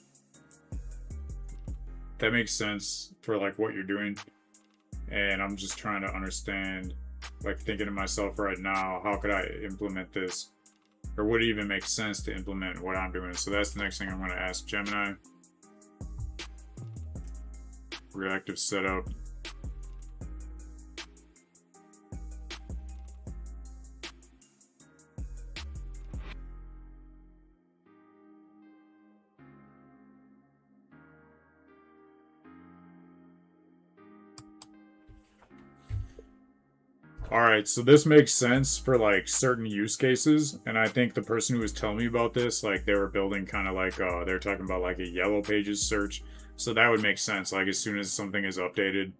A: that makes sense for like what you're doing. And I'm just trying to understand, like thinking to myself right now, how could I implement this? Or would it even make sense to implement what I'm doing? So that's the next thing I'm going to ask Gemini. Reactive setup. Alright, so this makes sense for like certain use cases, and I think the person who was telling me about this, like they were building kind of like, they're talking about like a yellow pages search, so that would make sense. Like as soon as something is updated,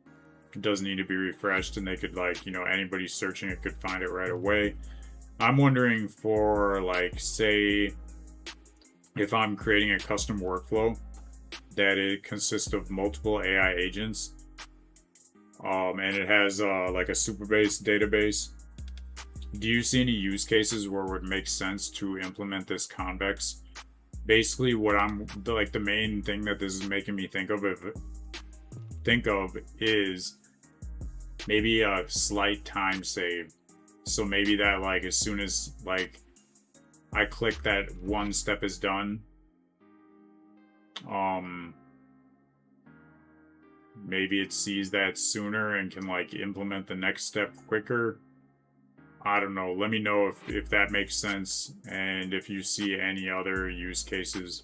A: it doesn't need to be refreshed, and they could like, you know, anybody searching it could find it right away. I'm wondering for like, say, if I'm creating a custom workflow that it consists of multiple AI agents, and it has like a Supabase database. Do you see any use cases where it would make sense to implement this Convex? Basically, what I'm like the main thing that this is making me think of is maybe a slight time save. So maybe that like as soon as like I click that one step is done, maybe it sees that sooner and can like implement the next step quicker. I don't know. Let me know if that makes sense and if you see any other use cases.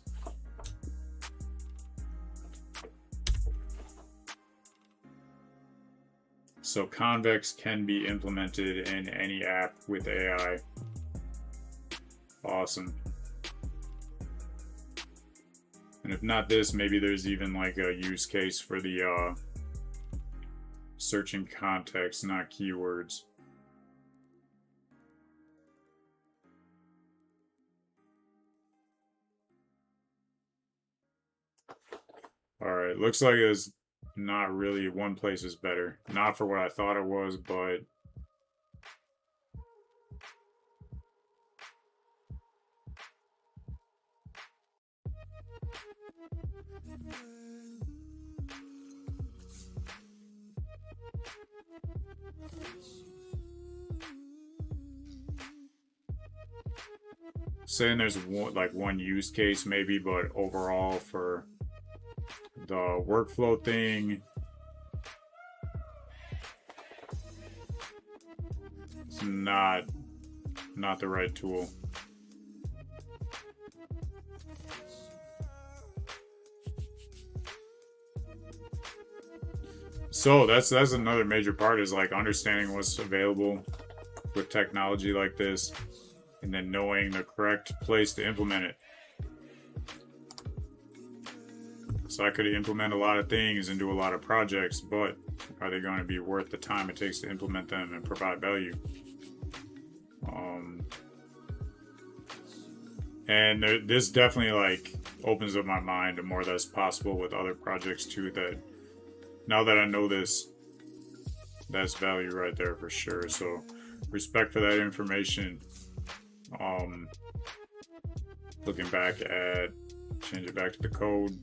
A: So Convex can be implemented in any app with AI. Awesome. And if not this, maybe there's even like a use case for the searching context, not keywords. Alright, looks like there's not really one place is better. Not for what I thought it was, but saying there's one use case maybe, but overall for the workflow thing, it's not the right tool. So that's another major part, is like understanding what's available with technology like this and then knowing the correct place to implement it. So I could implement a lot of things and do a lot of projects, but are they going to be worth the time it takes to implement them and provide value? And this definitely like opens up my mind to more that's possible with other projects too, that now that I know this, that's value right there for sure. So respect for that information. Looking back at, change it back to the code.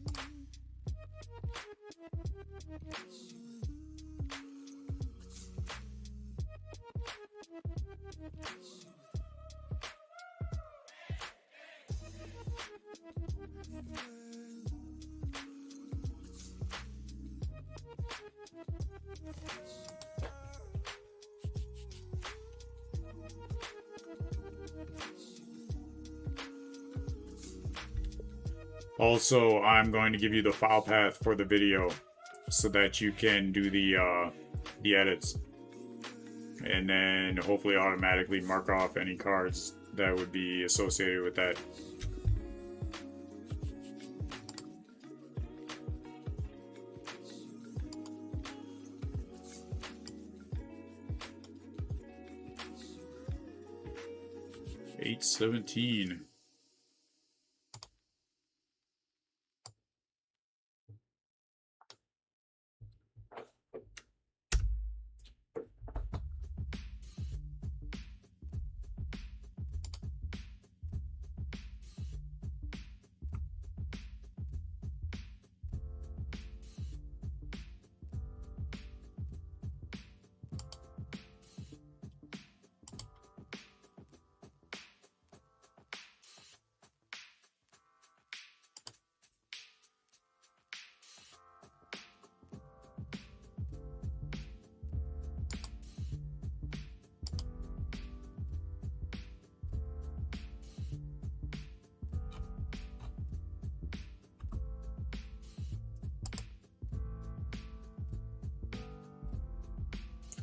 A: Also, I'm going to give you the file path for the video so that you can do the edits, and then hopefully automatically mark off any cards that would be associated with that. $8.17.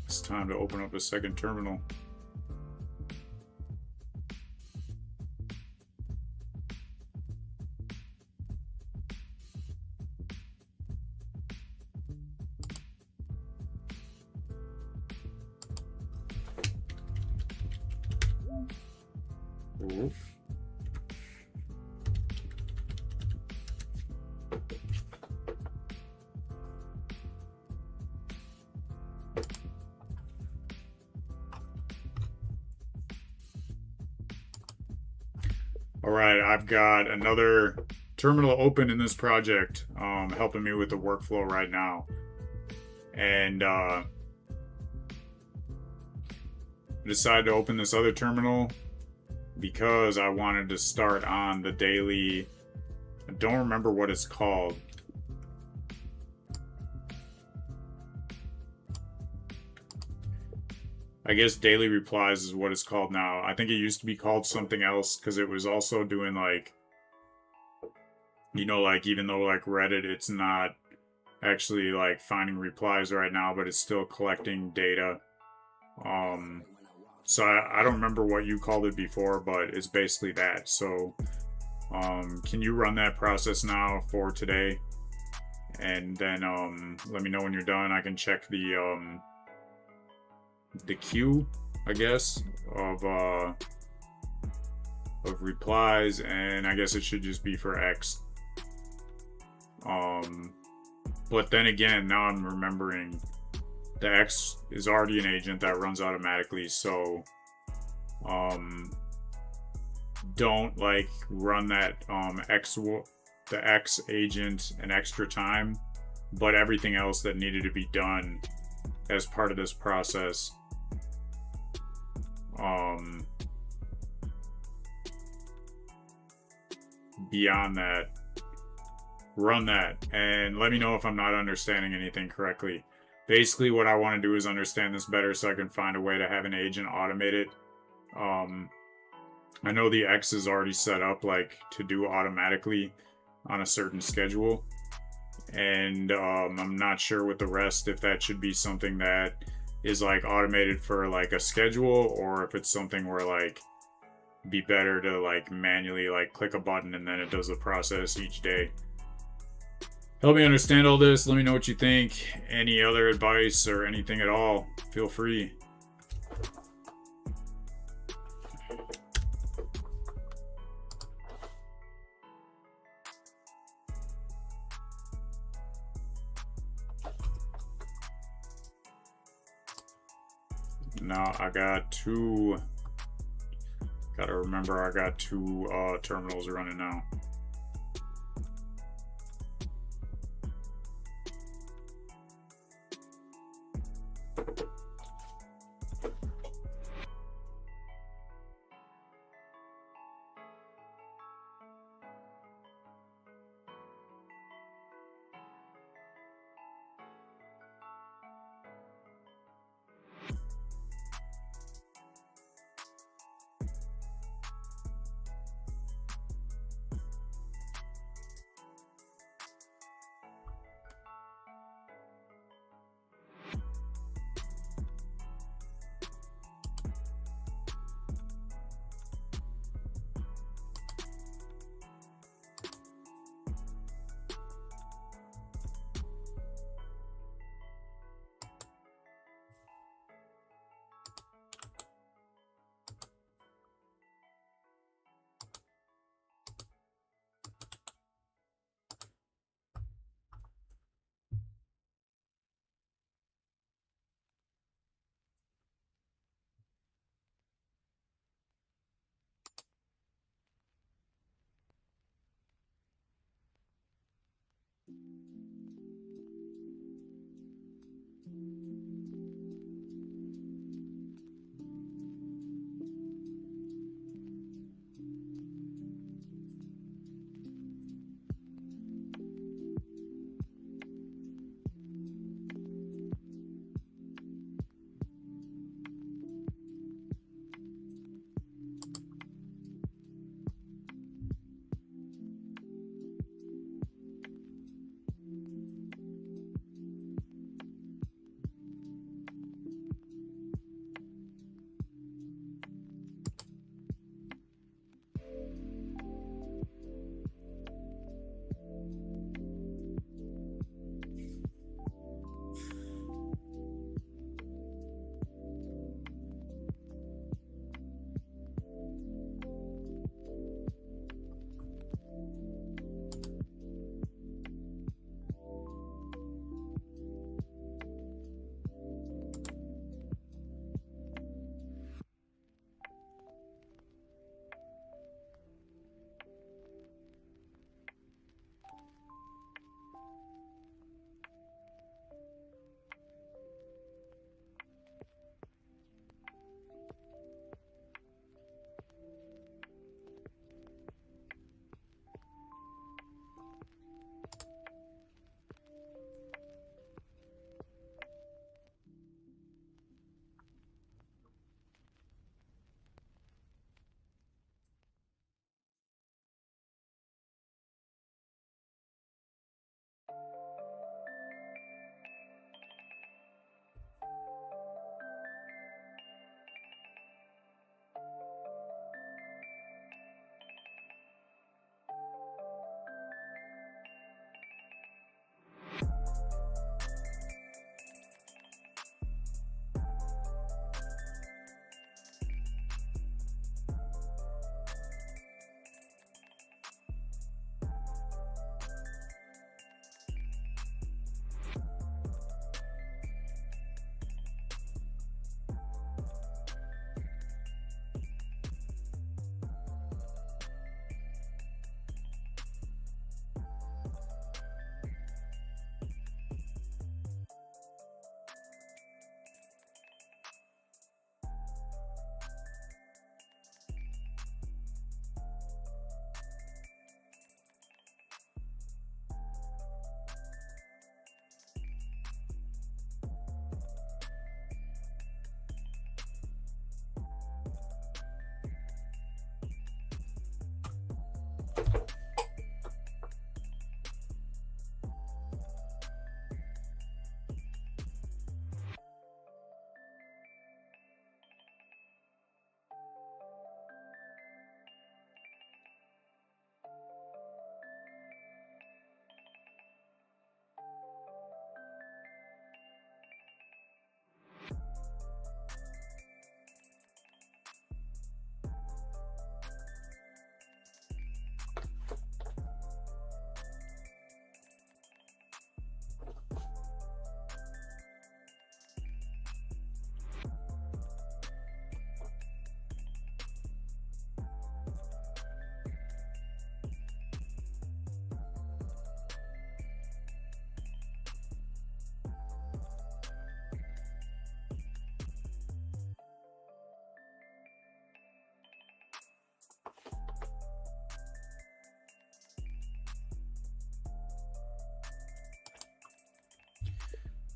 A: It's time to open up a second terminal. Ooh. All right, I've got another terminal open in this project, helping me with the workflow right now. And I decided to open this other terminal because I wanted to start on the daily, I don't remember what it's called. I guess daily replies is what it's called now. I think it used to be called something else because it was also doing like, you know, like even though like Reddit, it's not actually like finding replies right now, but it's still collecting data. So I don't remember what you called it before, but it's basically that. So can you run that process now for today? And then let me know when you're done. I can check the queue, I guess, of replies, and I guess it should just be for X. But then again, now I'm remembering the X is already an agent that runs automatically, so don't like run that the X agent an extra time, but everything else that needed to be done as part of this process, beyond that, run that and let me know if I'm not understanding anything correctly. Basically what I want to do is understand this better so I can find a way to have an agent automate it. I know the X is already set up like to do automatically on a certain schedule, and I'm not sure with the rest if that should be something that is like automated for like a schedule, or if it's something where like be better to like manually like click a button and then it does the process each day. Help me understand all this. Let me know what you think. Any other advice or anything at all, feel free. Now I got two. Gotta remember I got two terminals running now.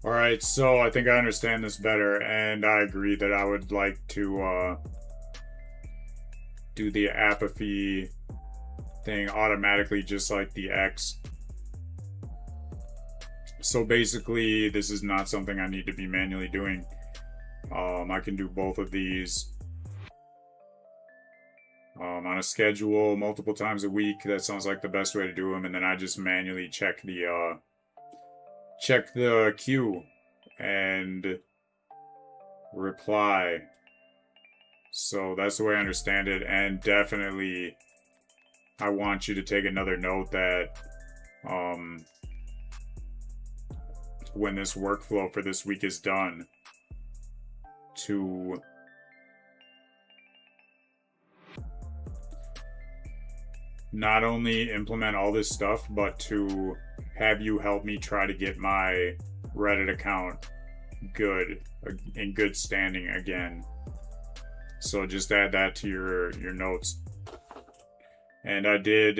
A: All right, so I think I understand this better, and I agree that I would like to do the apathy thing automatically, just like the X. So basically, this is not something I need to be manually doing. I can do both of these on a schedule multiple times a week. That sounds like the best way to do them, and then I just manually check the queue and reply. So that's the way I understand it, and definitely I want you to take another note that when this workflow for this week is done, to not only implement all this stuff, but to have you help me try to get my Reddit account in good standing again. So just add that to your notes. And I did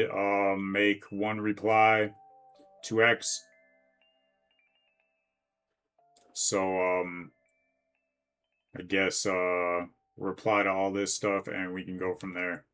A: make one reply to X. So I guess reply to all this stuff and we can go from there.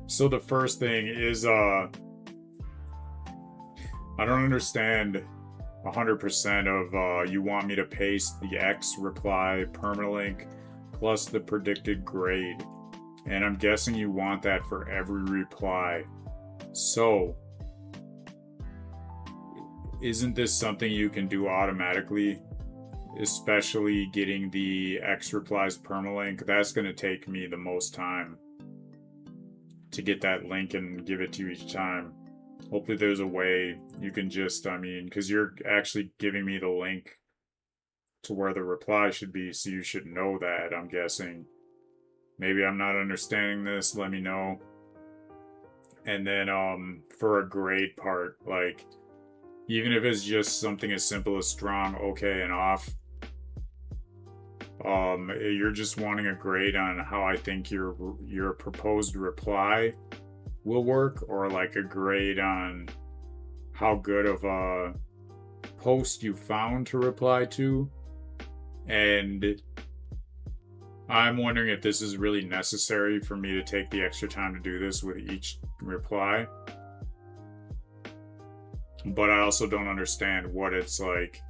A: So the first thing is I don't understand 100% of you want me to paste the X reply permalink plus the predicted grade. And I'm guessing you want that for every reply. So isn't this something you can do automatically? Especially getting the X replies permalink. That's going to take me the most time. to get that link and give it to you each time. Hopefully there's a way you can just, I mean, because you're actually giving me the link to where the reply should be, so you should know that, I'm guessing. Maybe I'm not understanding this, let me know. And then for a grade part, like, even if it's just something as simple as strong, okay, and off, you're just wanting a grade on how I think your proposed reply will work, or like a grade on how good of a post you found to reply to. And I'm wondering if this is really necessary for me to take the extra time to do this with each reply. But I also don't understand what it's like,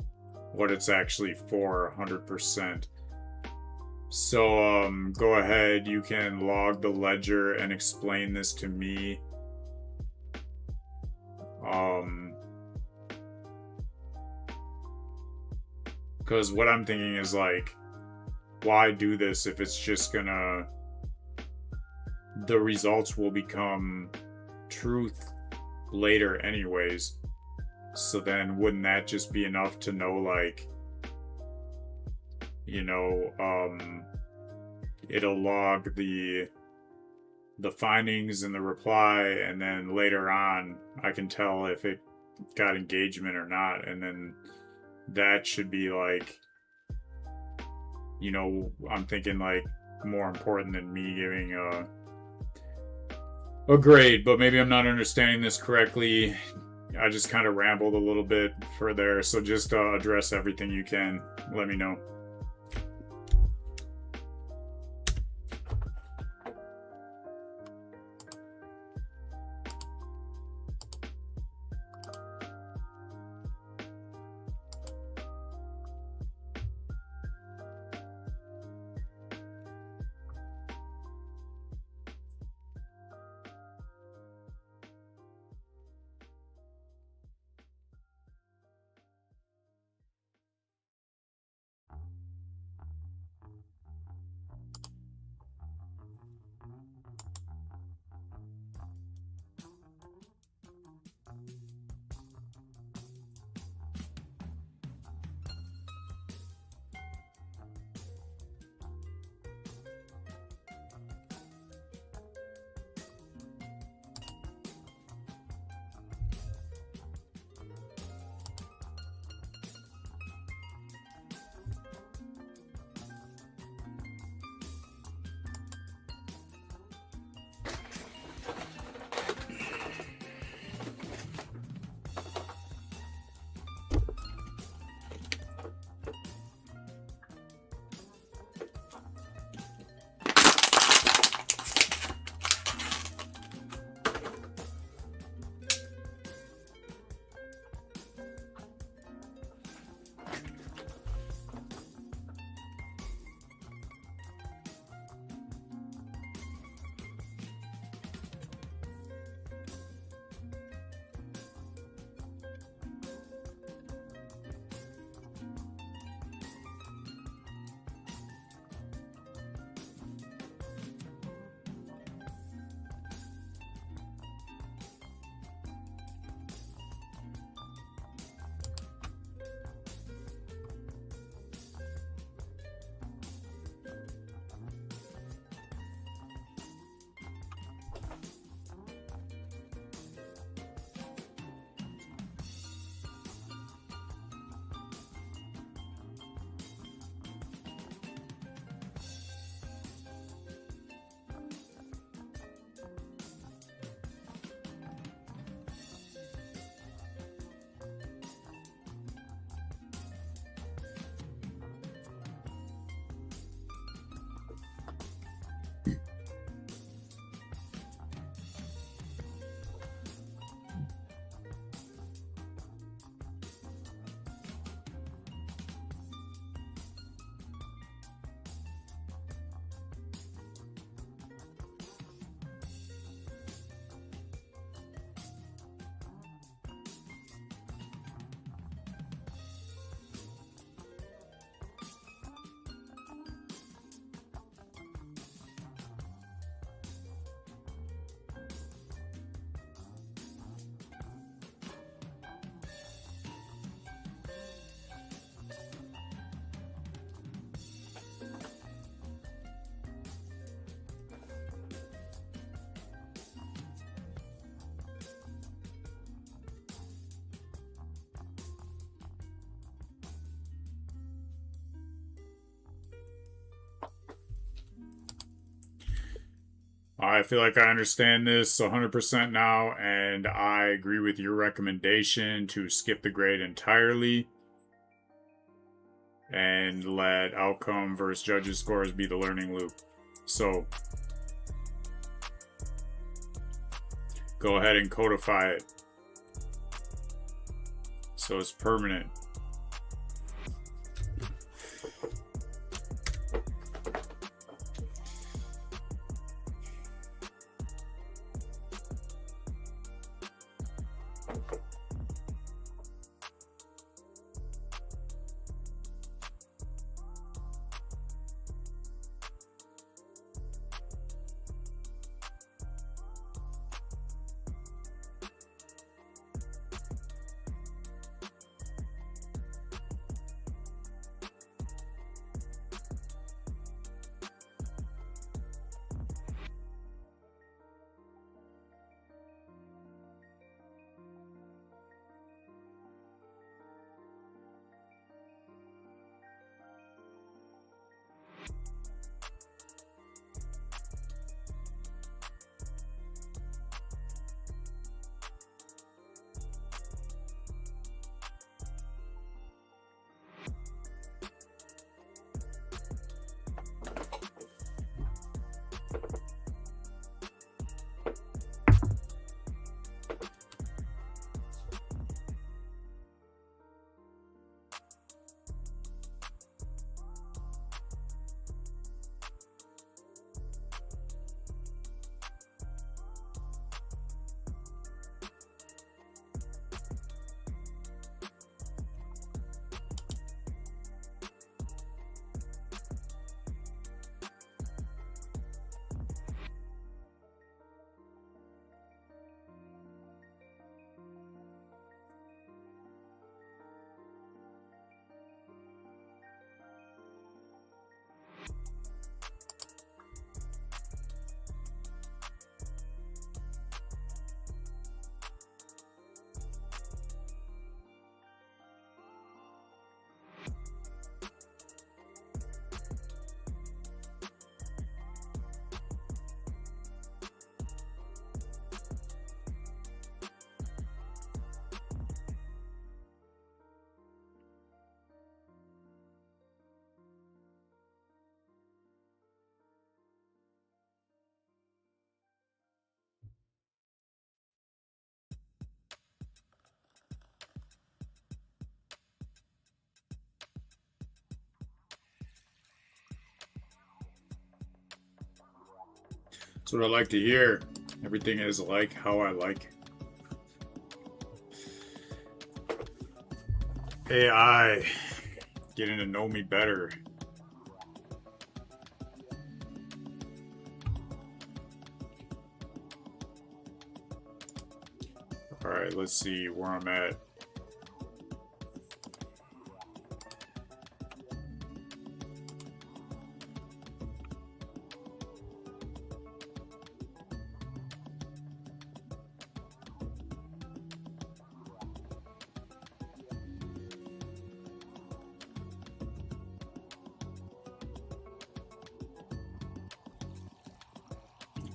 A: what it's actually for 100%. So go ahead, you can log the ledger and explain this to me. Because what I'm thinking is like, why do this if it's just gonna, the results will become truth later anyways. So then wouldn't that just be enough to know, like, you know, it'll log the findings in the reply, and then later on I can tell if it got engagement or not, and then that should be like, you know, I'm thinking like more important than me giving a grade. But maybe I'm not understanding this correctly. I just kind of rambled a little bit for there, so just address everything you can. Let me know. I feel like I understand this 100% now, and I agree with your recommendation to skip the grade entirely and let outcome versus judges' scores be the learning loop. So, go ahead and codify it so it's permanent. That's what I like to hear. Everything is like how I like. AI getting to know me better. Alright, let's see where I'm at.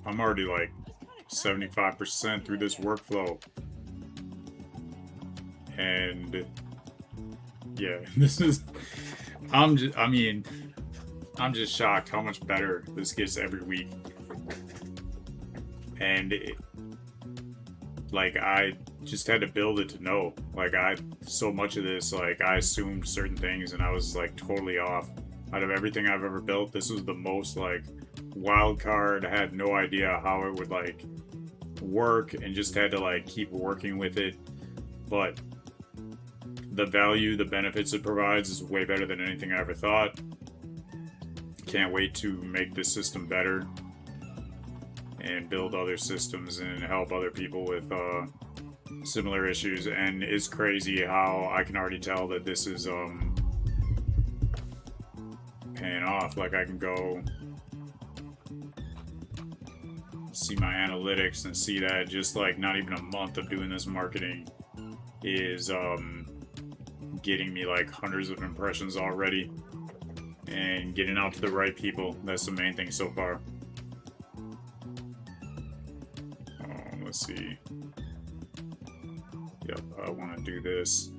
A: I'm already like 75% through this workflow. And yeah, this is, I'm just shocked how much better this gets every week. And like, I just had to build it to know. Like, so much of this, like, I assumed certain things and I was like totally off. Out of everything I've ever built, this was the most like wild card. I had no idea how it would like work and just had to like keep working with it. But the value, the benefits it provides is way better than anything I ever thought. Can't wait to make this system better and build other systems and help other people with similar issues. And it's crazy how I can already tell that this is paying off. Like, I can go see my analytics and see that just like not even a month of doing this marketing is getting me like hundreds of impressions already and getting out to the right people. That's the main thing so far. let's see. Yep, I want to do this.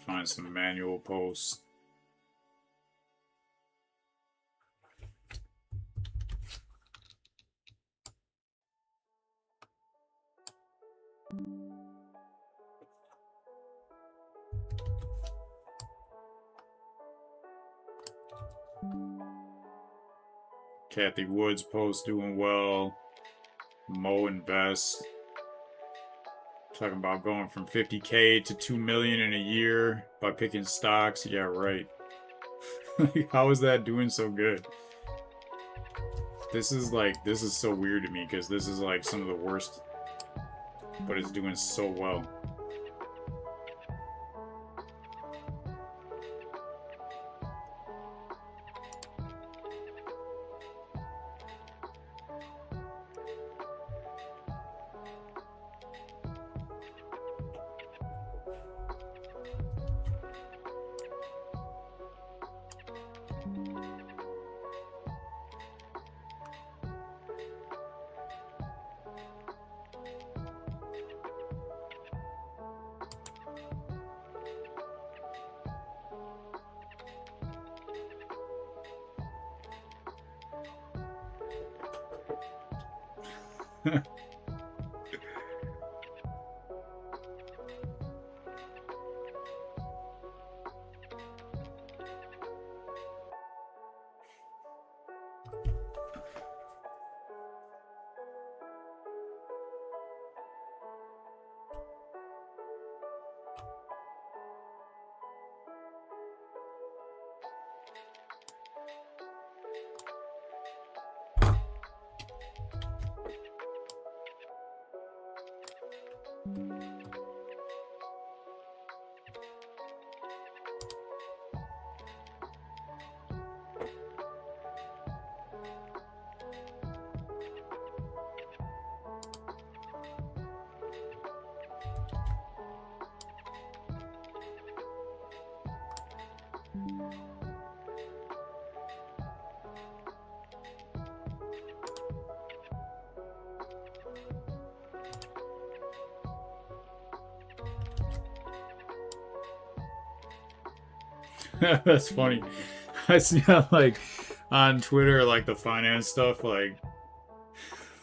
A: Find some manual posts. Kathy Woods post doing well. Mo Invest talking about going from 50K to 2 million in a year by picking stocks. Yeah, right. How is that doing so good? This is so weird to me because this is like some of the worst, but it's doing so well. That's funny. I see like on Twitter, like the finance stuff, like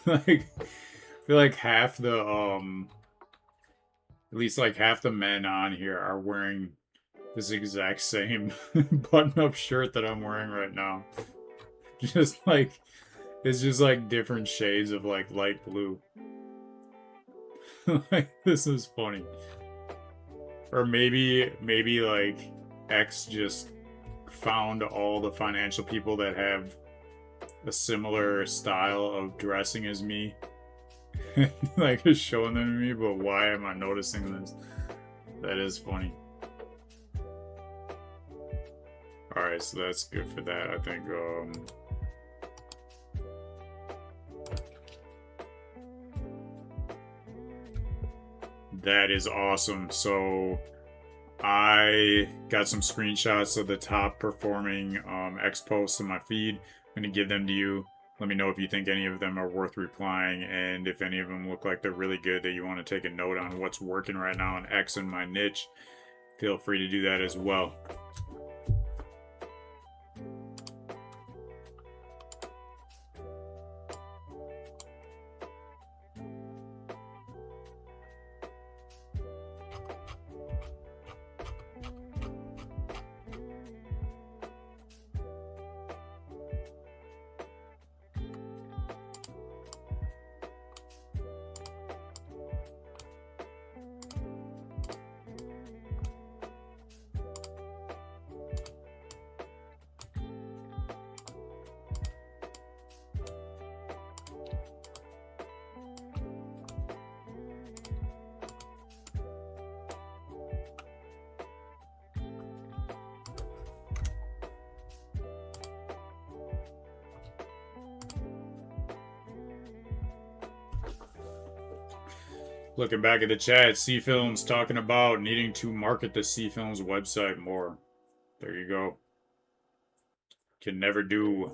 A: I feel like half the at least like half the men on here are wearing this exact same button-up shirt that I'm wearing right now. Just like it's just like different shades of like light blue. Like this is funny. Or maybe like X just found all the financial people that have a similar style of dressing as me. Like is showing them to me, but why am I noticing this? That is funny. Alright, so that's good for that, I think. That is awesome. So I got some screenshots of the top performing X posts in my feed. I'm going to give them to you. Let me know if you think any of them are worth replying, and if any of them look like they're really good that you want to take a note on what's working right now on X in my niche. Feel free to do that as well. Looking back at the chat, C-Films talking about needing to market the C-Films website more. There you go. Can never do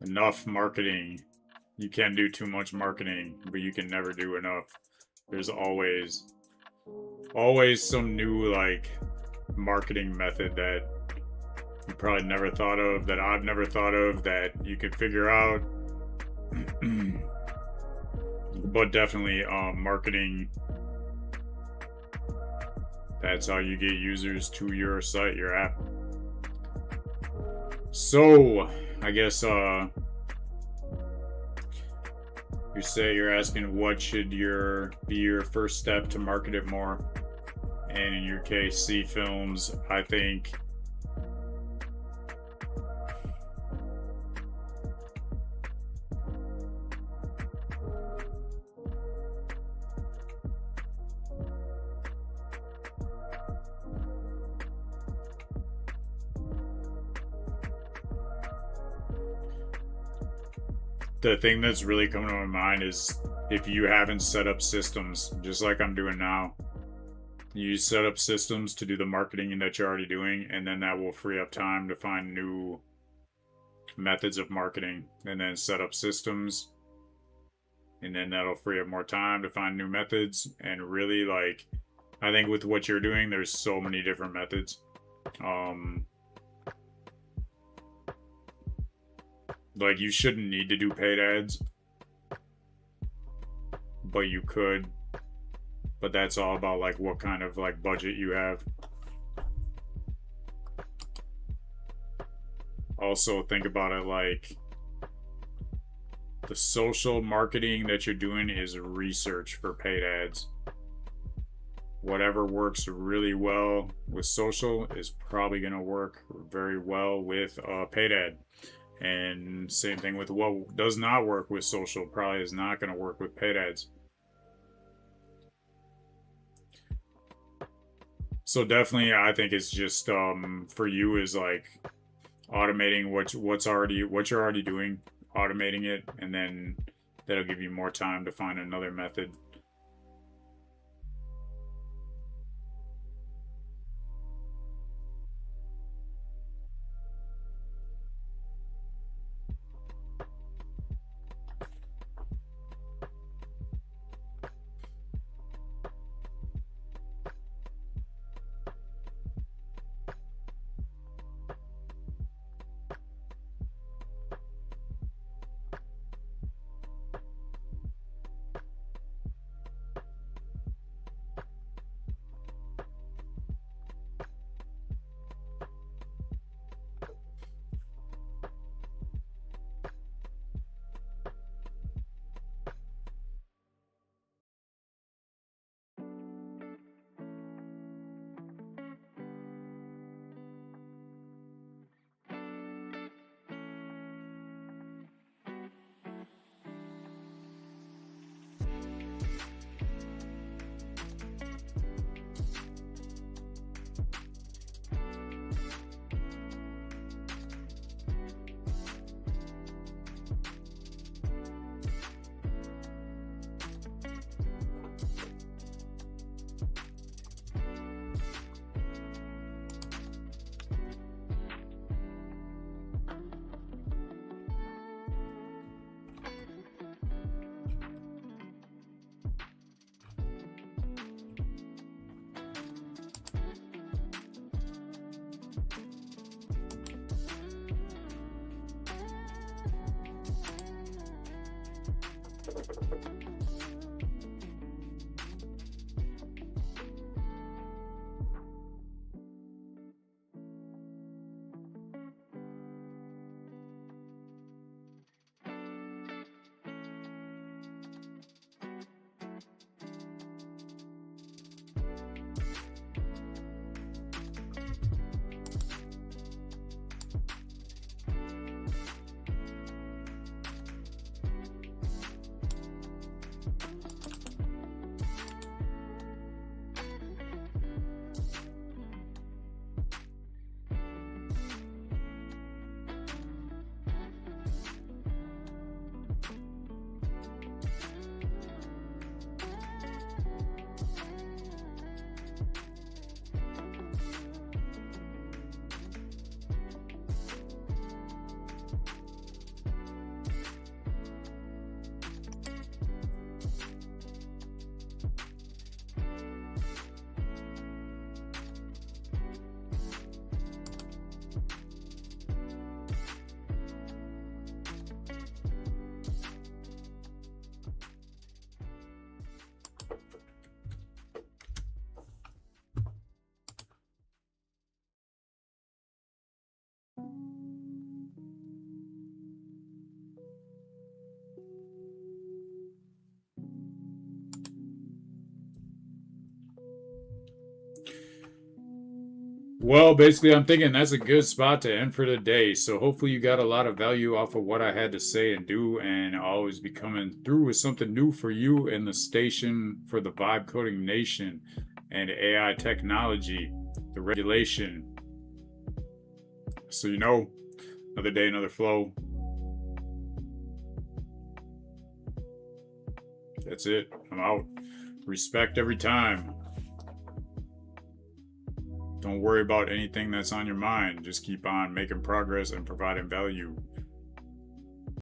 A: enough marketing You can do too much marketing, but you can never do enough. There's always some new like marketing method that you probably never thought of, that I've never thought of, that you could figure out. But definitely marketing, that's how you get users to your site, your app. So I guess you say you're asking what should be your first step to market it more, and in your case, see films. I think the thing that's really coming to my mind is if you haven't set up systems, just like I'm doing now, you set up systems to do the marketing that you're already doing, and then that will free up time to find new methods of marketing, and then set up systems, and then that'll free up more time to find new methods. And really, like, I think with what you're doing, there's so many different methods. Like, you shouldn't need to do paid ads, but you could. But that's all about like what kind of like budget you have. Also think about it like the social marketing that you're doing is research for paid ads. Whatever works really well with social is probably going to work very well with a paid ad. And same thing with what does not work with social probably is not going to work with paid ads. So definitely, I think it's just for you is like automating what you're already doing, automating it, and then that'll give you more time to find another method. Well, basically, I'm thinking that's a good spot to end for the day. So hopefully you got a lot of value off of what I had to say and do, and I'll always be coming through with something new for you in the station for the Vibe Coding Nation and AI technology, the regulation. So another day, another flow. That's it. I'm out. Respect every time. Don't worry about anything that's on your mind. Just keep on making progress and providing value.